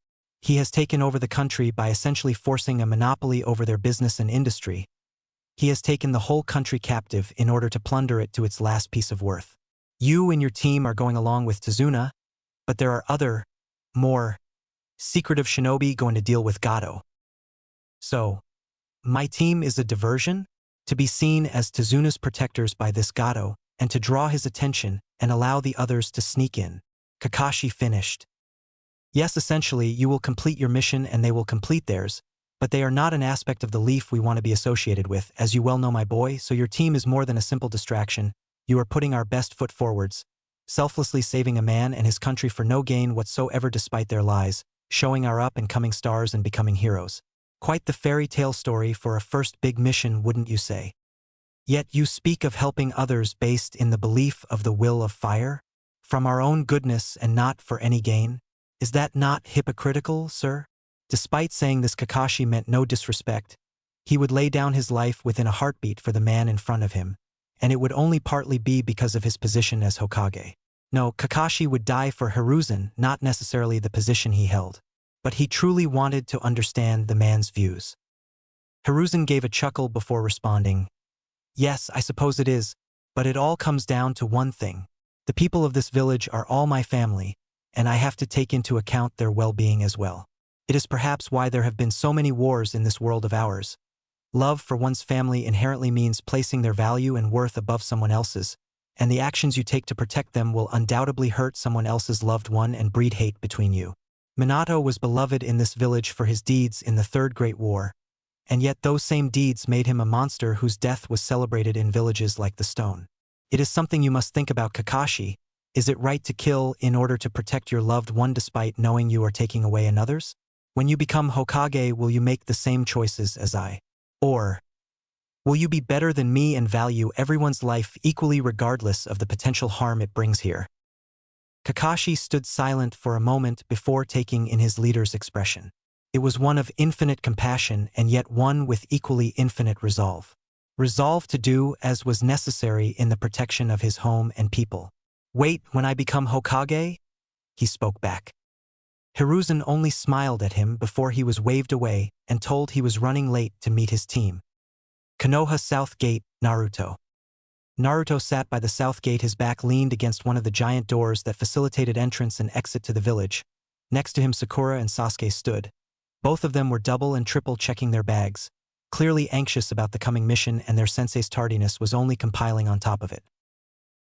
He has taken over the country by essentially forcing a monopoly over their business and industry. He has taken the whole country captive in order to plunder it to its last piece of worth. You and your team are going along with Tazuna, but there are other, more secretive shinobi going to deal with Gato. So, my team is a diversion? To be seen as Tazuna's protectors by this Gato, and to draw his attention and allow the others to sneak in. Kakashi finished. Yes, essentially, you will complete your mission and they will complete theirs, but they are not an aspect of the Leaf we want to be associated with, as you well know, my boy, so your team is more than a simple distraction. You are putting our best foot forwards, selflessly saving a man and his country for no gain whatsoever despite their lies, showing our up-and-coming stars and becoming heroes. Quite the fairy tale story for a first big mission, wouldn't you say? Yet you speak of helping others based in the belief of the will of fire? From our own goodness and not for any gain? Is that not hypocritical, sir? Despite saying this, Kakashi meant no disrespect. He would lay down his life within a heartbeat for the man in front of him, and it would only partly be because of his position as Hokage. No, Kakashi would die for Hiruzen, not necessarily the position he held. But he truly wanted to understand the man's views. Hiruzen gave a chuckle before responding. Yes, I suppose it is, but it all comes down to one thing. The people of this village are all my family, and I have to take into account their well-being as well. It is perhaps why there have been so many wars in this world of ours. Love for one's family inherently means placing their value and worth above someone else's, and the actions you take to protect them will undoubtedly hurt someone else's loved one and breed hate between you. Minato was beloved in this village for his deeds in the Third Great War, And yet those same deeds made him a monster whose death was celebrated in villages like the Stone. It is something you must think about, Kakashi. Is it right to kill in order to protect your loved one despite knowing you are taking away another's? When you become Hokage, will you make the same choices as I? Or will you be better than me and value everyone's life equally regardless of the potential harm it brings here? Kakashi stood silent for a moment before taking in his leader's expression. It was one of infinite compassion and yet one with equally infinite resolve. Resolve to do as was necessary in the protection of his home and people. Wait, when I become Hokage? He spoke back. Hiruzen only smiled at him before he was waved away and told he was running late to meet his team. Konoha South Gate, Naruto. Naruto sat by the south gate, his back leaned against one of the giant doors that facilitated entrance and exit to the village. Next to him Sakura and Sasuke stood. Both of them were double and triple checking their bags, clearly anxious about the coming mission, and their sensei's tardiness was only compiling on top of it.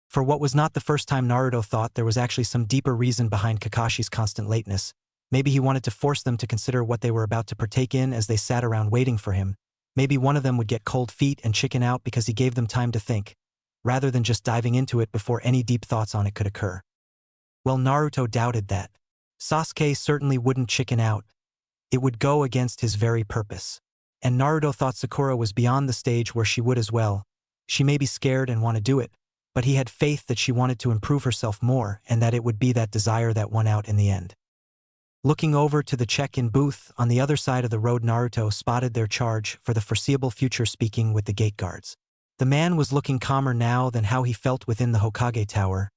For what was not the first time, Naruto thought there was actually some deeper reason behind Kakashi's constant lateness. Maybe he wanted to force them to consider what they were about to partake in as they sat around waiting for him. Maybe one of them would get cold feet and chicken out because he gave them time to think, rather than just diving into it before any deep thoughts on it could occur. Well, Naruto doubted that. Sasuke certainly wouldn't chicken out. It would go against his very purpose. And Naruto thought Sakura was beyond the stage where she would as well. She may be scared and want to do it, but he had faith that she wanted to improve herself more and that it would be that desire that won out in the end. Looking over to the check-in booth on the other side of the road, Naruto spotted their charge for the foreseeable future speaking with the gate guards. The man was looking calmer now than how he felt within the Hokage tower.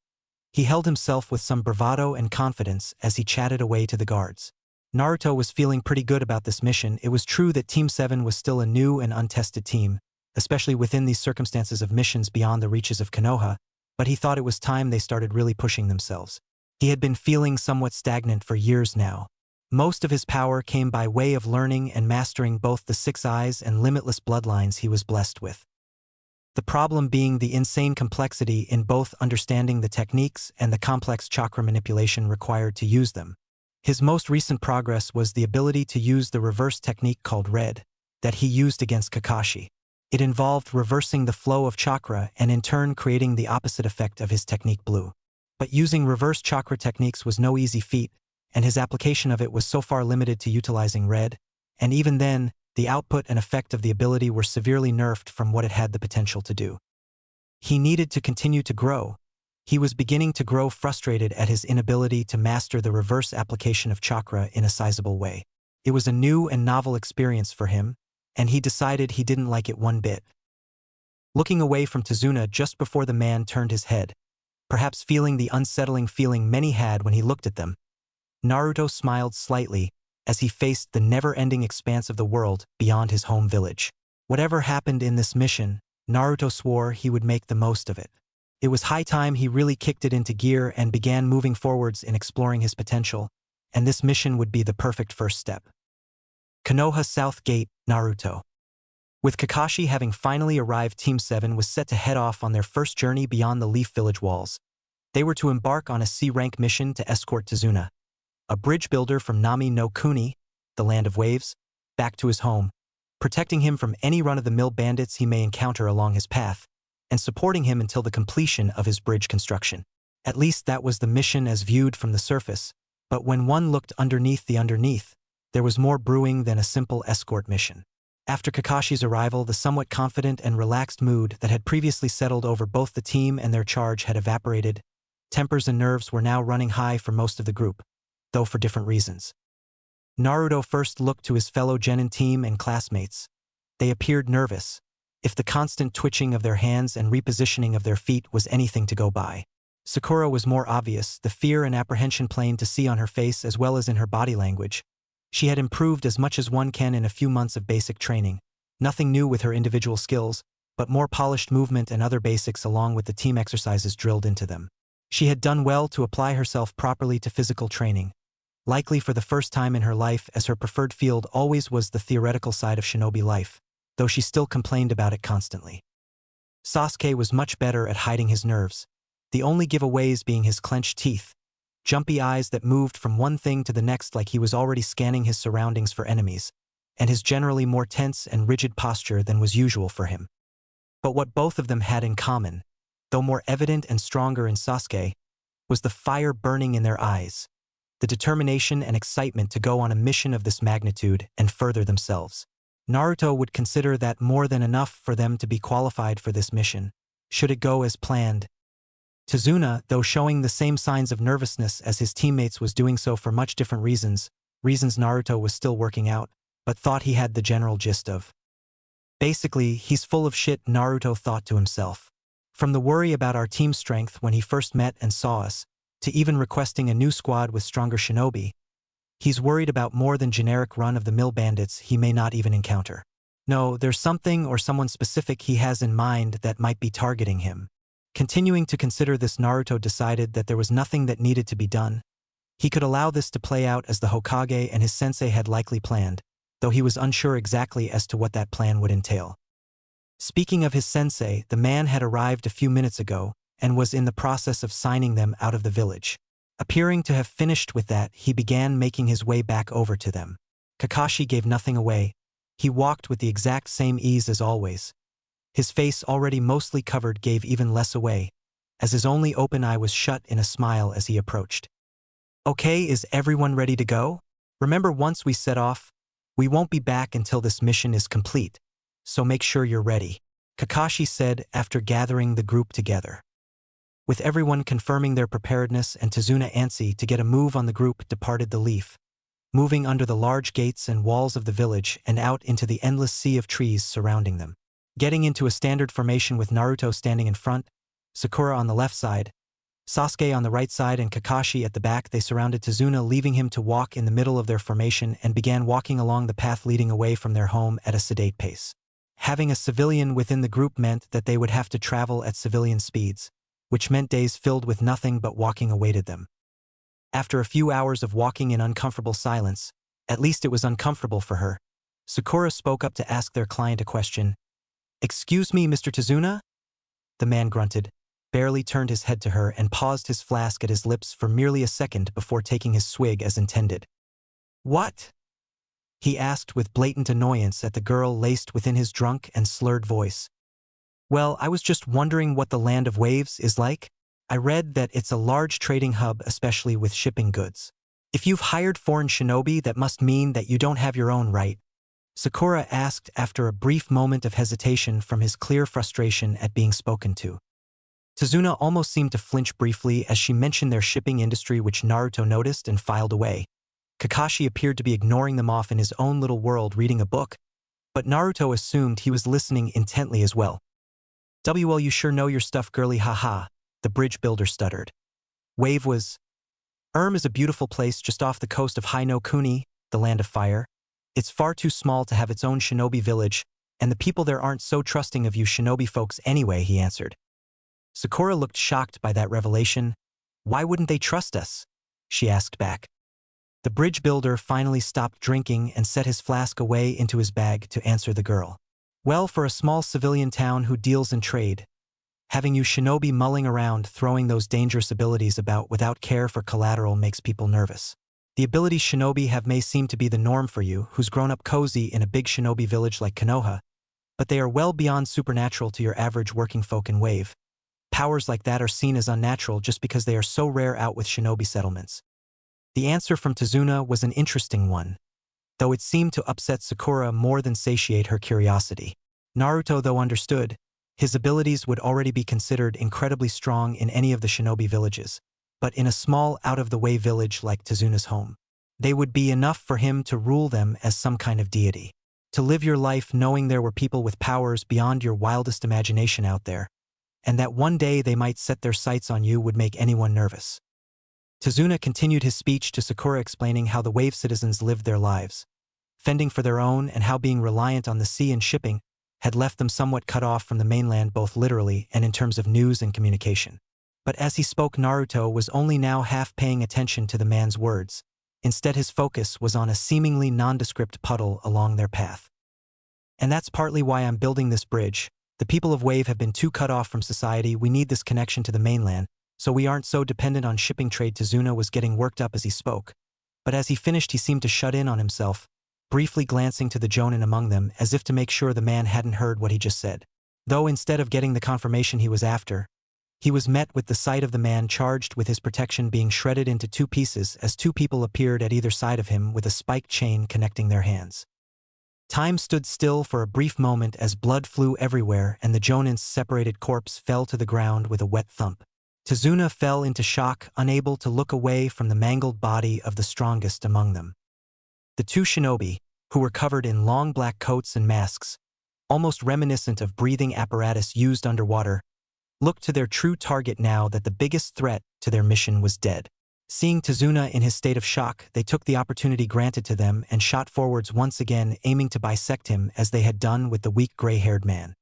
He held himself with some bravado and confidence as he chatted away to the guards. Naruto was feeling pretty good about this mission. It was true that Team 7 was still a new and untested team, especially within these circumstances of missions beyond the reaches of Konoha, but he thought it was time they started really pushing themselves. He had been feeling somewhat stagnant for years now. Most of his power came by way of learning and mastering both the Six Eyes and limitless bloodlines he was blessed with. The problem being the insane complexity in both understanding the techniques and the complex chakra manipulation required to use them. His most recent progress was the ability to use the reverse technique called Red, that he used against Kakashi. It involved reversing the flow of chakra and in turn creating the opposite effect of his technique Blue. But using reverse chakra techniques was no easy feat, and his application of it was so far limited to utilizing Red, and even then, the output and effect of the ability were severely nerfed from what it had the potential to do. He needed to continue to grow. He was beginning to grow frustrated at his inability to master the reverse application of chakra in a sizable way. It was a new and novel experience for him, and he decided he didn't like it one bit. Looking away from Tazuna just before the man turned his head, perhaps feeling the unsettling feeling many had when he looked at them, Naruto smiled slightly as he faced the never-ending expanse of the world beyond his home village. Whatever happened in this mission, Naruto swore he would make the most of it. It was high time he really kicked it into gear and began moving forwards in exploring his potential, and this mission would be the perfect first step. Konoha South Gate, Naruto. With Kakashi having finally arrived, Team 7 was set to head off on their first journey beyond the Leaf Village walls. They were to embark on a C-rank mission to escort Tazuna, a bridge builder from Nami no Kuni, the Land of Waves, back to his home, protecting him from any run-of-the-mill bandits he may encounter along his path, and supporting him until the completion of his bridge construction. At least that was the mission as viewed from the surface, but when one looked underneath the underneath, there was more brewing than a simple escort mission. After Kakashi's arrival, the somewhat confident and relaxed mood that had previously settled over both the team and their charge had evaporated. Tempers and nerves were now running high for most of the group, though for different reasons. Naruto first looked to his fellow Genin team and classmates. They appeared nervous, if the constant twitching of their hands and repositioning of their feet was anything to go by. Sakura was more obvious, the fear and apprehension plain to see on her face as well as in her body language. She had improved as much as one can in a few months of basic training. Nothing new with her individual skills, but more polished movement and other basics along with the team exercises drilled into them. She had done well to apply herself properly to physical training, likely for the first time in her life, as her preferred field always was the theoretical side of shinobi life, though she still complained about it constantly. Sasuke was much better at hiding his nerves, the only giveaways being his clenched teeth, jumpy eyes that moved from one thing to the next like he was already scanning his surroundings for enemies, and his generally more tense and rigid posture than was usual for him. But what both of them had in common, though more evident and stronger in Sasuke, was the fire burning in their eyes, the determination and excitement to go on a mission of this magnitude and further themselves. Naruto would consider that more than enough for them to be qualified for this mission, should it go as planned. Tazuna, though showing the same signs of nervousness as his teammates, was doing so for much different reasons Naruto was still working out, but thought he had the general gist of. Basically, he's full of shit, Naruto thought to himself. From the worry about our team strength when he first met and saw us, to even requesting a new squad with stronger shinobi, he's worried about more than generic run-of-the-mill bandits he may not even encounter. No, there's something or someone specific he has in mind that might be targeting him. Continuing to consider this, Naruto decided that there was nothing that needed to be done. He could allow this to play out as the Hokage and his sensei had likely planned, though he was unsure exactly as to what that plan would entail. Speaking of his sensei, the man had arrived a few minutes ago and was in the process of signing them out of the village. Appearing to have finished with that, he began making his way back over to them. Kakashi gave nothing away. He walked with the exact same ease as always. His face, already mostly covered, gave even less away, as his only open eye was shut in a smile as he approached. "Okay, is everyone ready to go? Remember, once we set off, we won't be back until this mission is complete, so make sure you're ready," Kakashi said after gathering the group together. With everyone confirming their preparedness and Tazuna antsy to get a move on, the group departed the leaf, moving under the large gates and walls of the village and out into the endless sea of trees surrounding them. Getting into a standard formation with Naruto standing in front, Sakura on the left side, Sasuke on the right side, and Kakashi at the back, they surrounded Tazuna, leaving him to walk in the middle of their formation, and began walking along the path leading away from their home at a sedate pace. Having a civilian within the group meant that they would have to travel at civilian speeds, which meant days filled with nothing but walking awaited them. After a few hours of walking in uncomfortable silence, at least it was uncomfortable for her, Sakura spoke up to ask their client a question. "Excuse me, Mr. Tazuna?" The man grunted, barely turned his head to her, and paused his flask at his lips for merely a second before taking his swig as intended. "What?" he asked with blatant annoyance at the girl laced within his drunk and slurred voice. "Well, I was just wondering what the Land of Waves is like. I read that it's a large trading hub, especially with shipping goods. If you've hired foreign shinobi, that must mean that you don't have your own, right?" Sakura asked after a brief moment of hesitation from his clear frustration at being spoken to. Tazuna almost seemed to flinch briefly as she mentioned their shipping industry, which Naruto noticed and filed away. Kakashi appeared to be ignoring them, off in his own little world reading a book, but Naruto assumed he was listening intently as well. "Well, you sure know your stuff, girly, haha," the bridge builder stuttered. Wave was... is a beautiful place just off the coast of Haino Kuni, the Land of Fire. It's far too small to have its own shinobi village, and the people there aren't so trusting of you shinobi folks anyway, he answered. Sakura looked shocked by that revelation. "Why wouldn't they trust us?" she asked back. The bridge builder finally stopped drinking and set his flask away into his bag to answer the girl. "Well, for a small civilian town who deals in trade, having you shinobi mulling around throwing those dangerous abilities about without care for collateral makes people nervous. The abilities shinobi have may seem to be the norm for you, who's grown up cozy in a big shinobi village like Konoha, but they are well beyond supernatural to your average working folk in Wave. Powers like that are seen as unnatural just because they are so rare out with shinobi settlements." The answer from Tazuna was an interesting one, though it seemed to upset Sakura more than satiate her curiosity. Naruto, though, understood. His abilities would already be considered incredibly strong in any of the shinobi villages, but in a small, out-of-the-way village like Tazuna's home, they would be enough for him to rule them as some kind of deity. To live your life knowing there were people with powers beyond your wildest imagination out there, and that one day they might set their sights on you, would make anyone nervous. Tazuna continued his speech to Sakura, explaining how the Wave citizens lived their lives, fending for their own, and how being reliant on the sea and shipping had left them somewhat cut off from the mainland, both literally and in terms of news and communication. But as he spoke, Naruto was only now half paying attention to the man's words. Instead, his focus was on a seemingly nondescript puddle along their path. "And that's partly why I'm building this bridge. The people of Wave have been too cut off from society. We need this connection to the mainland, so we aren't so dependent on shipping trade." Tazuna was getting worked up as he spoke, but as he finished he seemed to shut in on himself, briefly glancing to the jonin among them as if to make sure the man hadn't heard what he just said. Though instead of getting the confirmation he was after, he was met with the sight of the man charged with his protection being shredded into two pieces as two people appeared at either side of him with a spiked chain connecting their hands. Time stood still for a brief moment as blood flew everywhere and the jonin's separated corpse fell to the ground with a wet thump. Tazuna fell into shock, unable to look away from the mangled body of the strongest among them. The two shinobi, who were covered in long black coats and masks, almost reminiscent of breathing apparatus used underwater, looked to their true target now that the biggest threat to their mission was dead. Seeing Tazuna in his state of shock, they took the opportunity granted to them and shot forwards once again, aiming to bisect him as they had done with the weak gray-haired man.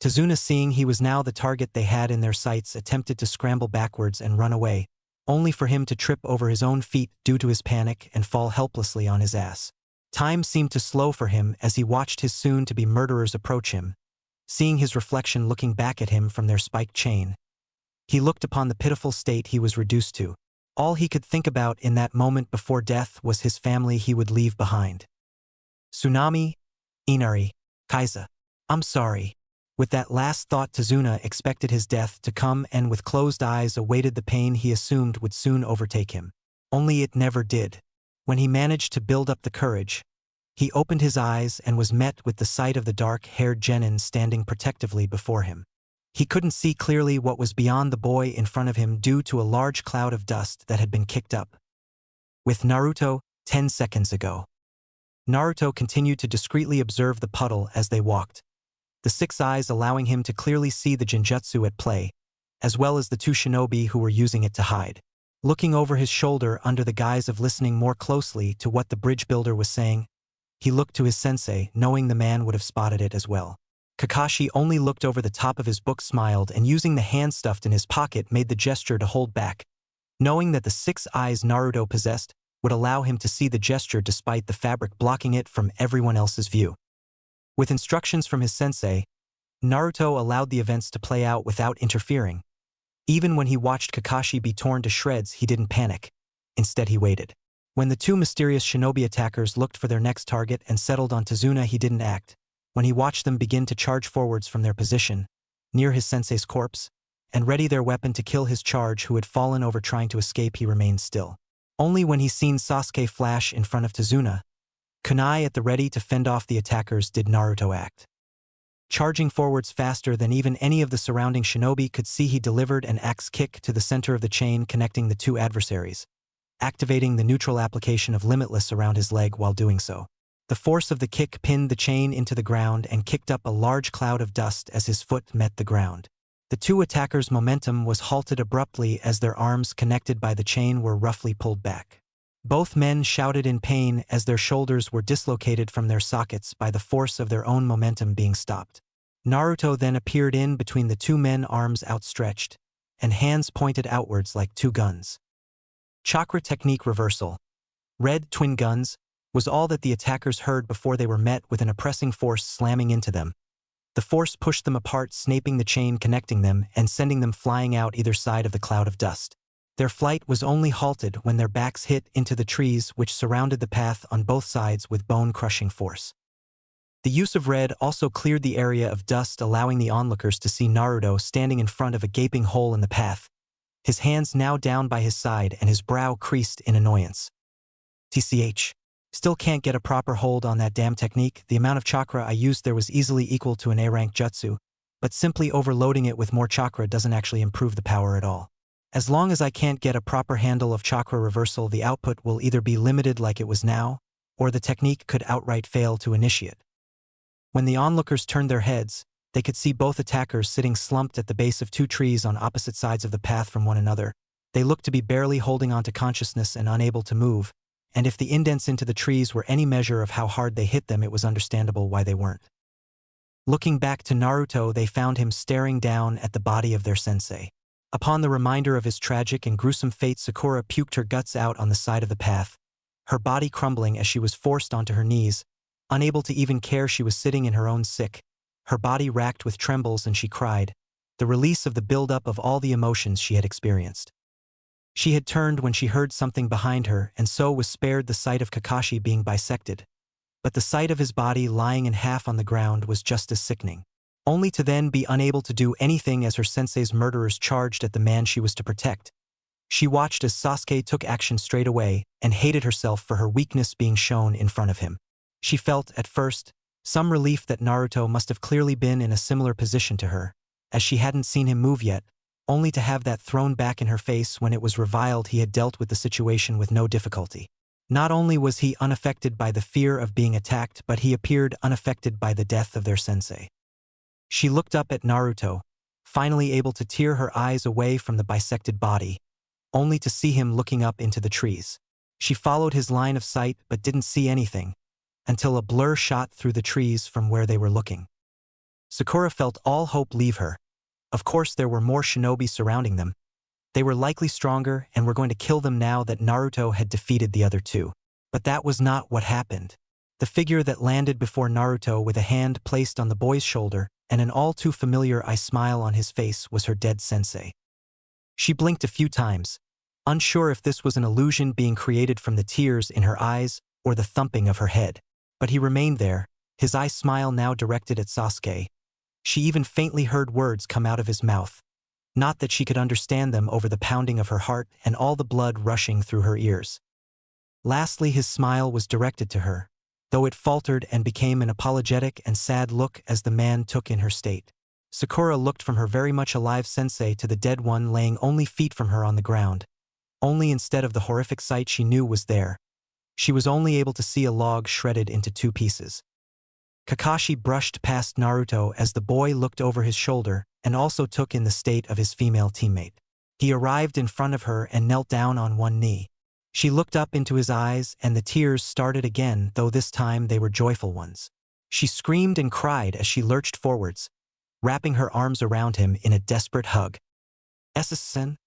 Tazuna, seeing he was now the target they had in their sights, attempted to scramble backwards and run away, only for him to trip over his own feet due to his panic and fall helplessly on his ass. Time seemed to slow for him as he watched his soon-to-be murderers approach him. Seeing his reflection looking back at him from their spiked chain, he looked upon the pitiful state he was reduced to. All he could think about in that moment before death was his family he would leave behind. Tsunami, Inari, Kaiza, I'm sorry. With that last thought, Tazuna expected his death to come and with closed eyes awaited the pain he assumed would soon overtake him. Only it never did. When he managed to build up the courage, he opened his eyes and was met with the sight of the dark-haired genin standing protectively before him. He couldn't see clearly what was beyond the boy in front of him due to a large cloud of dust that had been kicked up. With Naruto, 10 seconds ago. Naruto continued to discreetly observe the puddle as they walked, the six eyes allowing him to clearly see the genjutsu at play, as well as the two shinobi who were using it to hide. Looking over his shoulder under the guise of listening more closely to what the bridge builder was saying, he looked to his sensei, knowing the man would have spotted it as well. Kakashi only looked over the top of his book, smiled, and using the hand stuffed in his pocket made the gesture to hold back, knowing that the six eyes Naruto possessed would allow him to see the gesture despite the fabric blocking it from everyone else's view. With instructions from his sensei, Naruto allowed the events to play out without interfering. Even when he watched Kakashi be torn to shreds, he didn't panic. Instead, he waited. When the two mysterious shinobi attackers looked for their next target and settled on Tazuna, he didn't act. When he watched them begin to charge forwards from their position, near his sensei's corpse, and ready their weapon to kill his charge who had fallen over trying to escape, he remained still. Only when he seen Sasuke flash in front of Tazuna, kunai at the ready to fend off the attackers, did Naruto act. Charging forwards faster than even any of the surrounding shinobi could see, he delivered an axe kick to the center of the chain connecting the two adversaries, activating the neutral application of limitless around his leg while doing so. The force of the kick pinned the chain into the ground and kicked up a large cloud of dust as his foot met the ground. The two attackers' momentum was halted abruptly as their arms connected by the chain were roughly pulled back. Both men shouted in pain as their shoulders were dislocated from their sockets by the force of their own momentum being stopped. Naruto then appeared in between the two men, arms outstretched, and hands pointed outwards like two guns. Chakra technique reversal. Red twin guns was all that the attackers heard before they were met with an oppressing force slamming into them. The force pushed them apart, snaping the chain connecting them and sending them flying out either side of the cloud of dust. Their flight was only halted when their backs hit into the trees which surrounded the path on both sides with bone-crushing force. The use of red also cleared the area of dust, allowing the onlookers to see Naruto standing in front of a gaping hole in the path, his hands now down by his side and his brow creased in annoyance. TCH. Still can't get a proper hold on that damn technique. The amount of chakra I used there was easily equal to an A-rank jutsu, but simply overloading it with more chakra doesn't actually improve the power at all. As long as I can't get a proper handle of chakra reversal, the output will either be limited like it was now, or the technique could outright fail to initiate. When the onlookers turned their heads, they could see both attackers sitting slumped at the base of two trees on opposite sides of the path from one another. They looked to be barely holding on to consciousness and unable to move, and if the indents into the trees were any measure of how hard they hit them, it was understandable why they weren't. Looking back to Naruto, they found him staring down at the body of their sensei. Upon the reminder of his tragic and gruesome fate, Sakura puked her guts out on the side of the path, her body crumbling as she was forced onto her knees, unable to even care she was sitting in her own sick, her body racked with trembles, and she cried, the release of the buildup of all the emotions she had experienced. She had turned when she heard something behind her and so was spared the sight of Kakashi being bisected, but the sight of his body lying in half on the ground was just as sickening. Only to then be unable to do anything as her sensei's murderers charged at the man she was to protect. She watched as Sasuke took action straight away and hated herself for her weakness being shown in front of him. She felt, at first, some relief that Naruto must have clearly been in a similar position to her, as she hadn't seen him move yet, only to have that thrown back in her face when it was revealed he had dealt with the situation with no difficulty. Not only was he unaffected by the fear of being attacked, but he appeared unaffected by the death of their sensei. She looked up at Naruto, finally able to tear her eyes away from the bisected body, only to see him looking up into the trees. She followed his line of sight but didn't see anything, until a blur shot through the trees from where they were looking. Sakura felt all hope leave her. Of course there were more shinobi surrounding them. They were likely stronger and were going to kill them now that Naruto had defeated the other two. But that was not what happened. The figure that landed before Naruto with a hand placed on the boy's shoulder and an all too familiar smile on his face was her dead sensei. She blinked a few times, unsure if this was an illusion being created from the tears in her eyes or the thumping of her head. But he remained there, his smile now directed at Sasuke. She even faintly heard words come out of his mouth. Not that she could understand them over the pounding of her heart and all the blood rushing through her ears. Lastly, his smile was directed to her, though it faltered and became an apologetic and sad look as the man took in her state. Sakura looked from her very much alive sensei to the dead one laying only feet from her on the ground. Only instead of the horrific sight she knew was there, she was only able to see a log shredded into two pieces. Kakashi brushed past Naruto as the boy looked over his shoulder and also took in the state of his female teammate. He arrived in front of her and knelt down on one knee. She looked up into his eyes and the tears started again, though this time they were joyful ones. She screamed and cried as she lurched forwards, wrapping her arms around him in a desperate hug. "Sen?"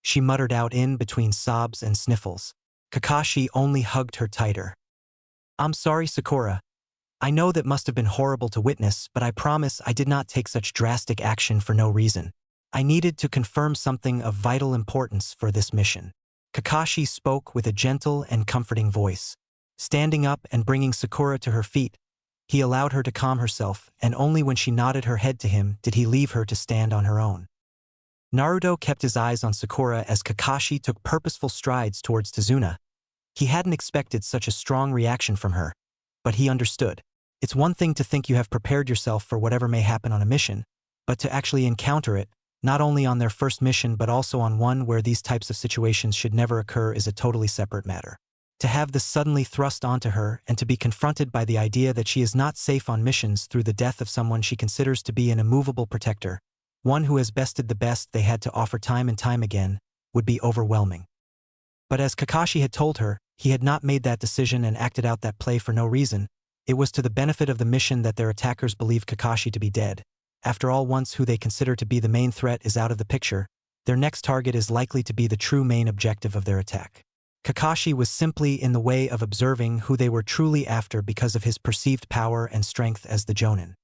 she muttered out in between sobs and sniffles. Kakashi only hugged her tighter. "I'm sorry, Sakura. I know that must have been horrible to witness, but I promise I did not take such drastic action for no reason. I needed to confirm something of vital importance for this mission." Kakashi spoke with a gentle and comforting voice. Standing up and bringing Sakura to her feet, he allowed her to calm herself, and only when she nodded her head to him did he leave her to stand on her own. Naruto kept his eyes on Sakura as Kakashi took purposeful strides towards Tazuna. He hadn't expected such a strong reaction from her, but he understood. It's one thing to think you have prepared yourself for whatever may happen on a mission, but to actually encounter it, not only on their first mission but also on one where these types of situations should never occur, is a totally separate matter. To have this suddenly thrust onto her and to be confronted by the idea that she is not safe on missions through the death of someone she considers to be an immovable protector, one who has bested the best they had to offer time and time again, would be overwhelming. But as Kakashi had told her, he had not made that decision and acted out that play for no reason. It was to the benefit of the mission that their attackers believe Kakashi to be dead. After all, once who they consider to be the main threat is out of the picture, their next target is likely to be the true main objective of their attack. Kakashi was simply in the way of observing who they were truly after because of his perceived power and strength as the Jonin.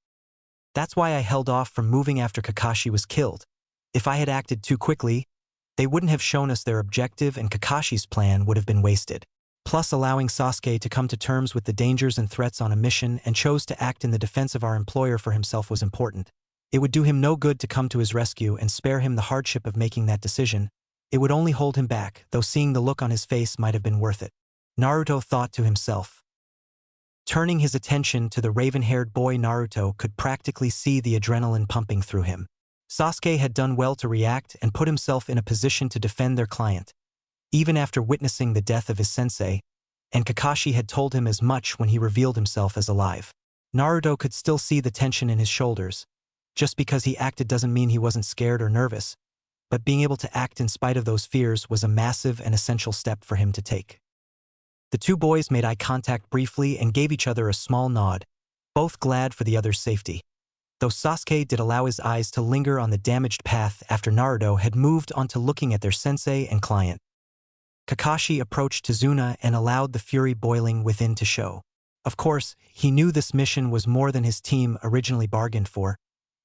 That's why I held off from moving after Kakashi was killed. If I had acted too quickly, they wouldn't have shown us their objective and Kakashi's plan would have been wasted. Plus, allowing Sasuke to come to terms with the dangers and threats on a mission and chose to act in the defense of our employer for himself was important. It would do him no good to come to his rescue and spare him the hardship of making that decision. It would only hold him back, though seeing the look on his face might have been worth it. Naruto thought to himself. Turning his attention to the raven-haired boy, Naruto could practically see the adrenaline pumping through him. Sasuke had done well to react and put himself in a position to defend their client, even after witnessing the death of his sensei, and Kakashi had told him as much when he revealed himself as alive. Naruto could still see the tension in his shoulders. Just because he acted doesn't mean he wasn't scared or nervous, but being able to act in spite of those fears was a massive and essential step for him to take. The two boys made eye contact briefly and gave each other a small nod, both glad for the other's safety. Though Sasuke did allow his eyes to linger on the damaged path after Naruto had moved on to looking at their sensei and client. Kakashi approached Tazuna and allowed the fury boiling within to show. Of course, he knew this mission was more than his team originally bargained for.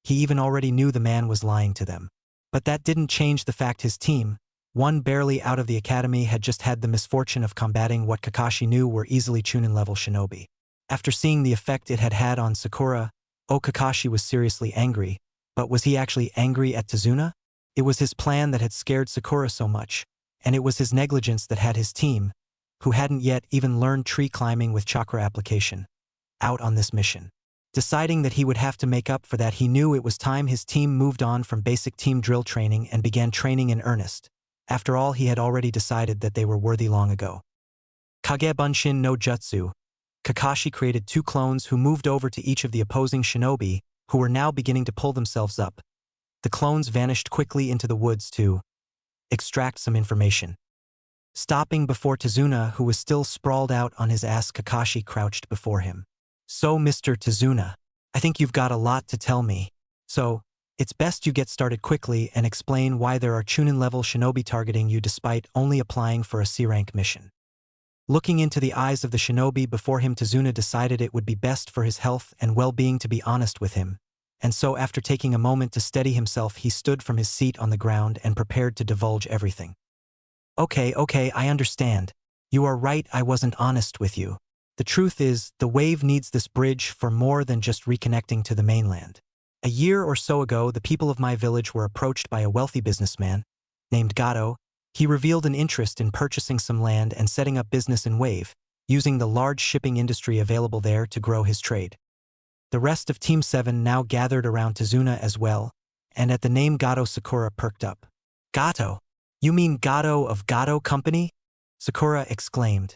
He even already knew the man was lying to them. But that didn't change the fact his team, one barely out of the academy, had just had the misfortune of combating what Kakashi knew were easily Chunin-level shinobi. After seeing the effect it had had on Sakura, Kakashi was seriously angry, but was he actually angry at Tazuna? It was his plan that had scared Sakura so much, and it was his negligence that had his team, who hadn't yet even learned tree climbing with chakra application, out on this mission. Deciding that he would have to make up for that, he knew it was time his team moved on from basic team drill training and began training in earnest. After all, he had already decided that they were worthy long ago. Kage Bunshin no Jutsu. Kakashi created 2 clones who moved over to each of the opposing shinobi, who were now beginning to pull themselves up. The clones vanished quickly into the woods to extract some information. Stopping before Tazuna, who was still sprawled out on his ass, Kakashi crouched before him. "So, Mr. Tazuna, I think you've got a lot to tell me. So, it's best you get started quickly and explain why there are Chunin-level shinobi targeting you despite only applying for a C-rank mission." Looking into the eyes of the shinobi before him, Tazuna decided it would be best for his health and well-being to be honest with him, and so after taking a moment to steady himself, he stood from his seat on the ground and prepared to divulge everything. Okay, I understand. You are right, I wasn't honest with you. The truth is, the wave needs this bridge for more than just reconnecting to the mainland. A year or so ago, the people of my village were approached by a wealthy businessman named Gato. He revealed an interest in purchasing some land and setting up business in Wave, using the large shipping industry available there to grow his trade. The rest of Team 7 now gathered around Tazuna as well, and at the name Gato, Sakura perked up. "Gato? You mean Gato of Gato Company?" Sakura exclaimed.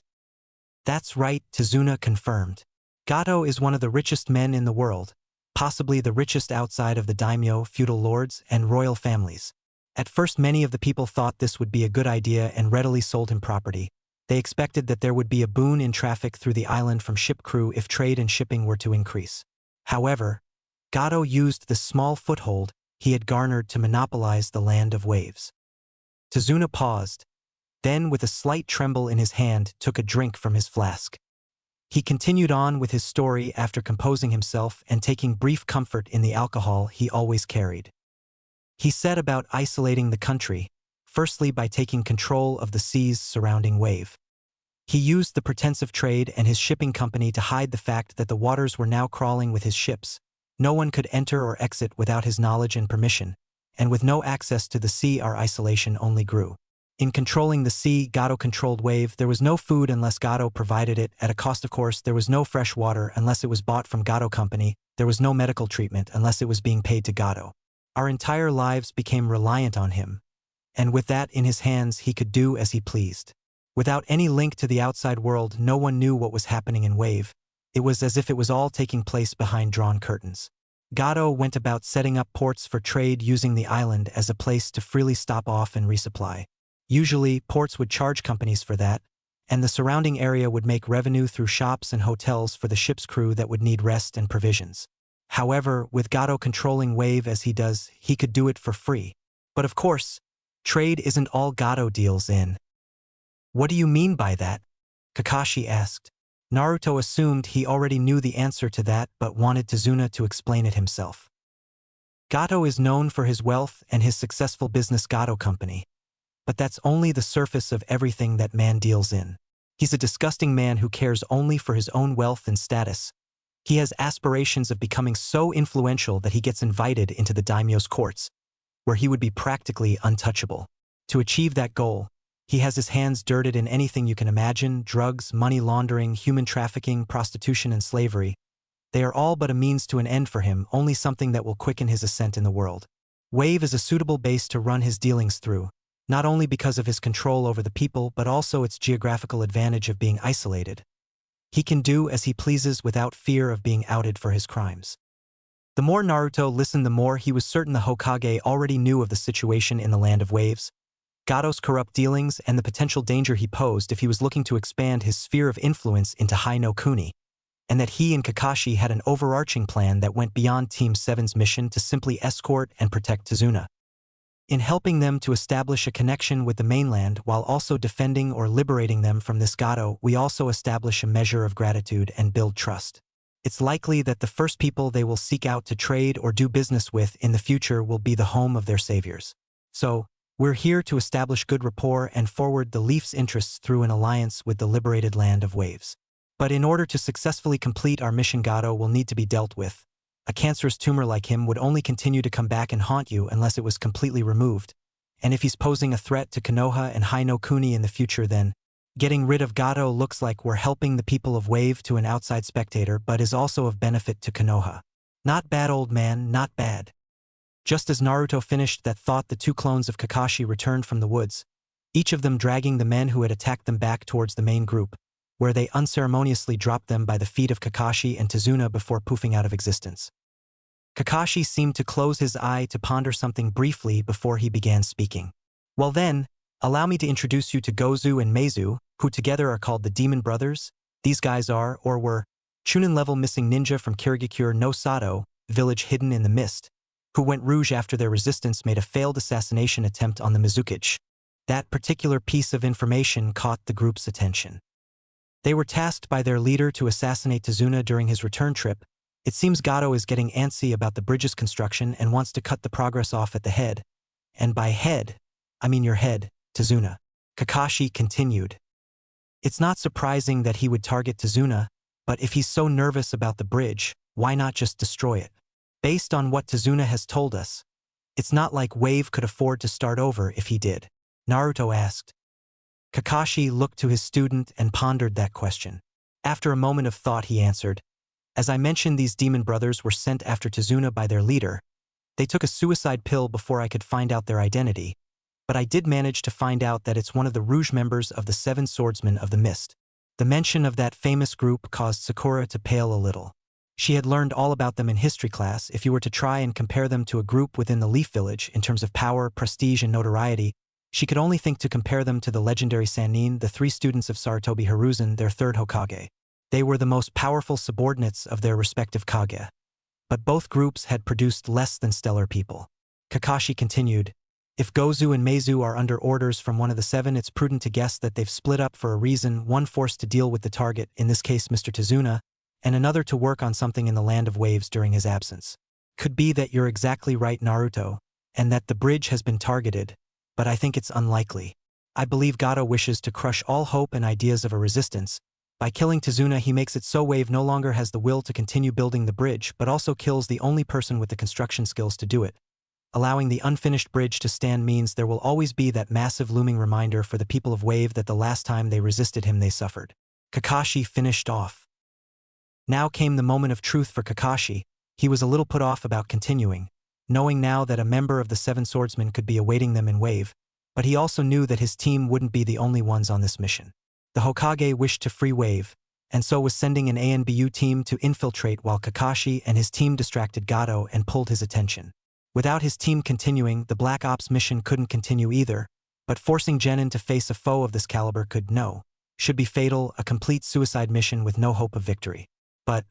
"That's right," Tazuna confirmed. "Gato is one of the richest men in the world, possibly the richest outside of the daimyo, feudal lords, and royal families. At first, many of the people thought this would be a good idea and readily sold him property. They expected that there would be a boon in traffic through the island from ship crew if trade and shipping were to increase. However, Gato used the small foothold he had garnered to monopolize the land of waves." Tazuna paused, then with a slight tremble in his hand took a drink from his flask. He continued on with his story after composing himself and taking brief comfort in the alcohol he always carried. He set about isolating the country, firstly by taking control of the seas surrounding Wave. He used the pretense of trade and his shipping company to hide the fact that the waters were now crawling with his ships. No one could enter or exit without his knowledge and permission, and with no access to the sea, our isolation only grew. In controlling the sea, Gato controlled Wave. There was no food unless Gato provided it, at a cost of course. There was no fresh water unless it was bought from Gato Company. There was no medical treatment unless it was being paid to Gato. Our entire lives became reliant on him, and with that in his hands he could do as he pleased. Without any link to the outside world, no one knew what was happening in Wave. It was as if it was all taking place behind drawn curtains. Gato went about setting up ports for trade, using the island as a place to freely stop off and resupply. Usually, ports would charge companies for that, and the surrounding area would make revenue through shops and hotels for the ship's crew that would need rest and provisions. However, with Gato controlling Wave as he does, he could do it for free. But of course, trade isn't all Gato deals in. "What do you mean by that?" Kakashi asked. Naruto assumed he already knew the answer to that but wanted Tazuna to explain it himself. Gato is known for his wealth and his successful business Gato Company. But that's only the surface of everything that man deals in. He's a disgusting man who cares only for his own wealth and status. He has aspirations of becoming so influential that he gets invited into the daimyo's courts, where he would be practically untouchable. To achieve that goal, he has his hands dirted in anything you can imagine: drugs, money laundering, human trafficking, prostitution, and slavery. They are all but a means to an end for him, only something that will quicken his ascent in the world. Wave is a suitable base to run his dealings through, not only because of his control over the people but also its geographical advantage of being isolated. He can do as he pleases without fear of being outed for his crimes. The more Naruto listened, the more he was certain the Hokage already knew of the situation in the Land of Waves, Gato's corrupt dealings, and the potential danger he posed if he was looking to expand his sphere of influence into Hai no Kuni, and that he and Kakashi had an overarching plan that went beyond Team 7's mission to simply escort and protect Tazuna. In helping them to establish a connection with the mainland while also defending or liberating them from this Gato, we also establish a measure of gratitude and build trust. It's likely that the first people they will seek out to trade or do business with in the future will be the home of their saviors. So, we're here to establish good rapport and forward the Leaf's interests through an alliance with the liberated Land of Waves. But in order to successfully complete our mission, Gato will need to be dealt with. A cancerous tumor like him would only continue to come back and haunt you unless it was completely removed. And if he's posing a threat to Konoha and Hai no Kuni in the future, then getting rid of Gato looks like we're helping the people of Wave to an outside spectator, but is also of benefit to Konoha. Not bad, old man, not bad. Just as Naruto finished that thought, the two clones of Kakashi returned from the woods, each of them dragging the men who had attacked them back towards the main group, where they unceremoniously dropped them by the feet of Kakashi and Tazuna before poofing out of existence. Kakashi seemed to close his eye to ponder something briefly before he began speaking. Well then, allow me to introduce you to Gozu and Meizu, who together are called the Demon Brothers. These guys are, or were, Chunin-level missing ninja from Kirigakure no Sato, village hidden in the mist, who went rouge after their resistance made a failed assassination attempt on the Mizukage. That particular piece of information caught the group's attention. They were tasked by their leader to assassinate Tazuna during his return trip. It seems Gato is getting antsy about the bridge's construction and wants to cut the progress off at the head. And by head, I mean your head, Tazuna. Kakashi continued. It's not surprising that he would target Tazuna, but if he's so nervous about the bridge, why not just destroy it? Based on what Tazuna has told us, it's not like Wave could afford to start over if he did. Naruto asked. Kakashi looked to his student and pondered that question. After a moment of thought, he answered, as I mentioned, these demon brothers were sent after Tazuna by their leader. They took a suicide pill before I could find out their identity, but I did manage to find out that it's one of the Rouge members of the Seven Swordsmen of the Mist. The mention of that famous group caused Sakura to pale a little. She had learned all about them in history class. If you were to try and compare them to a group within the Leaf Village in terms of power, prestige, and notoriety, she could only think to compare them to the legendary Sannin, the three students of Sarutobi Hiruzen, their third Hokage. They were the most powerful subordinates of their respective Kage. But both groups had produced less than stellar people. Kakashi continued, if Gozu and Meizu are under orders from one of the seven, it's prudent to guess that they've split up for a reason, one forced to deal with the target, in this case Mr. Tazuna, and another to work on something in the Land of Waves during his absence. Could be that you're exactly right, Naruto, and that the bridge has been targeted, but I think it's unlikely. I believe Gato wishes to crush all hope and ideas of a resistance. By killing Tazuna, he makes it so Wave no longer has the will to continue building the bridge, but also kills the only person with the construction skills to do it. Allowing the unfinished bridge to stand means there will always be that massive looming reminder for the people of Wave that the last time they resisted him they suffered. Kakashi finished off. Now came the moment of truth for Kakashi. He was a little put off about continuing, knowing now that a member of the Seven Swordsmen could be awaiting them in Wave, but he also knew that his team wouldn't be the only ones on this mission. The Hokage wished to free Wave, and so was sending an ANBU team to infiltrate while Kakashi and his team distracted Gato and pulled his attention. Without his team continuing, the Black Ops mission couldn't continue either, but forcing Genin to face a foe of this caliber should be fatal, a complete suicide mission with no hope of victory. But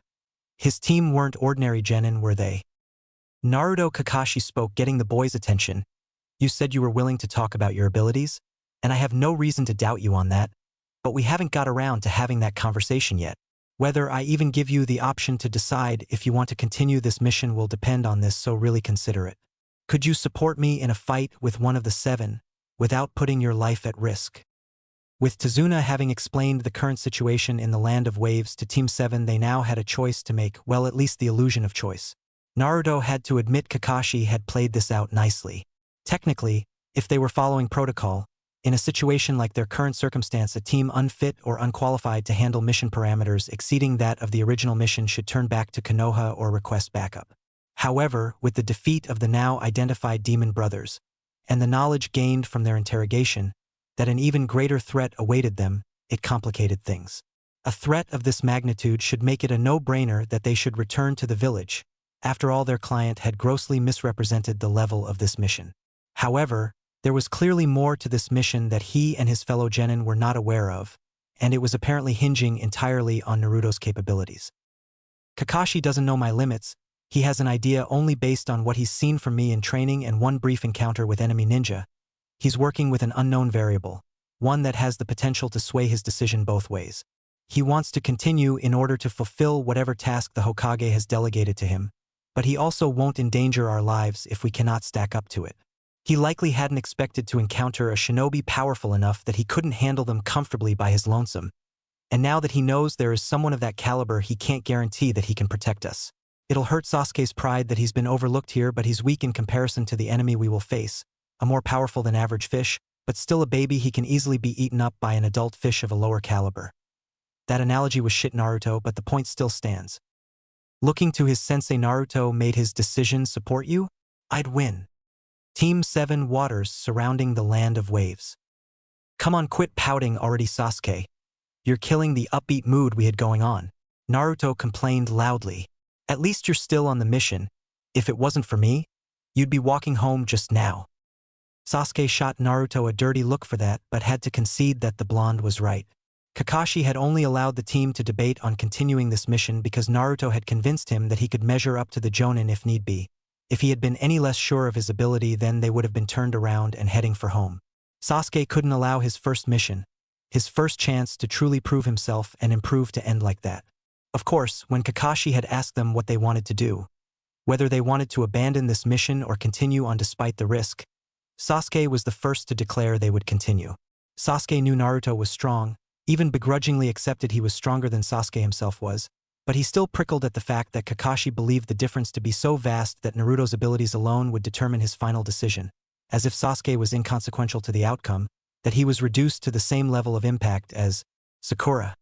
his team weren't ordinary Genin, were they? Naruto. Kakashi spoke, getting the boy's attention. You said you were willing to talk about your abilities, and I have no reason to doubt you on that, but we haven't got around to having that conversation yet. Whether I even give you the option to decide if you want to continue this mission will depend on this, so really consider it. Could you support me in a fight with one of the seven, without putting your life at risk? With Tazuna having explained the current situation in the Land of Waves to Team 7, they now had a choice to make, well, at least the illusion of choice. Naruto had to admit Kakashi had played this out nicely. Technically, if they were following protocol, in a situation like their current circumstance, a team unfit or unqualified to handle mission parameters exceeding that of the original mission should turn back to Konoha or request backup. However, with the defeat of the now identified Demon Brothers, and the knowledge gained from their interrogation, that an even greater threat awaited them, it complicated things. A threat of this magnitude should make it a no-brainer that they should return to the village. After all, their client had grossly misrepresented the level of this mission. However, there was clearly more to this mission that he and his fellow Genin were not aware of, and it was apparently hinging entirely on Naruto's capabilities. Kakashi doesn't know my limits. He has an idea only based on what he's seen from me in training and one brief encounter with enemy ninja. He's working with an unknown variable, one that has the potential to sway his decision both ways. He wants to continue in order to fulfill whatever task the Hokage has delegated to him, but he also won't endanger our lives if we cannot stack up to it. He likely hadn't expected to encounter a shinobi powerful enough that he couldn't handle them comfortably by his lonesome, And now that he knows there is someone of that caliber, he can't guarantee that he can protect us. It'll hurt Sasuke's pride that he's been overlooked here, but he's weak in comparison to the enemy we will face. A more powerful than average fish, but still a baby. He can easily be eaten up by an adult fish of a lower caliber. That analogy was shit, Naruto, but the point still stands. Looking to his sensei, Naruto made his decision support you? I'd win. Team 7 waters surrounding the land of waves. Come on, quit pouting already, Sasuke. You're killing the upbeat mood we had going on. Naruto complained loudly. At least you're still on the mission. If it wasn't for me, you'd be walking home just now. Sasuke shot Naruto a dirty look for that, but had to concede that the blonde was right. Kakashi had only allowed the team to debate on continuing this mission because Naruto had convinced him that he could measure up to the Jonin if need be. If he had been any less sure of his ability, then they would have been turned around and heading for home. Sasuke couldn't allow his first mission, his first chance to truly prove himself and improve, to end like that. Of course, when Kakashi had asked them what they wanted to do, whether they wanted to abandon this mission or continue on despite the risk, Sasuke was the first to declare they would continue. Sasuke knew Naruto was strong, even begrudgingly accepted he was stronger than Sasuke himself was, but he still prickled at the fact that Kakashi believed the difference to be so vast that Naruto's abilities alone would determine his final decision, as if Sasuke was inconsequential to the outcome, that he was reduced to the same level of impact as Sakura.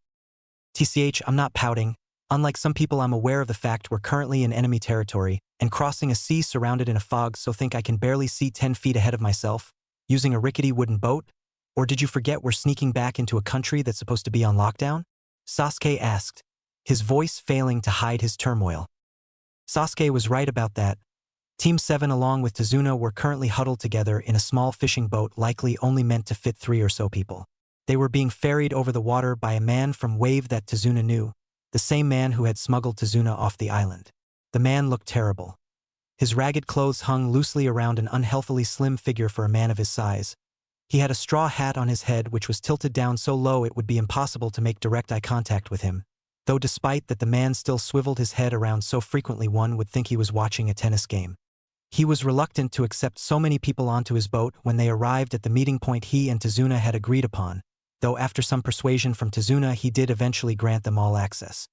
TCH, I'm not pouting. Unlike some people, I'm aware of the fact we're currently in enemy territory and crossing a sea surrounded in a fog, so think I can barely see 10 feet ahead of myself, using a rickety wooden boat? Or did you forget we're sneaking back into a country that's supposed to be on lockdown? Sasuke asked, his voice failing to hide his turmoil. Sasuke was right about that. Team 7 along with Tazuna were currently huddled together in a small fishing boat likely only meant to fit 3 or so people. They were being ferried over the water by a man from Wave that Tazuna knew, the same man who had smuggled Tazuna off the island. The man looked terrible. His ragged clothes hung loosely around an unhealthily slim figure for a man of his size. He had a straw hat on his head which was tilted down so low it would be impossible to make direct eye contact with him, though despite that the man still swiveled his head around so frequently one would think he was watching a tennis game. He was reluctant to accept so many people onto his boat when they arrived at the meeting point he and Tazuna had agreed upon, though after some persuasion from Tazuna he did eventually grant them all access.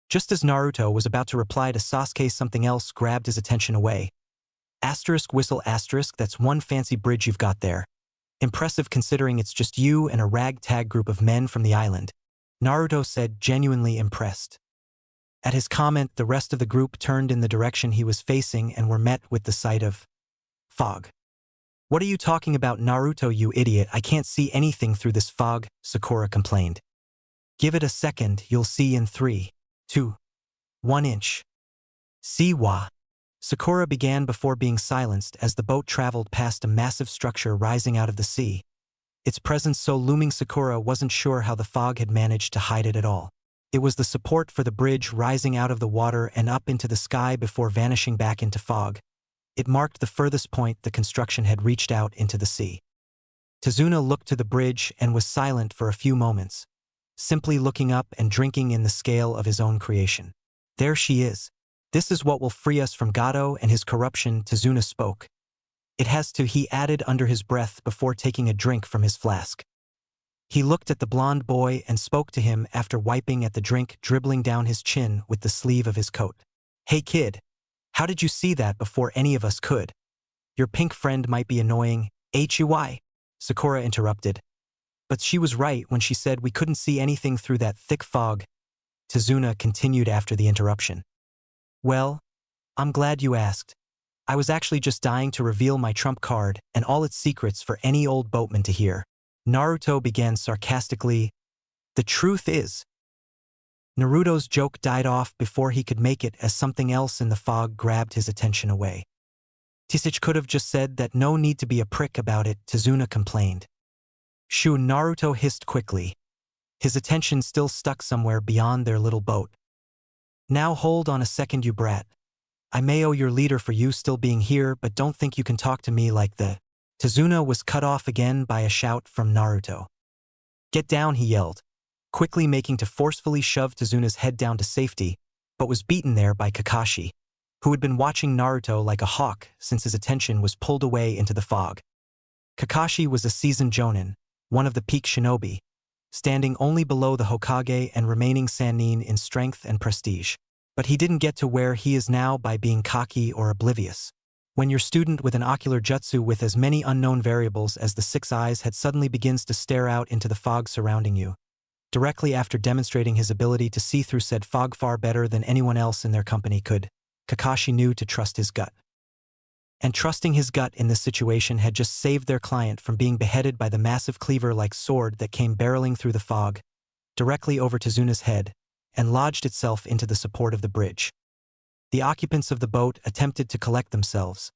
Just as Naruto was about to reply to Sasuke, something else grabbed his attention away. Asterisk whistle asterisk, that's one fancy bridge you've got there. Impressive considering it's just you and a ragtag group of men from the island, Naruto said, genuinely impressed. At his comment, the rest of the group turned in the direction he was facing and were met with the sight of fog. What are you talking about, Naruto, you idiot? I can't see anything through this fog, Sakura complained. Give it a second, you'll see in 3, 2, 1 inch. See wa. Sakura began before being silenced as the boat traveled past a massive structure rising out of the sea. Its presence so looming Sakura wasn't sure how the fog had managed to hide it at all. It was the support for the bridge rising out of the water and up into the sky before vanishing back into fog. It marked the furthest point the construction had reached out into the sea. Tazuna looked to the bridge and was silent for a few moments, simply looking up and drinking in the scale of his own creation. There she is. This is what will free us from Gato and his corruption, Tazuna spoke. It has to, he added under his breath before taking a drink from his flask. He looked at the blonde boy and spoke to him after wiping at the drink dribbling down his chin with the sleeve of his coat. Hey kid, how did you see that before any of us could? Your pink friend might be annoying, HUI, Sakura interrupted. But she was right when she said we couldn't see anything through that thick fog. Tazuna continued after the interruption. Well, I'm glad you asked. I was actually just dying to reveal my trump card and all its secrets for any old boatman to hear. Naruto began sarcastically. The truth is. Naruto's joke died off before he could make it as something else in the fog grabbed his attention away. Tisich could have just said that, no need to be a prick about it, Tazuna complained. Shoo, Naruto hissed quickly. His attention still stuck somewhere beyond their little boat. Now hold on a second, you brat. I may owe your leader for you still being here, but don't think you can talk to me like the… Tazuna was cut off again by a shout from Naruto. Get down, he yelled, quickly making to forcefully shove Tazuna's head down to safety, but was beaten there by Kakashi, who had been watching Naruto like a hawk since his attention was pulled away into the fog. Kakashi was a seasoned jonin, one of the peak shinobi, standing only below the Hokage and remaining Sannin in strength and prestige. But he didn't get to where he is now by being cocky or oblivious. When your student with an ocular jutsu with as many unknown variables as the 6 eyes had suddenly begins to stare out into the fog surrounding you, directly after demonstrating his ability to see through said fog far better than anyone else in their company could, Kakashi knew to trust his gut. And trusting his gut in this situation had just saved their client from being beheaded by the massive cleaver-like sword that came barreling through the fog, directly over Tezuna's head, and lodged itself into the support of the bridge. The occupants of the boat attempted to collect themselves,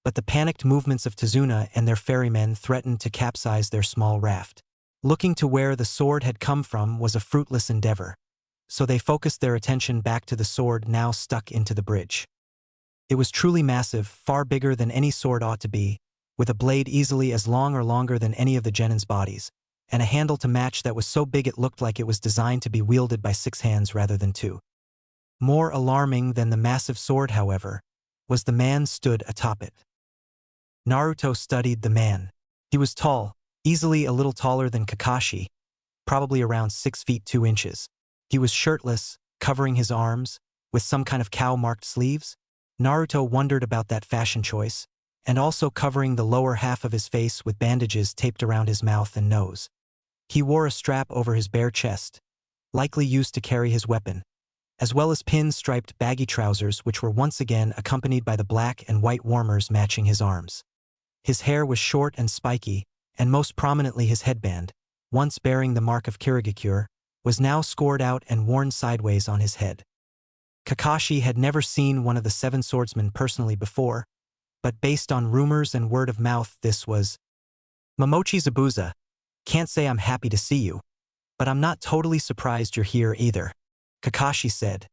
but the panicked movements of Tezuna and their ferrymen threatened to capsize their small raft. Looking to where the sword had come from was a fruitless endeavor, so they focused their attention back to the sword now stuck into the bridge. It was truly massive, far bigger than any sword ought to be, with a blade easily as long or longer than any of the genin's bodies, and a handle to match that was so big it looked like it was designed to be wielded by 6 hands rather than 2. More alarming than the massive sword, however, was the man stood atop it. Naruto studied the man. He was tall, easily a little taller than Kakashi, probably around 6 feet 2 inches. He was shirtless, covering his arms, with some kind of cow-marked sleeves. Naruto wondered about that fashion choice, and also covering the lower half of his face with bandages taped around his mouth and nose. He wore a strap over his bare chest, likely used to carry his weapon, as well as pin-striped baggy trousers which were once again accompanied by the black and white warmers matching his arms. His hair was short and spiky, and most prominently his headband, once bearing the mark of Kirigakure, was now scored out and worn sideways on his head. Kakashi had never seen one of the 7 swordsmen personally before, but based on rumors and word of mouth this was Momochi Zabuza. Can't say I'm happy to see you, but I'm not totally surprised you're here either, Kakashi said.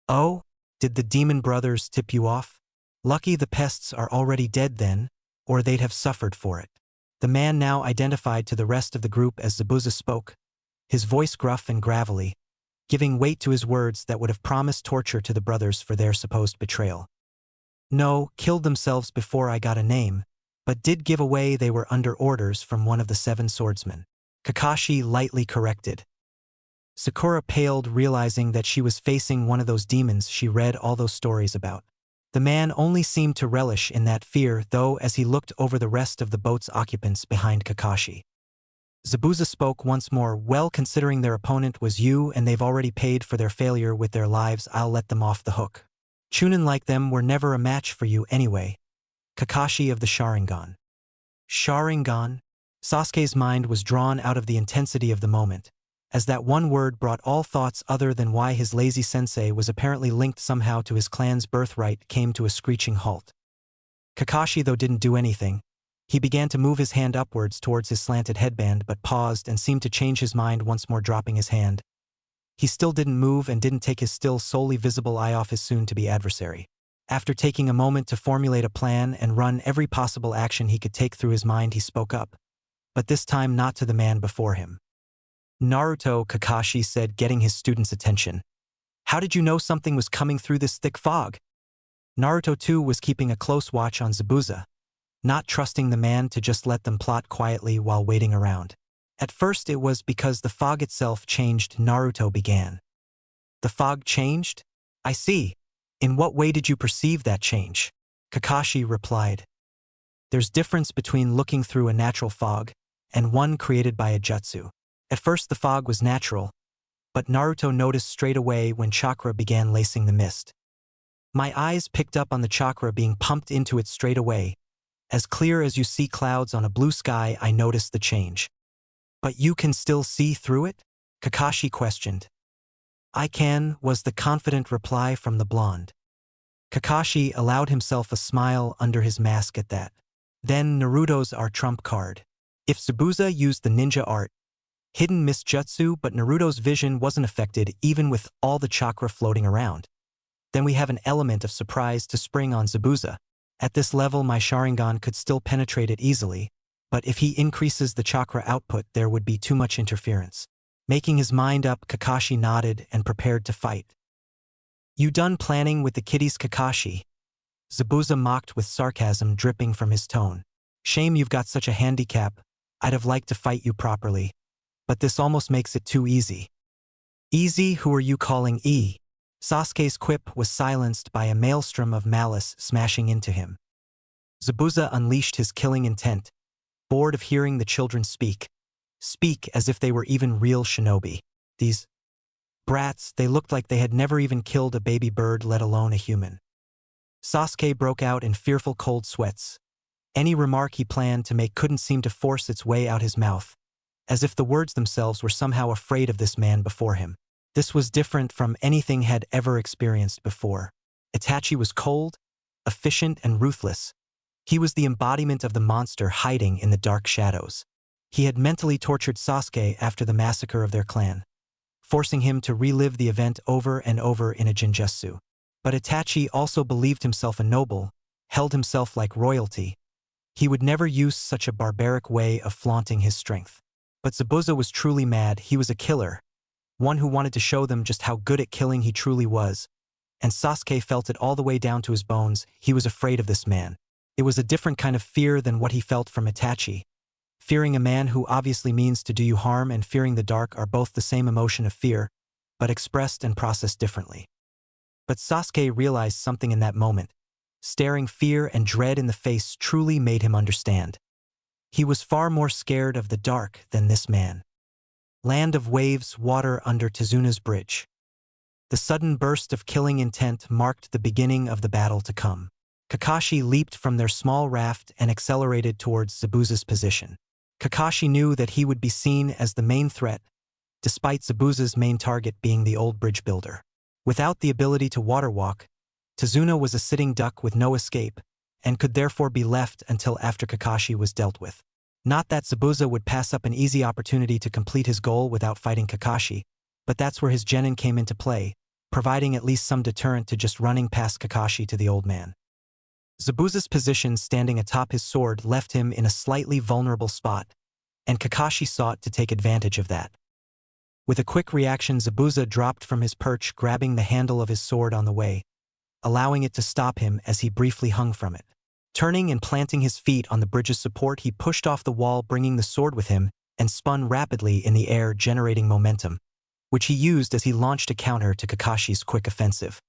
Oh, did the demon brothers tip you off? Lucky the pests are already dead then, or they'd have suffered for it. The man now identified to the rest of the group as Zabuza spoke, his voice gruff and gravelly, giving weight to his words that would have promised torture to the brothers for their supposed betrayal. No, killed themselves before I got a name, but did give away they were under orders from one of the 7 swordsmen, Kakashi lightly corrected. Sakura paled, realizing that she was facing one of those demons she read all those stories about. The man only seemed to relish in that fear, though, as he looked over the rest of the boat's occupants behind Kakashi. Zabuza spoke once more. Well, considering their opponent was you and they've already paid for their failure with their lives, I'll let them off the hook. Chunin like them were never a match for you anyway. Kakashi of the Sharingan. Sharingan? Sasuke's mind was drawn out of the intensity of the moment, as that one word brought all thoughts other than why his lazy sensei was apparently linked somehow to his clan's birthright came to a screeching halt. Kakashi, though, didn't do anything. He began to move his hand upwards towards his slanted headband but paused and seemed to change his mind once more, dropping his hand. He still didn't move and didn't take his still solely visible eye off his soon-to-be adversary. After taking a moment to formulate a plan and run every possible action he could take through his mind, he spoke up, but this time not to the man before him. Naruto, Kakashi said, getting his student's attention. How did you know something was coming through this thick fog? Naruto too was keeping a close watch on Zabuza, not trusting the man to just let them plot quietly while waiting around. At first it was because the fog itself changed. Naruto began. The fog changed? I see. In what way did you perceive that change? Kakashi replied. There's difference between looking through a natural fog and one created by a jutsu. At first the fog was natural, but Naruto noticed straight away when chakra began lacing the mist. My eyes picked up on the chakra being pumped into it straight away. As clear as you see clouds on a blue sky, I noticed the change. But you can still see through it? Kakashi questioned. I can, was the confident reply from the blonde. Kakashi allowed himself a smile under his mask at that. Then Naruto's our trump card. If Zabuza used the ninja art, hidden mist jutsu, but Naruto's vision wasn't affected even with all the chakra floating around, then we have an element of surprise to spring on Zabuza. At this level my Sharingan could still penetrate it easily, but if he increases the chakra output there would be too much interference. Making his mind up, Kakashi nodded and prepared to fight. You done planning with the kiddies, Kakashi? Zabuza mocked with sarcasm dripping from his tone. Shame you've got such a handicap. I'd have liked to fight you properly, But this almost makes it too easy. Easy, who are you calling E? Sasuke's quip was silenced by a maelstrom of malice smashing into him. Zabuza unleashed his killing intent, bored of hearing the children speak as if they were even real shinobi. These brats, they looked like they had never even killed a baby bird, let alone a human. Sasuke broke out in fearful cold sweats. Any remark he planned to make couldn't seem to force its way out his mouth, as if the words themselves were somehow afraid of this man before him. This was different from anything he had ever experienced before. Itachi was cold, efficient, and ruthless. He was the embodiment of the monster hiding in the dark shadows. He had mentally tortured Sasuke after the massacre of their clan, forcing him to relive the event over and over in a genjutsu. But Itachi also believed himself a noble, held himself like royalty. He would never use such a barbaric way of flaunting his strength. But Zabuza was truly mad. He was a killer, one who wanted to show them just how good at killing he truly was. And Sasuke felt it all the way down to his bones. He was afraid of this man. It was a different kind of fear than what he felt from Itachi. Fearing a man who obviously means to do you harm and fearing the dark are both the same emotion of fear, but expressed and processed differently. But Sasuke realized something in that moment. Staring fear and dread in the face truly made him understand. He was far more scared of the dark than this man. Land of waves, water under Tizuna's bridge. The sudden burst of killing intent marked the beginning of the battle to come. Kakashi leaped from their small raft and accelerated towards Zabuza's position. Kakashi knew that he would be seen as the main threat, despite Zabuza's main target being the old bridge builder. Without the ability to water walk, Tizuna was a sitting duck with no escape, and could therefore be left until after Kakashi was dealt with. Not that Zabuza would pass up an easy opportunity to complete his goal without fighting Kakashi, but that's where his genin came into play, providing at least some deterrent to just running past Kakashi to the old man. Zabuza's position standing atop his sword left him in a slightly vulnerable spot, and Kakashi sought to take advantage of that. With a quick reaction, Zabuza dropped from his perch, grabbing the handle of his sword on the way, allowing it to stop him as he briefly hung from it. Turning and planting his feet on the bridge's support, he pushed off the wall, bringing the sword with him, and spun rapidly in the air, generating momentum, which he used as he launched a counter to Kakashi's quick offensive.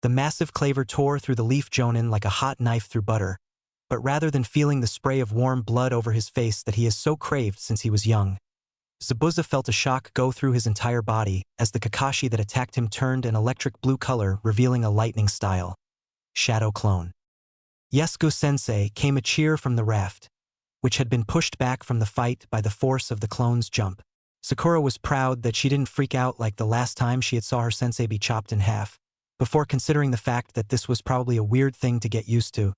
The massive claver tore through the leaf jonin like a hot knife through butter, but rather than feeling the spray of warm blood over his face that he has so craved since he was young, Zabuza felt a shock go through his entire body as the Kakashi that attacked him turned an electric blue color, revealing a lightning-style shadow clone. Yasuko sensei, came a cheer from the raft, which had been pushed back from the fight by the force of the clone's jump. Sakura was proud that she didn't freak out like the last time she had saw her sensei be chopped in half, before considering the fact that this was probably a weird thing to get used to.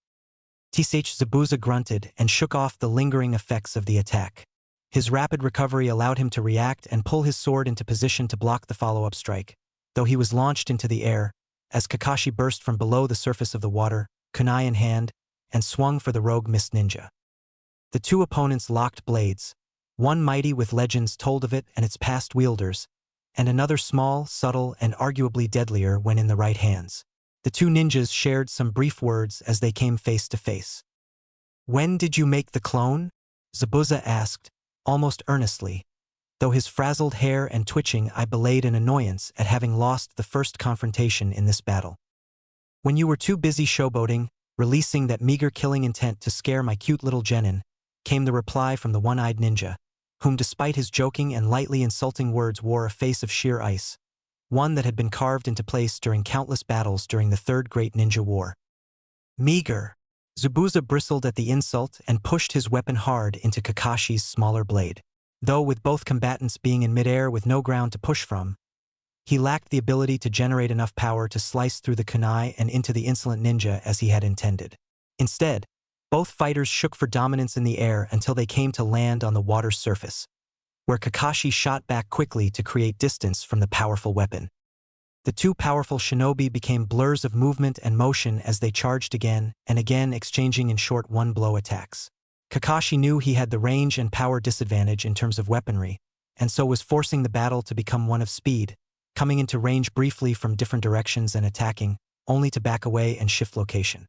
Zabuza grunted and shook off the lingering effects of the attack. His rapid recovery allowed him to react and pull his sword into position to block the follow-up strike, though he was launched into the air, as Kakashi burst from below the surface of the water, kunai in hand, and swung for the rogue mist ninja. The two opponents locked blades, one mighty with legends told of it and its past wielders, and another small, subtle, and arguably deadlier when in the right hands. The two ninjas shared some brief words as they came face to face. "When did you make the clone?" Zabuza asked, almost earnestly, though his frazzled hair and twitching eye belayed an annoyance at having lost the first confrontation in this battle. "When you were too busy showboating, releasing that meager killing intent to scare my cute little genin," came the reply from the one-eyed ninja, whom despite his joking and lightly insulting words wore a face of sheer ice, one that had been carved into place during countless battles during the Third Great Ninja War. "Meager." Zabuza bristled at the insult and pushed his weapon hard into Kakashi's smaller blade. Though with both combatants being in midair with no ground to push from, he lacked the ability to generate enough power to slice through the kunai and into the insolent ninja as he had intended. Instead, both fighters shook for dominance in the air until they came to land on the water's surface, where Kakashi shot back quickly to create distance from the powerful weapon. The two powerful shinobi became blurs of movement and motion as they charged again and again, exchanging in short one-blow attacks. Kakashi knew he had the range and power disadvantage in terms of weaponry, and so was forcing the battle to become one of speed, coming into range briefly from different directions and attacking, only to back away and shift location.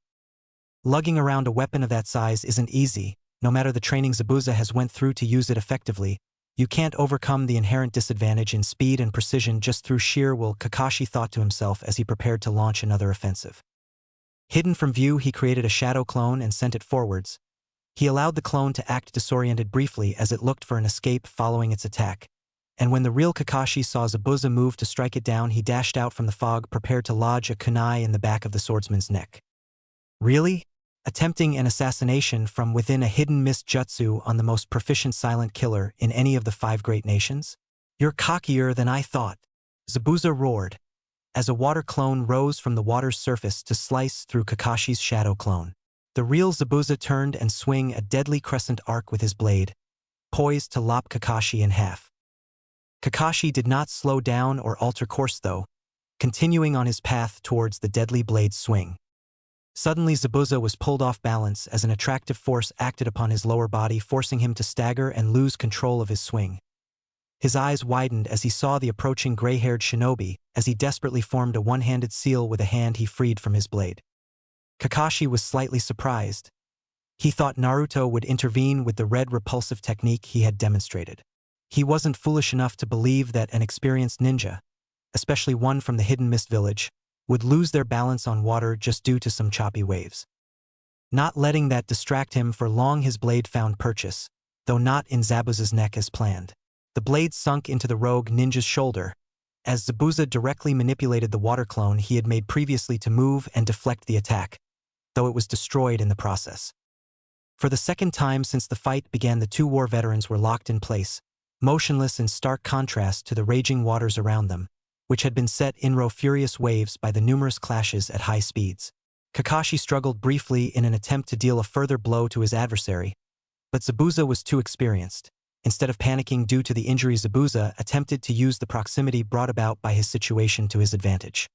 Lugging around a weapon of that size isn't easy, no matter the training Zabuza has went through to use it effectively, You can't overcome the inherent disadvantage in speed and precision just through sheer will, Kakashi thought to himself as he prepared to launch another offensive. Hidden from view, he created a shadow clone and sent it forwards. He allowed the clone to act disoriented briefly as it looked for an escape following its attack. And when the real Kakashi saw Zabuza move to strike it down, he dashed out from the fog, prepared to lodge a kunai in the back of the swordsman's neck. Really? Attempting an assassination from within a hidden mist jutsu on the most proficient silent killer in any of the 5 great nations? You're cockier than I thought. Zabuza roared, as a water clone rose from the water's surface to slice through Kakashi's shadow clone. The real Zabuza turned and swung a deadly crescent arc with his blade, poised to lop Kakashi in half. Kakashi did not slow down or alter course though, continuing on his path towards the deadly blade's swing. Suddenly Zabuza was pulled off balance as an attractive force acted upon his lower body, forcing him to stagger and lose control of his swing. His eyes widened as he saw the approaching gray-haired shinobi as he desperately formed a one-handed seal with a hand he freed from his blade. Kakashi was slightly surprised. He thought Naruto would intervene with the red repulsive technique he had demonstrated. He wasn't foolish enough to believe that an experienced ninja, especially one from the Hidden Mist Village, would lose their balance on water just due to some choppy waves. Not letting that distract him for long, his blade found purchase, though not in Zabuza's neck as planned. The blade sunk into the rogue ninja's shoulder, as Zabuza directly manipulated the water clone he had made previously to move and deflect the attack, though it was destroyed in the process. For the second time since the fight began, the 2 war veterans were locked in place, motionless in stark contrast to the raging waters around them, which had been set in furious waves by the numerous clashes at high speeds. Kakashi struggled briefly in an attempt to deal a further blow to his adversary, but Zabuza was too experienced. Instead of panicking due to the injury, Zabuza attempted to use the proximity brought about by his situation to his advantage.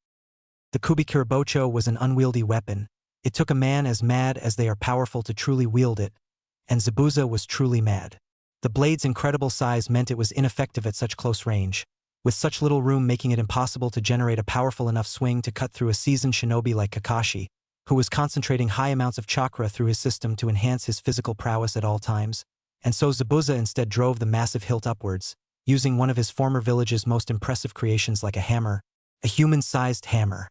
The Kubikuribocho was an unwieldy weapon. It took a man as mad as they are powerful to truly wield it, and Zabuza was truly mad. The blade's incredible size meant it was ineffective at such close range, with such little room making it impossible to generate a powerful enough swing to cut through a seasoned shinobi like Kakashi, who was concentrating high amounts of chakra through his system to enhance his physical prowess at all times. And so Zabuza instead drove the massive hilt upwards, using one of his former village's most impressive creations like a hammer, a human-sized hammer.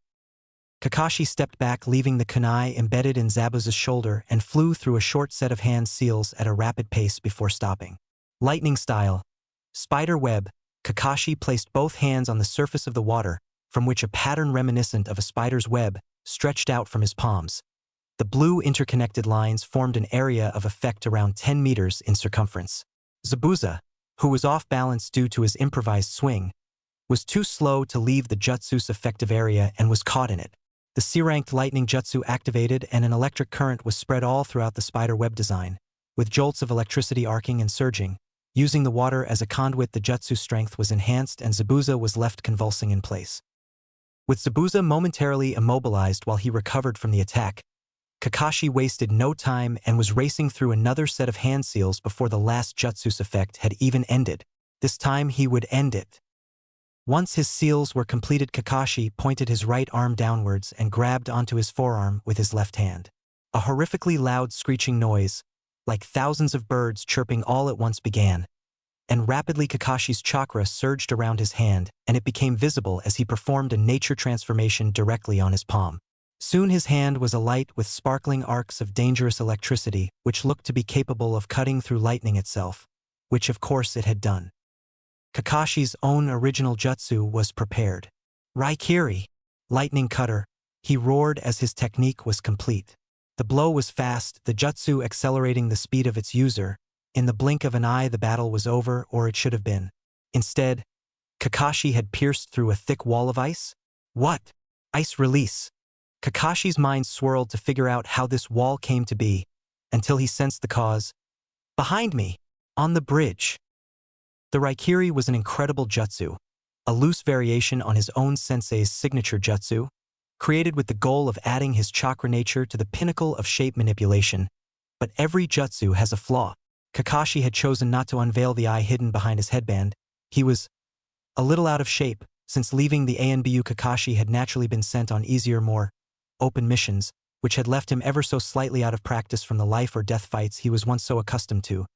Kakashi stepped back, leaving the kunai embedded in Zabuza's shoulder, and flew through a short set of hand seals at a rapid pace before stopping. Lightning style, spider web, Kakashi placed both hands on the surface of the water, from which a pattern reminiscent of a spider's web stretched out from his palms. The blue interconnected lines formed an area of effect around 10 meters in circumference. Zabuza, who was off balance due to his improvised swing, was too slow to leave the jutsu's effective area and was caught in it. The C-ranked lightning jutsu activated and an electric current was spread all throughout the spider web design, with jolts of electricity arcing and surging. Using the water as a conduit, the jutsu's strength was enhanced and Zabuza was left convulsing in place. With Zabuza momentarily immobilized while he recovered from the attack, Kakashi wasted no time and was racing through another set of hand seals before the last jutsu's effect had even ended. This time he would end it. Once his seals were completed, Kakashi pointed his right arm downwards and grabbed onto his forearm with his left hand. A horrifically loud screeching noise, like thousands of birds chirping all at once, began, and rapidly Kakashi's chakra surged around his hand, and it became visible as he performed a nature transformation directly on his palm. Soon his hand was alight with sparkling arcs of dangerous electricity, which looked to be capable of cutting through lightning itself, which of course it had done. Kakashi's own original jutsu was prepared. Raikiri, lightning cutter, he roared as his technique was complete. The blow was fast, the jutsu accelerating the speed of its user. In the blink of an eye, the battle was over, or it should have been. Instead, Kakashi had pierced through a thick wall of ice. What? Ice release. Kakashi's mind swirled to figure out how this wall came to be, until he sensed the cause. Behind me, on the bridge. The Raikiri was an incredible jutsu, a loose variation on his own sensei's signature jutsu, created with the goal of adding his chakra nature to the pinnacle of shape manipulation. But every jutsu has a flaw. Kakashi had chosen not to unveil the eye hidden behind his headband. He was a little out of shape. Since leaving the ANBU, Kakashi had naturally been sent on easier, more open missions, which had left him ever so slightly out of practice from the life or death fights he was once so accustomed to.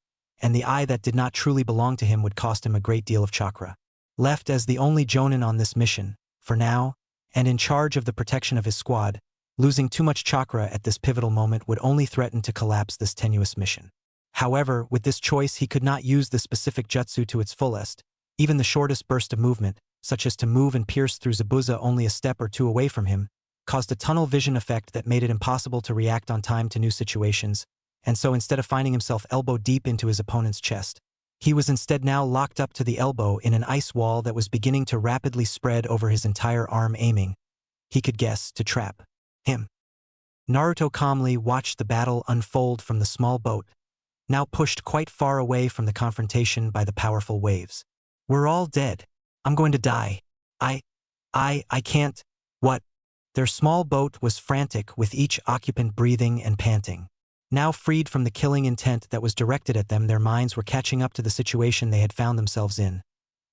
and the eye that did not truly belong to him would cost him a great deal of chakra. Left as the only jonin on this mission, for now, and in charge of the protection of his squad, losing too much chakra at this pivotal moment would only threaten to collapse this tenuous mission. However, with this choice he could not use the specific jutsu to its fullest. Even the shortest burst of movement, such as to move and pierce through Zabuza only a step or two away from him, caused a tunnel vision effect that made it impossible to react on time to new situations, and so instead of finding himself elbow deep into his opponent's chest, he was instead now locked up to the elbow in an ice wall that was beginning to rapidly spread over his entire arm, aiming, he could guess, to trap him. Naruto calmly watched the battle unfold from the small boat, now pushed quite far away from the confrontation by the powerful waves. "We're all dead. I'm going to die. I can't." What? Their small boat was frantic, with each occupant breathing and panting. Now freed from the killing intent that was directed at them, their minds were catching up to the situation they had found themselves in.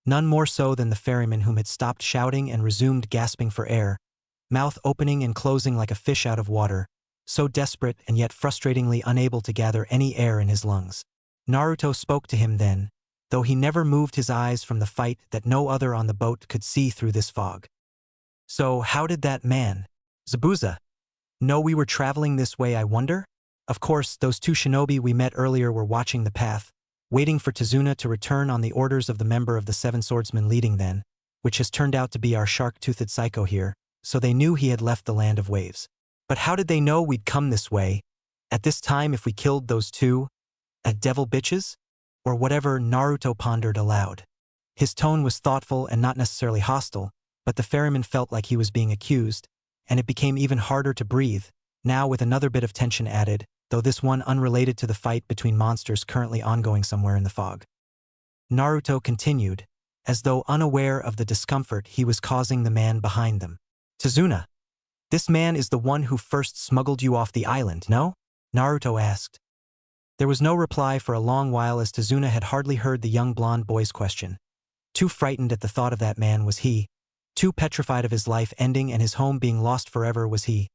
None more so than the ferryman, whom had stopped shouting and resumed gasping for air, mouth opening and closing like a fish out of water, so desperate and yet frustratingly unable to gather any air in his lungs. Naruto spoke to him then, though he never moved his eyes from the fight that no other on the boat could see through this fog. "So how did that man, Zabuza, know we were traveling this way, I wonder? Of course, those two shinobi we met earlier were watching the path, waiting for Tazuna to return on the orders of the member of the Seven Swordsmen leading then, which has turned out to be our shark-toothed psycho here, so they knew he had left the land of waves. But how did they know we'd come this way, at this time, if we killed those two, devil bitches? Or whatever?" Naruto pondered aloud. His tone was thoughtful and not necessarily hostile, but the ferryman felt like he was being accused, and it became even harder to breathe, now with another bit of tension added, though this one unrelated to the fight between monsters currently ongoing somewhere in the fog. Naruto continued, as though unaware of the discomfort he was causing the man behind them. "Tazuna, this man is the one who first smuggled you off the island, no?" Naruto asked. There was no reply for a long while, as Tazuna had hardly heard the young blonde boy's question. Too frightened at the thought of that man was he. Too petrified of his life ending and his home being lost forever was he.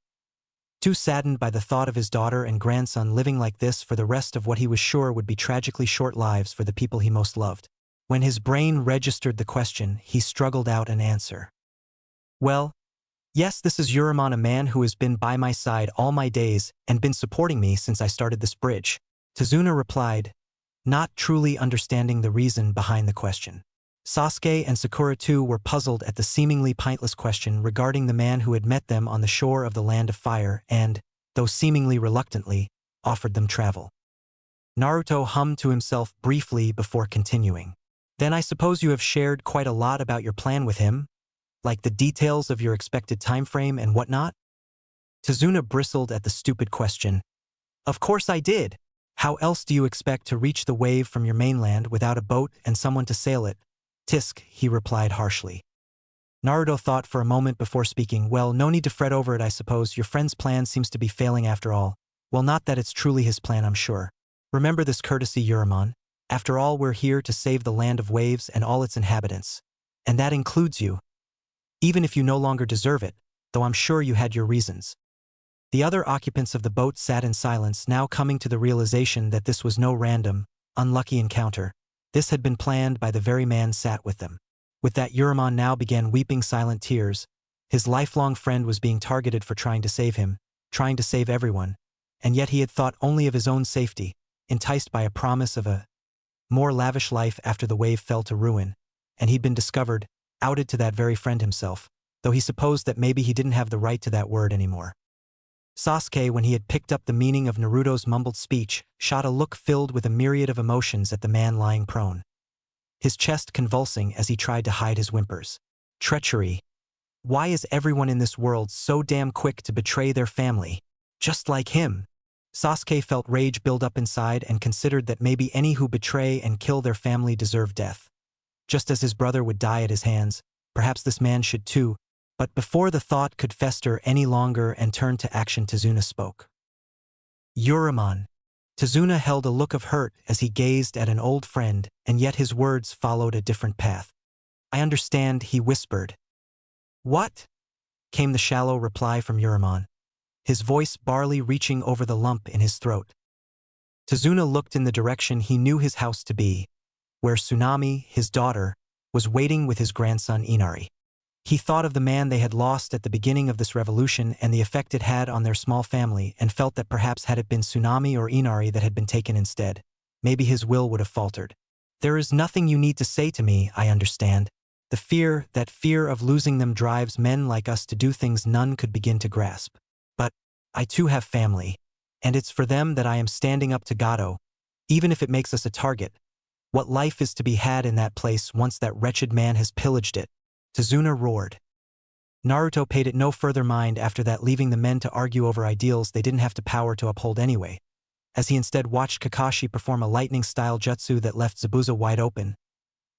Too saddened by the thought of his daughter and grandson living like this for the rest of what he was sure would be tragically short lives for the people he most loved. When his brain registered the question, he struggled out an answer. "Well, yes, this is Uraman, a man who has been by my side all my days and been supporting me since I started this bridge," Tazuna replied, not truly understanding the reason behind the question. Sasuke and Sakura too were puzzled at the seemingly pointless question regarding the man who had met them on the shore of the Land of Fire and, though seemingly reluctantly, offered them travel. Naruto hummed to himself briefly before continuing. "Then I suppose you have shared quite a lot about your plan with him? Like the details of your expected time frame and whatnot?" Tazuna bristled at the stupid question. "Of course I did. How else do you expect to reach the wave from your mainland without a boat and someone to sail it?" "Tisk," he replied harshly. Naruto thought for a moment before speaking. "Well, no need to fret over it, I suppose. Your friend's plan seems to be failing after all. Well, not that it's truly his plan, I'm sure. Remember this courtesy, Uraman. After all, we're here to save the land of waves and all its inhabitants. And that includes you. Even if you no longer deserve it, though I'm sure you had your reasons." The other occupants of the boat sat in silence, now coming to the realization that this was no random, unlucky encounter. This had been planned by the very man sat with them. With that, Uraman now began weeping silent tears. His lifelong friend was being targeted for trying to save him, trying to save everyone, and yet he had thought only of his own safety, enticed by a promise of a more lavish life after the wave fell to ruin, and he'd been discovered, outed to that very friend himself, though he supposed that maybe he didn't have the right to that word anymore. Sasuke, when he had picked up the meaning of Naruto's mumbled speech, shot a look filled with a myriad of emotions at the man lying prone, his chest convulsing as he tried to hide his whimpers. Treachery. Why is everyone in this world so damn quick to betray their family? Just like him. Sasuke felt rage build up inside and considered that maybe any who betray and kill their family deserve death. Just as his brother would die at his hands, perhaps this man should too. But before the thought could fester any longer and turn to action, Tazuna spoke. "Uraman." Tazuna held a look of hurt as he gazed at an old friend, and yet his words followed a different path. "I understand," he whispered. "What?" came the shallow reply from Uraman, his voice barely reaching over the lump in his throat. Tazuna looked in the direction he knew his house to be, where Tsunami, his daughter, was waiting with his grandson Inari. He thought of the man they had lost at the beginning of this revolution and the effect it had on their small family, and felt that perhaps had it been Tsunami or Inari that had been taken instead, maybe his will would have faltered. "There is nothing you need to say to me, I understand. That fear of losing them drives men like us to do things none could begin to grasp. But I too have family, and it's for them that I am standing up to Gato, even if it makes us a target. What life is to be had in that place once that wretched man has pillaged it?" Tazuna roared. Naruto paid it no further mind after that, leaving the men to argue over ideals they didn't have the power to uphold anyway, as he instead watched Kakashi perform a lightning-style jutsu that left Zabuza wide open.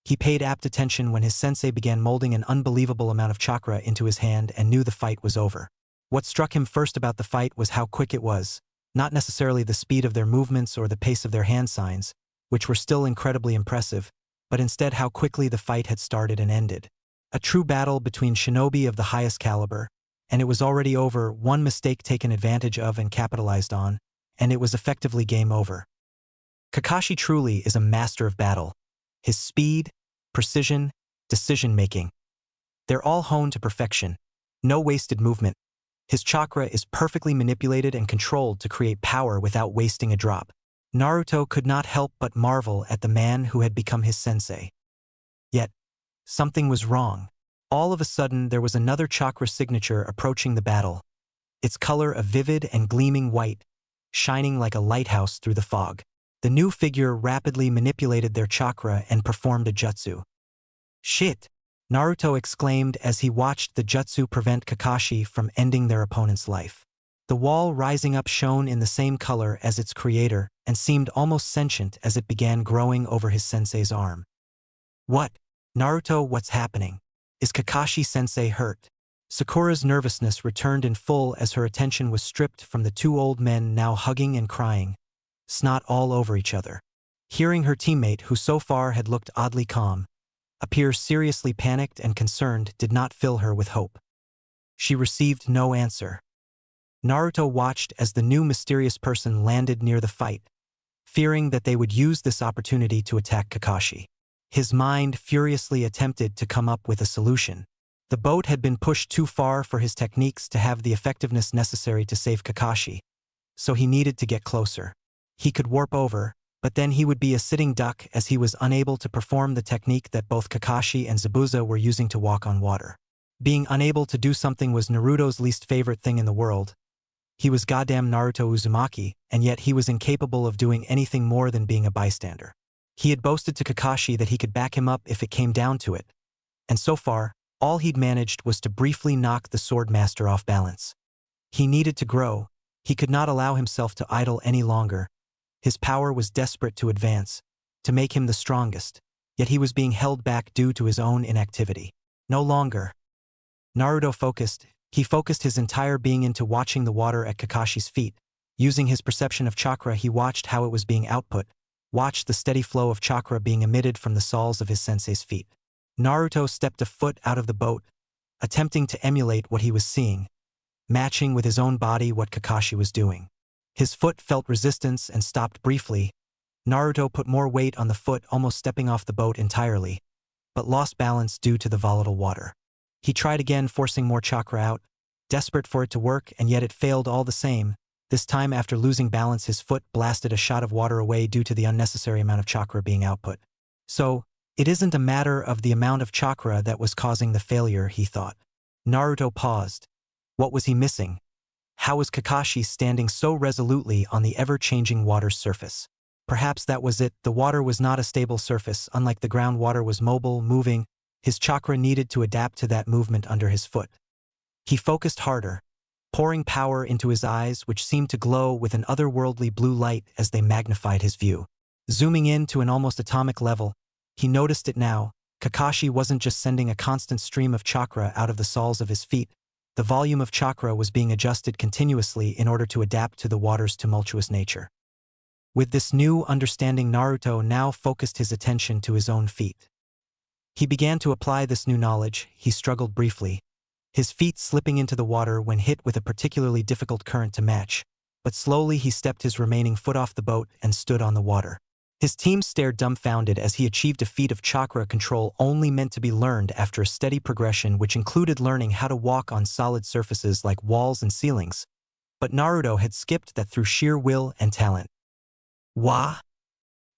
He paid apt attention when his sensei began molding an unbelievable amount of chakra into his hand and knew the fight was over. What struck him first about the fight was how quick it was, not necessarily the speed of their movements or the pace of their hand signs, which were still incredibly impressive, but instead how quickly the fight had started and ended. A true battle between shinobi of the highest caliber, and it was already over, one mistake taken advantage of and capitalized on, and it was effectively game over. Kakashi truly is a master of battle. His speed, precision, decision-making, they're all honed to perfection. No wasted movement. His chakra is perfectly manipulated and controlled to create power without wasting a drop. Naruto could not help but marvel at the man who had become his sensei. Yet, something was wrong. All of a sudden, there was another chakra signature approaching the battle, its color a vivid and gleaming white, shining like a lighthouse through the fog. The new figure rapidly manipulated their chakra and performed a jutsu. "Shit!" Naruto exclaimed as he watched the jutsu prevent Kakashi from ending their opponent's life. The wall rising up shone in the same color as its creator and seemed almost sentient as it began growing over his sensei's arm. "What? Naruto, what's happening? Is Kakashi-sensei hurt?" Sakura's nervousness returned in full as her attention was stripped from the two old men now hugging and crying, snot all over each other. Hearing her teammate, who so far had looked oddly calm, appear seriously panicked and concerned did not fill her with hope. She received no answer. Naruto watched as the new mysterious person landed near the fight, fearing that they would use this opportunity to attack Kakashi. His mind furiously attempted to come up with a solution. The boat had been pushed too far for his techniques to have the effectiveness necessary to save Kakashi, so he needed to get closer. He could warp over, but then he would be a sitting duck as he was unable to perform the technique that both Kakashi and Zabuza were using to walk on water. Being unable to do something was Naruto's least favorite thing in the world. He was goddamn Naruto Uzumaki, and yet he was incapable of doing anything more than being a bystander. He had boasted to Kakashi that he could back him up if it came down to it, and so far, all he'd managed was to briefly knock the sword master off balance. He needed to grow. He could not allow himself to idle any longer. His power was desperate to advance, to make him the strongest, yet he was being held back due to his own inactivity. No longer. Naruto focused. He focused his entire being into watching the water at Kakashi's feet. Using his perception of chakra, he watched how it was being output, watched the steady flow of chakra being emitted from the soles of his sensei's feet. Naruto stepped a foot out of the boat, attempting to emulate what he was seeing, matching with his own body what Kakashi was doing. His foot felt resistance and stopped briefly. Naruto put more weight on the foot, almost stepping off the boat entirely, but lost balance due to the volatile water. He tried again, forcing more chakra out, desperate for it to work, and yet it failed all the same. This time, after losing balance, his foot blasted a shot of water away due to the unnecessary amount of chakra being output. So, it isn't a matter of the amount of chakra that was causing the failure, he thought. Naruto paused. What was he missing? How was Kakashi standing so resolutely on the ever-changing water's surface? Perhaps that was it. The water was not a stable surface. Unlike the groundwater was mobile, moving. His chakra needed to adapt to that movement under his foot. He focused harder, pouring power into his eyes, which seemed to glow with an otherworldly blue light as they magnified his view. Zooming in to an almost atomic level, he noticed it now. Kakashi wasn't just sending a constant stream of chakra out of the soles of his feet. The volume of chakra was being adjusted continuously in order to adapt to the water's tumultuous nature. With this new understanding, Naruto now focused his attention to his own feet. He began to apply this new knowledge. He struggled briefly, his feet slipping into the water when hit with a particularly difficult current to match, but slowly he stepped his remaining foot off the boat and stood on the water. His team stared dumbfounded as he achieved a feat of chakra control only meant to be learned after a steady progression which included learning how to walk on solid surfaces like walls and ceilings. But Naruto had skipped that through sheer will and talent. Wah!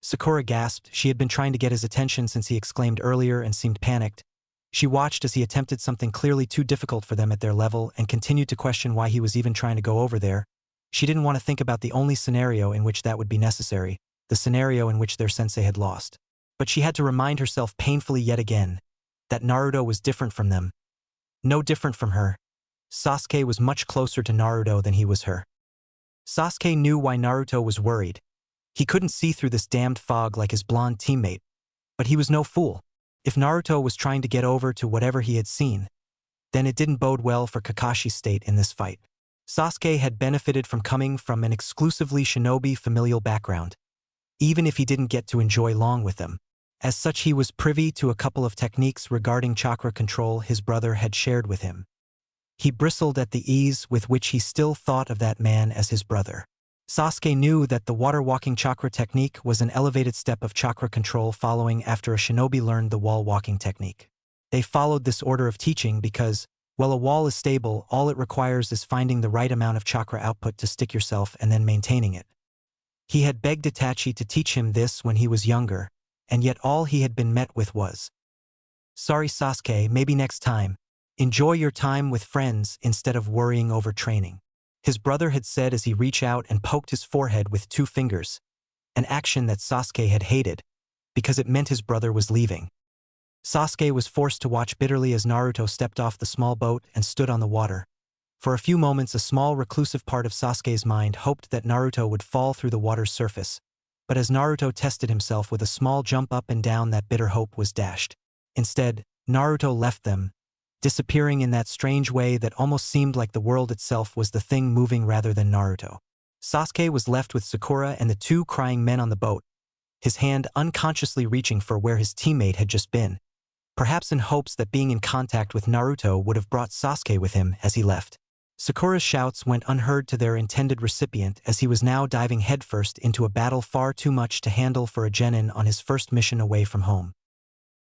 Sakura gasped. She had been trying to get his attention since he exclaimed earlier and seemed panicked. She watched as he attempted something clearly too difficult for them at their level and continued to question why he was even trying to go over there. She didn't want to think about the only scenario in which that would be necessary, the scenario in which their sensei had lost. But she had to remind herself painfully yet again that Naruto was different from them. No different from her. Sasuke was much closer to Naruto than he was her. Sasuke knew why Naruto was worried. He couldn't see through this damned fog like his blonde teammate, but he was no fool. If Naruto was trying to get over to whatever he had seen, then it didn't bode well for Kakashi's state in this fight. Sasuke had benefited from coming from an exclusively shinobi familial background, even if he didn't get to enjoy long with them. As such, he was privy to a couple of techniques regarding chakra control his brother had shared with him. He bristled at the ease with which he still thought of that man as his brother. Sasuke knew that the water-walking chakra technique was an elevated step of chakra control following after a shinobi learned the wall-walking technique. They followed this order of teaching because, while a wall is stable, all it requires is finding the right amount of chakra output to stick yourself and then maintaining it. He had begged Itachi to teach him this when he was younger, and yet all he had been met with was, "Sorry Sasuke, maybe next time. Enjoy your time with friends instead of worrying over training," his brother had said as he reached out and poked his forehead with 2 fingers, an action that Sasuke had hated, because it meant his brother was leaving. Sasuke was forced to watch bitterly as Naruto stepped off the small boat and stood on the water. For a few moments, a small reclusive part of Sasuke's mind hoped that Naruto would fall through the water's surface, but as Naruto tested himself with a small jump up and down, that bitter hope was dashed. Instead, Naruto left them, disappearing in that strange way that almost seemed like the world itself was the thing moving rather than Naruto. Sasuke was left with Sakura and the 2 crying men on the boat, his hand unconsciously reaching for where his teammate had just been, perhaps in hopes that being in contact with Naruto would have brought Sasuke with him as he left. Sakura's shouts went unheard to their intended recipient as he was now diving headfirst into a battle far too much to handle for a genin on his first mission away from home.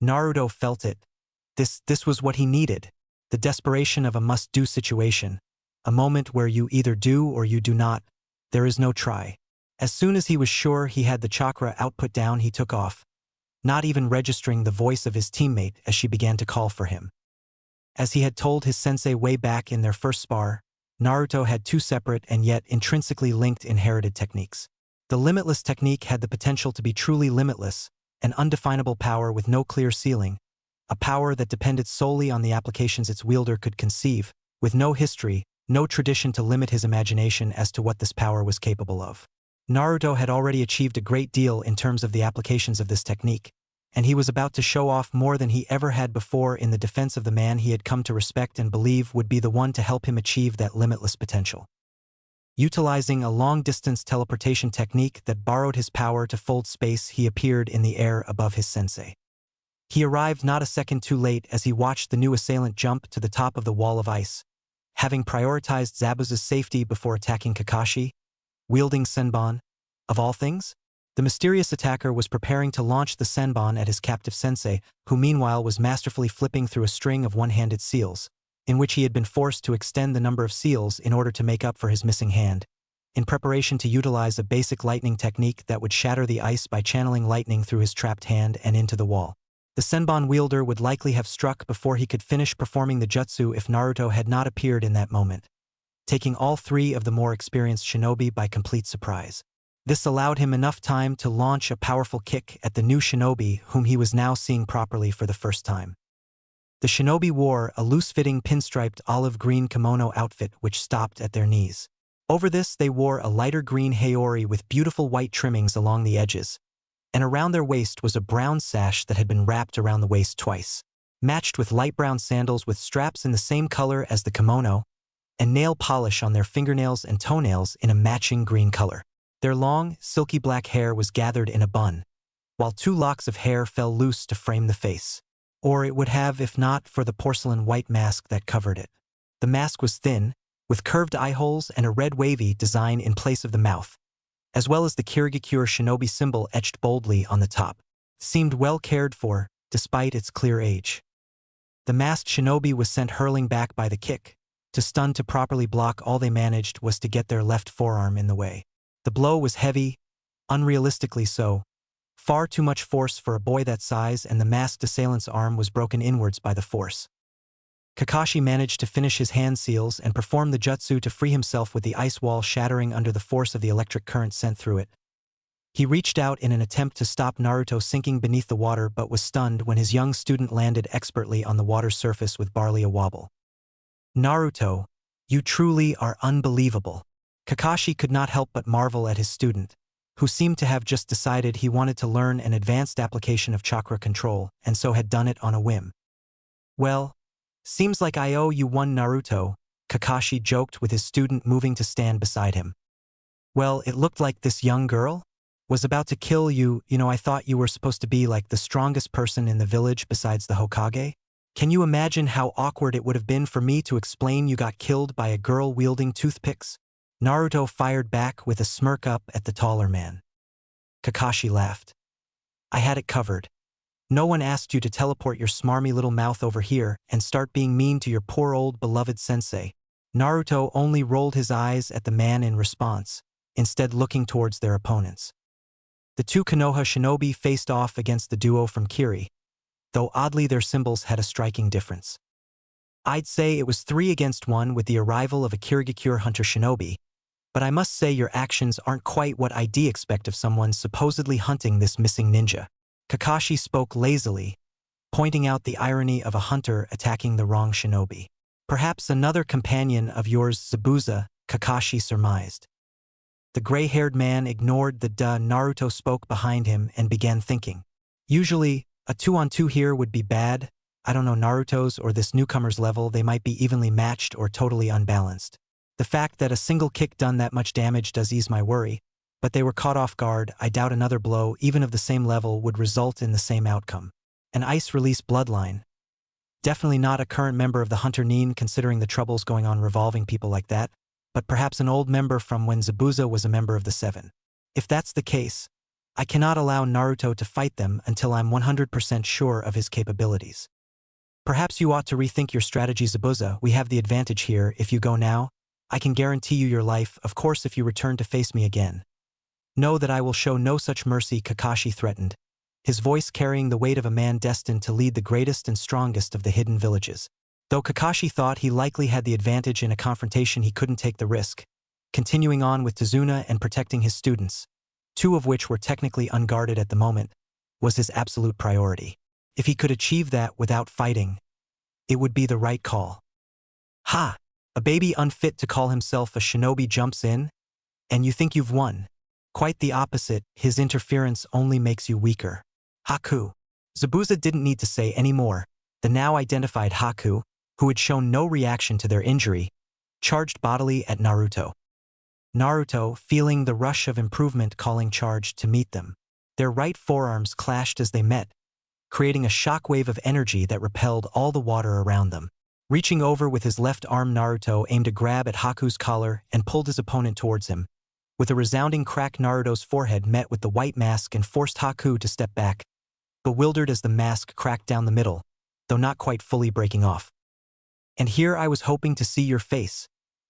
Naruto felt it. This was what he needed, the desperation of a must-do situation, a moment where you either do or you do not, there is no try. As soon as he was sure he had the chakra output down, he took off, not even registering the voice of his teammate as she began to call for him. As he had told his sensei way back in their first spar, Naruto had 2 separate and yet intrinsically linked inherited techniques. The limitless technique had the potential to be truly limitless, an undefinable power with no clear ceiling, a power that depended solely on the applications its wielder could conceive, with no history, no tradition to limit his imagination as to what this power was capable of. Naruto had already achieved a great deal in terms of the applications of this technique, and he was about to show off more than he ever had before in the defense of the man he had come to respect and believe would be the one to help him achieve that limitless potential. Utilizing a long-distance teleportation technique that borrowed his power to fold space, he appeared in the air above his sensei. He arrived not a second too late as he watched the new assailant jump to the top of the wall of ice, having prioritized Zabuza's safety before attacking Kakashi, wielding Senbon. Of all things, the mysterious attacker was preparing to launch the Senbon at his captive sensei, who meanwhile was masterfully flipping through a string of one-handed seals, in which he had been forced to extend the number of seals in order to make up for his missing hand, in preparation to utilize a basic lightning technique that would shatter the ice by channeling lightning through his trapped hand and into the wall. The Senbon wielder would likely have struck before he could finish performing the jutsu if Naruto had not appeared in that moment, taking all 3 of the more experienced shinobi by complete surprise. This allowed him enough time to launch a powerful kick at the new shinobi whom he was now seeing properly for the first time. The shinobi wore a loose-fitting pinstriped olive-green kimono outfit which stopped at their knees. Over this they wore a lighter green haori with beautiful white trimmings along the edges, and around their waist was a brown sash that had been wrapped around the waist twice, matched with light brown sandals with straps in the same color as the kimono, and nail polish on their fingernails and toenails in a matching green color. Their long, silky black hair was gathered in a bun, while 2 locks of hair fell loose to frame the face. Or it would have if not for the porcelain white mask that covered it. The mask was thin, with curved eye holes and a red wavy design in place of the mouth, as well as the Kirigakure shinobi symbol etched boldly on the top. Seemed well cared for, despite its clear age. The masked shinobi was sent hurling back by the kick. To stun to properly block, all they managed was to get their left forearm in the way. The blow was heavy, unrealistically so. Far too much force for a boy that size, and the masked assailant's arm was broken inwards by the force. Kakashi managed to finish his hand seals and perform the jutsu to free himself with the ice wall shattering under the force of the electric current sent through it. He reached out in an attempt to stop Naruto sinking beneath the water but was stunned when his young student landed expertly on the water's surface with barely a wobble. Naruto, you truly are unbelievable. Kakashi could not help but marvel at his student, who seemed to have just decided he wanted to learn an advanced application of chakra control, and so had done it on a whim. Well, seems like I owe you one, Naruto, Kakashi joked with his student moving to stand beside him. Well, it looked like this young girl was about to kill you. I thought you were supposed to be like the strongest person in the village besides the Hokage. Can you imagine how awkward it would have been for me to explain you got killed by a girl wielding toothpicks? Naruto fired back with a smirk up at the taller man. Kakashi laughed. I had it covered. No one asked you to teleport your smarmy little mouth over here and start being mean to your poor old beloved sensei. Naruto only rolled his eyes at the man in response, instead looking towards their opponents. The two Konoha shinobi faced off against the duo from Kiri, though oddly their symbols had a striking difference. I'd say it was 3 against 1 with the arrival of a Kirigakure hunter shinobi, but I must say your actions aren't quite what I'd expect of someone supposedly hunting this missing ninja. Kakashi spoke lazily, pointing out the irony of a hunter attacking the wrong shinobi. Perhaps another companion of yours, Zabuza, Kakashi surmised. The gray-haired man ignored the duh Naruto spoke behind him and began thinking. Usually, a 2-on-2 here would be bad. I don't know, Naruto's or this newcomer's level, they might be evenly matched or totally unbalanced. The fact that a single kick done that much damage does ease my worry, but they were caught off guard. I doubt another blow, even of the same level, would result in the same outcome. An ice-release bloodline. Definitely not a current member of the Hunter Nin, considering the troubles going on revolving people like that, but perhaps an old member from when Zabuza was a member of the 7. If that's the case, I cannot allow Naruto to fight them until I'm 100% sure of his capabilities. Perhaps you ought to rethink your strategy, Zabuza. We have the advantage here. If you go now, I can guarantee you your life, of course if you return to face me again. Know that I will show no such mercy, Kakashi threatened, his voice carrying the weight of a man destined to lead the greatest and strongest of the hidden villages. Though Kakashi thought he likely had the advantage in a confrontation, he couldn't take the risk, continuing on with Tazuna and protecting his students, 2 of which were technically unguarded at the moment, was his absolute priority. If he could achieve that without fighting, it would be the right call. Ha! A baby unfit to call himself a shinobi jumps in, and you think you've won. Quite the opposite, his interference only makes you weaker. Haku. Zabuza didn't need to say any more. The now identified Haku, who had shown no reaction to their injury, charged bodily at Naruto. Naruto, feeling the rush of improvement, calling charge to meet them. Their right forearms clashed as they met, creating a shockwave of energy that repelled all the water around them. Reaching over with his left arm, Naruto aimed a grab at Haku's collar and pulled his opponent towards him. With a resounding crack, Naruto's forehead met with the white mask and forced Haku to step back, bewildered as the mask cracked down the middle, though not quite fully breaking off. And here I was hoping to see your face.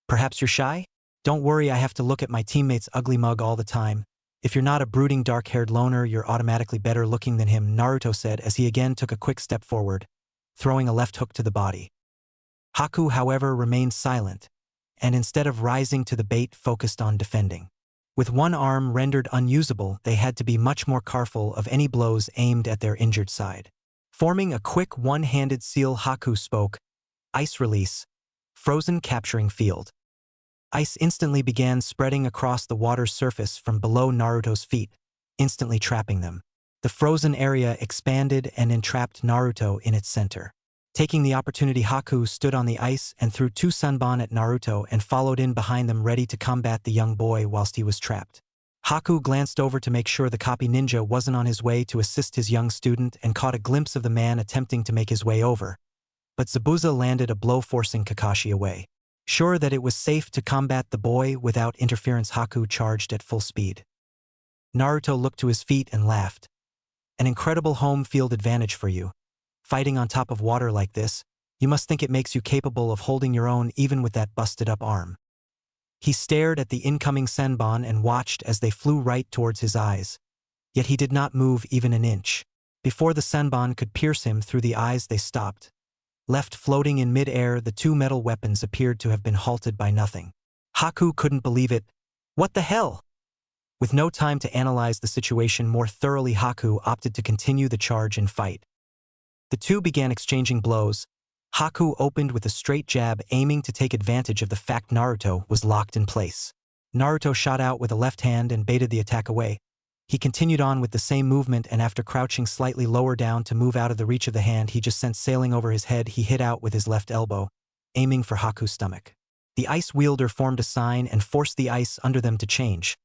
Perhaps you're shy? Don't worry, I have to look at my teammate's ugly mug all the time. If you're not a brooding dark-haired loner, you're automatically better looking than him, Naruto said as he again took a quick step forward, throwing a left hook to the body. Haku, however, remained silent, and instead of rising to the bait, focused on defending. With one arm rendered unusable, they had to be much more careful of any blows aimed at their injured side. Forming a quick one-handed seal, Haku spoke, "Ice release, frozen capturing field." Ice instantly began spreading across the water's surface from below Naruto's feet, instantly trapping them. The frozen area expanded and entrapped Naruto in its center. Taking the opportunity, Haku stood on the ice and threw 2 sunban at Naruto and followed in behind them, ready to combat the young boy whilst he was trapped. Haku glanced over to make sure the copy ninja wasn't on his way to assist his young student and caught a glimpse of the man attempting to make his way over, but Zabuza landed a blow, forcing Kakashi away. Sure that it was safe to combat the boy without interference, Haku charged at full speed. Naruto looked to his feet and laughed. An incredible home field advantage for you. Fighting on top of water like this, you must think it makes you capable of holding your own even with that busted-up arm. He stared at the incoming senbon and watched as they flew right towards his eyes. Yet he did not move even an inch. Before the senbon could pierce him through the eyes, they stopped. Left floating in mid-air, the two metal weapons appeared to have been halted by nothing. Haku couldn't believe it. What the hell? With no time to analyze the situation more thoroughly, Haku opted to continue the charge and fight. The two began exchanging blows. Haku opened with a straight jab, aiming to take advantage of the fact Naruto was locked in place. Naruto shot out with a left hand and baited the attack away. He continued on with the same movement, and after crouching slightly lower down to move out of the reach of the hand he just sent sailing over his head, he hit out with his left elbow, aiming for Haku's stomach. The ice wielder formed a sign and forced the ice under them to change.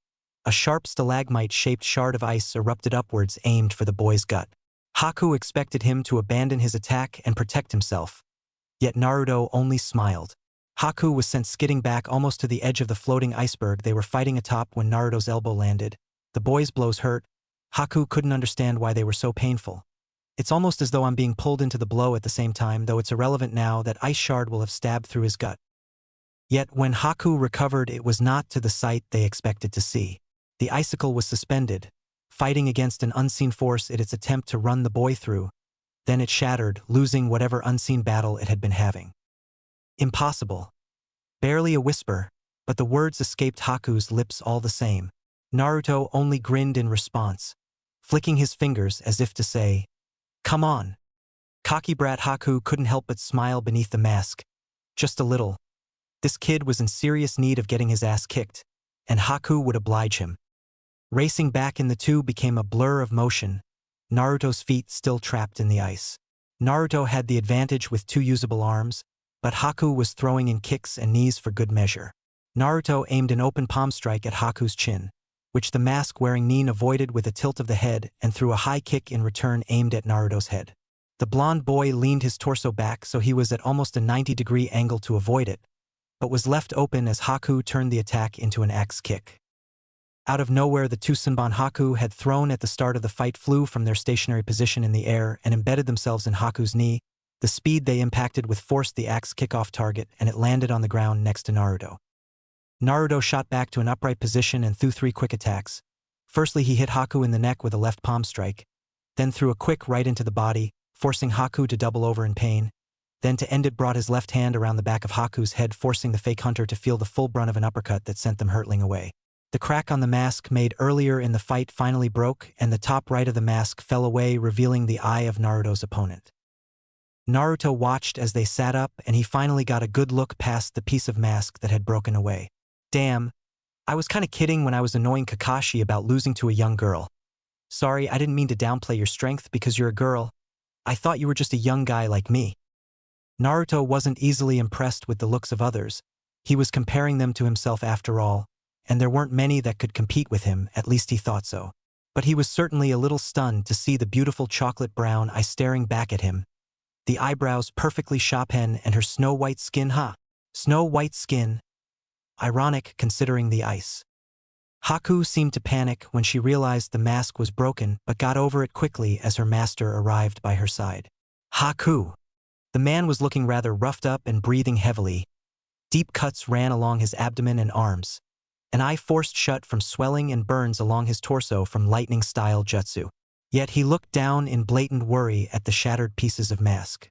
A sharp stalagmite-shaped shard of ice erupted upwards, aimed for the boy's gut. Haku expected him to abandon his attack and protect himself. Yet Naruto only smiled. Haku was sent skidding back almost to the edge of the floating iceberg they were fighting atop when Naruto's elbow landed. The boy's blows hurt. Haku couldn't understand why they were so painful. It's almost as though I'm being pulled into the blow at the same time, though it's irrelevant now that ice shard will have stabbed through his gut. Yet when Haku recovered, it was not to the sight they expected to see. The icicle was suspended, fighting against an unseen force in its attempt to run the boy through. Then it shattered, losing whatever unseen battle it had been having. Impossible. Barely a whisper, but the words escaped Haku's lips all the same. Naruto only grinned in response, flicking his fingers as if to say, "Come on." Cocky brat Haku couldn't help but smile beneath the mask. Just a little. This kid was in serious need of getting his ass kicked, and Haku would oblige him. Racing back in the two became a blur of motion, Naruto's feet still trapped in the ice. Naruto had the advantage with two usable arms, but Haku was throwing in kicks and knees for good measure. Naruto aimed an open palm strike at Haku's chin, which the mask-wearing Nin avoided with a tilt of the head, and threw a high kick in return aimed at Naruto's head. The blonde boy leaned his torso back so he was at almost a 90-degree angle to avoid it, but was left open as Haku turned the attack into an axe kick. Out of nowhere, the two senbon Haku had thrown at the start of the fight flew from their stationary position in the air and embedded themselves in Haku's knee. The speed they impacted with forced the axe kick off target, and it landed on the ground next to Naruto. Naruto shot back to an upright position and threw three quick attacks. Firstly, he hit Haku in the neck with a left palm strike, then threw a quick right into the body, forcing Haku to double over in pain. Then to end it, brought his left hand around the back of Haku's head, forcing the fake hunter to feel the full brunt of an uppercut that sent them hurtling away. The crack on the mask made earlier in the fight finally broke, and the top right of the mask fell away, revealing the eye of Naruto's opponent. Naruto watched as they sat up, and he finally got a good look past the piece of mask that had broken away. Damn, I was kinda kidding when I was annoying Kakashi about losing to a young girl. Sorry, I didn't mean to downplay your strength because you're a girl. I thought you were just a young guy like me. Naruto wasn't easily impressed with the looks of others. He was comparing them to himself after all, and there weren't many that could compete with him, at least he thought so. But he was certainly a little stunned to see the beautiful chocolate brown eye staring back at him. The eyebrows perfectly Chopin and her snow-white skin, Snow-white skin. Ironic considering the ice. Haku seemed to panic when she realized the mask was broken, but got over it quickly as her master arrived by her side. Haku! The man was looking rather roughed up and breathing heavily. Deep cuts ran along his abdomen and arms. An eye forced shut from swelling and burns along his torso from lightning-style jutsu. Yet he looked down in blatant worry at the shattered pieces of mask.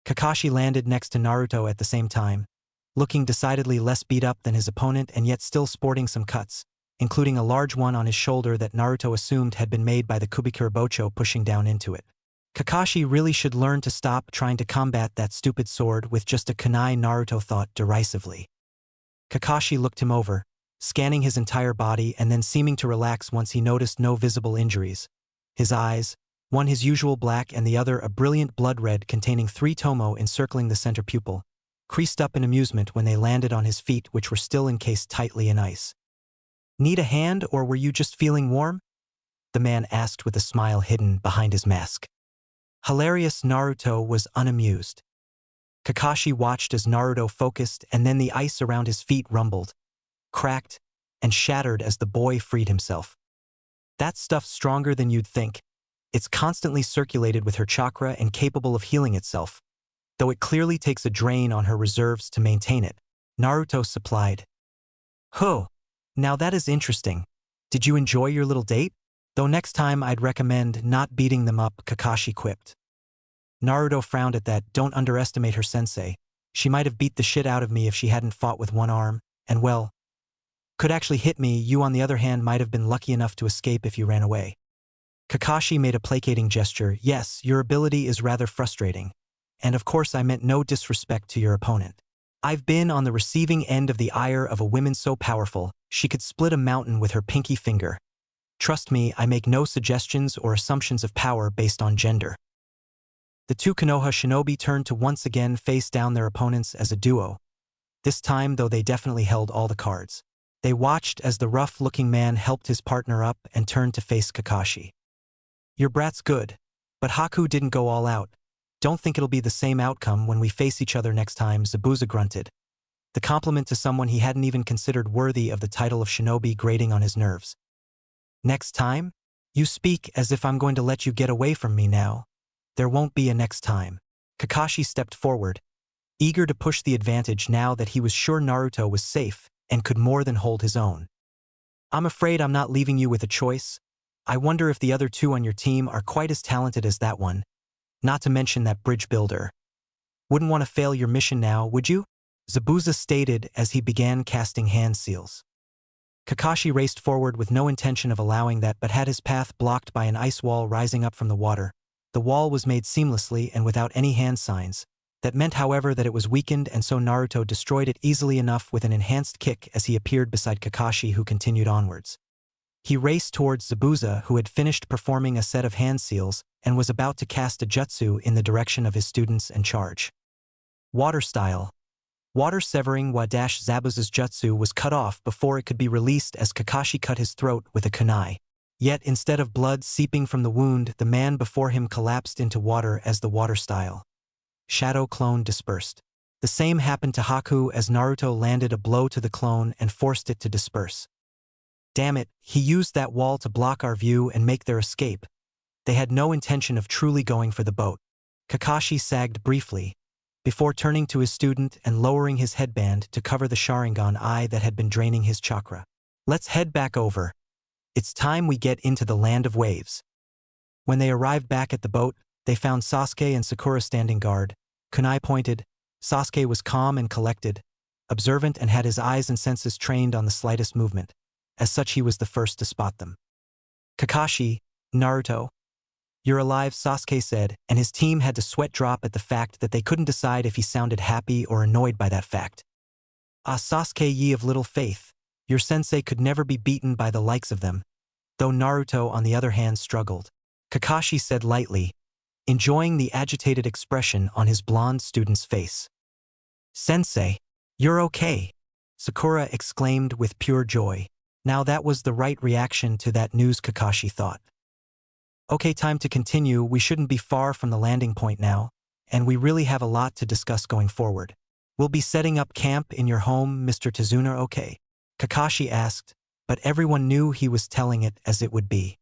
Kakashi landed next to Naruto at the same time, looking decidedly less beat up than his opponent and yet still sporting some cuts, including a large one on his shoulder that Naruto assumed had been made by the Kubikure Bocho pushing down into it. Kakashi really should learn to stop trying to combat that stupid sword with just a kunai, Naruto thought derisively. Kakashi looked him over, scanning his entire body and then seeming to relax once he noticed no visible injuries. His eyes, one his usual black and the other a brilliant blood red containing 3 tomo encircling the center pupil, creased up in amusement when they landed on his feet, which were still encased tightly in ice. "Need a hand, or were you just feeling warm?" the man asked with a smile hidden behind his mask. Hilarious Naruto was unamused. Kakashi watched as Naruto focused, and then the ice around his feet rumbled, cracked, and shattered as the boy freed himself. That stuff's stronger than you'd think. It's constantly circulated with her chakra and capable of healing itself, though it clearly takes a drain on her reserves to maintain it, Naruto supplied. Huh. Now that is interesting. Did you enjoy your little date? Though next time I'd recommend not beating them up, Kakashi quipped. Naruto frowned at that. Don't underestimate her sensei. She might have beat the shit out of me if she hadn't fought with one arm, and well, could actually hit me. You on the other hand might have been lucky enough to escape if you ran away. Kakashi made a placating gesture. Yes, your ability is rather frustrating. And of course I meant no disrespect to your opponent. I've been on the receiving end of the ire of a woman so powerful, she could split a mountain with her pinky finger. Trust me, I make no suggestions or assumptions of power based on gender. The two Konoha shinobi turned to once again face down their opponents as a duo. This time, though, they definitely held all the cards. They watched as the rough-looking man helped his partner up and turned to face Kakashi. Your brat's good, but Haku didn't go all out. Don't think it'll be the same outcome when we face each other next time, Zabuza grunted. The compliment to someone he hadn't even considered worthy of the title of shinobi grating on his nerves. Next time? You speak as if I'm going to let you get away from me now. There won't be a next time. Kakashi stepped forward, eager to push the advantage now that he was sure Naruto was safe and could more than hold his own. I'm afraid I'm not leaving you with a choice. I wonder if the other two on your team are quite as talented as that one, not to mention that bridge builder. Wouldn't want to fail your mission now, would you? Zabuza stated as he began casting hand seals. Kakashi raced forward with no intention of allowing that but had his path blocked by an ice wall rising up from the water. The wall was made seamlessly and without any hand signs. That meant, however, that it was weakened, and so Naruto destroyed it easily enough with an enhanced kick as he appeared beside Kakashi, who continued onwards. He raced towards Zabuza, who had finished performing a set of hand seals and was about to cast a jutsu in the direction of his students and charge. Water style. Water severing Zabuza's jutsu was cut off before it could be released as Kakashi cut his throat with a kunai. Yet instead of blood seeping from the wound, the man before him collapsed into water as the water style shadow clone dispersed. The same happened to Haku as Naruto landed a blow to the clone and forced it to disperse. Damn it, he used that wall to block our view and make their escape. They had no intention of truly going for the boat. Kakashi sagged briefly, before turning to his student and lowering his headband to cover the Sharingan eye that had been draining his chakra. Let's head back over. It's time we get into the land of waves. When they arrived back at the boat, they found Sasuke and Sakura standing guard. Kunai pointed. Sasuke was calm and collected, observant, and had his eyes and senses trained on the slightest movement. As such, he was the first to spot them. Kakashi, Naruto. You're alive, Sasuke said, and his team had to sweat drop at the fact that they couldn't decide if he sounded happy or annoyed by that fact. Ah, Sasuke, ye of little faith. Your sensei could never be beaten by the likes of them. Though Naruto, on the other hand, struggled. Kakashi said lightly, enjoying the agitated expression on his blonde student's face. Sensei, you're okay, Sakura exclaimed with pure joy. Now that was the right reaction to that news, Kakashi thought. Okay, time to continue. We shouldn't be far from the landing point now, and we really have a lot to discuss going forward. We'll be setting up camp in your home, Mr. Tazuna, okay? Kakashi asked, but everyone knew he was telling it as it would be.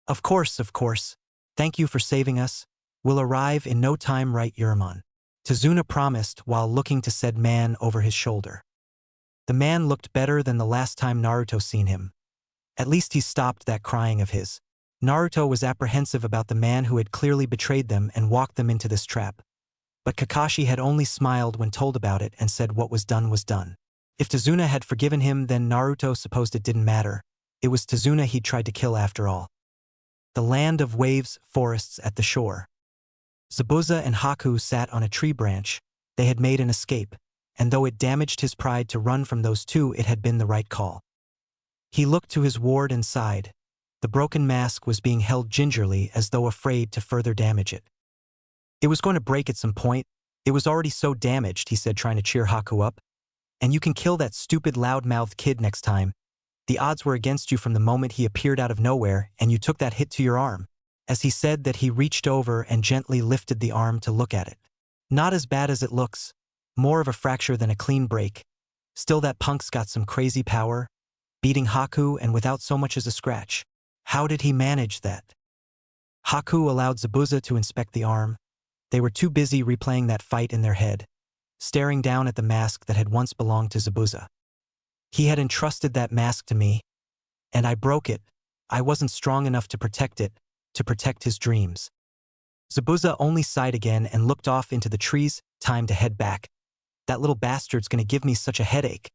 Of course, of course. Thank you for saving us. We'll arrive in no time, right, Yurumon? Tazuna promised while looking to said man over his shoulder. The man looked better than the last time Naruto seen him. At least he stopped that crying of his. Naruto was apprehensive about the man who had clearly betrayed them and walked them into this trap. But Kakashi had only smiled when told about it and said what was done was done. If Tazuna had forgiven him, then Naruto supposed it didn't matter. It was Tazuna he'd tried to kill after all. The land of waves, forests at the shore. Zabuza and Haku sat on a tree branch. They had made an escape, and though it damaged his pride to run from those two, it had been the right call. He looked to his ward and sighed. The broken mask was being held gingerly as though afraid to further damage it. It was going to break at some point. It was already so damaged, he said, trying to cheer Haku up. And you can kill that stupid loud-mouthed kid next time. The odds were against you from the moment he appeared out of nowhere and you took that hit to your arm. As he said that, he reached over and gently lifted the arm to look at it. Not as bad as it looks. More of a fracture than a clean break. Still, that punk's got some crazy power, beating Haku and without so much as a scratch. How did he manage that? Haku allowed Zabuza to inspect the arm. They were too busy replaying that fight in their head, staring down at the mask that had once belonged to Zabuza. He had entrusted that mask to me, and I broke it. I wasn't strong enough to protect it, to protect his dreams. Zabuza only sighed again and looked off into the trees. Time to head back. That little bastard's gonna give me such a headache.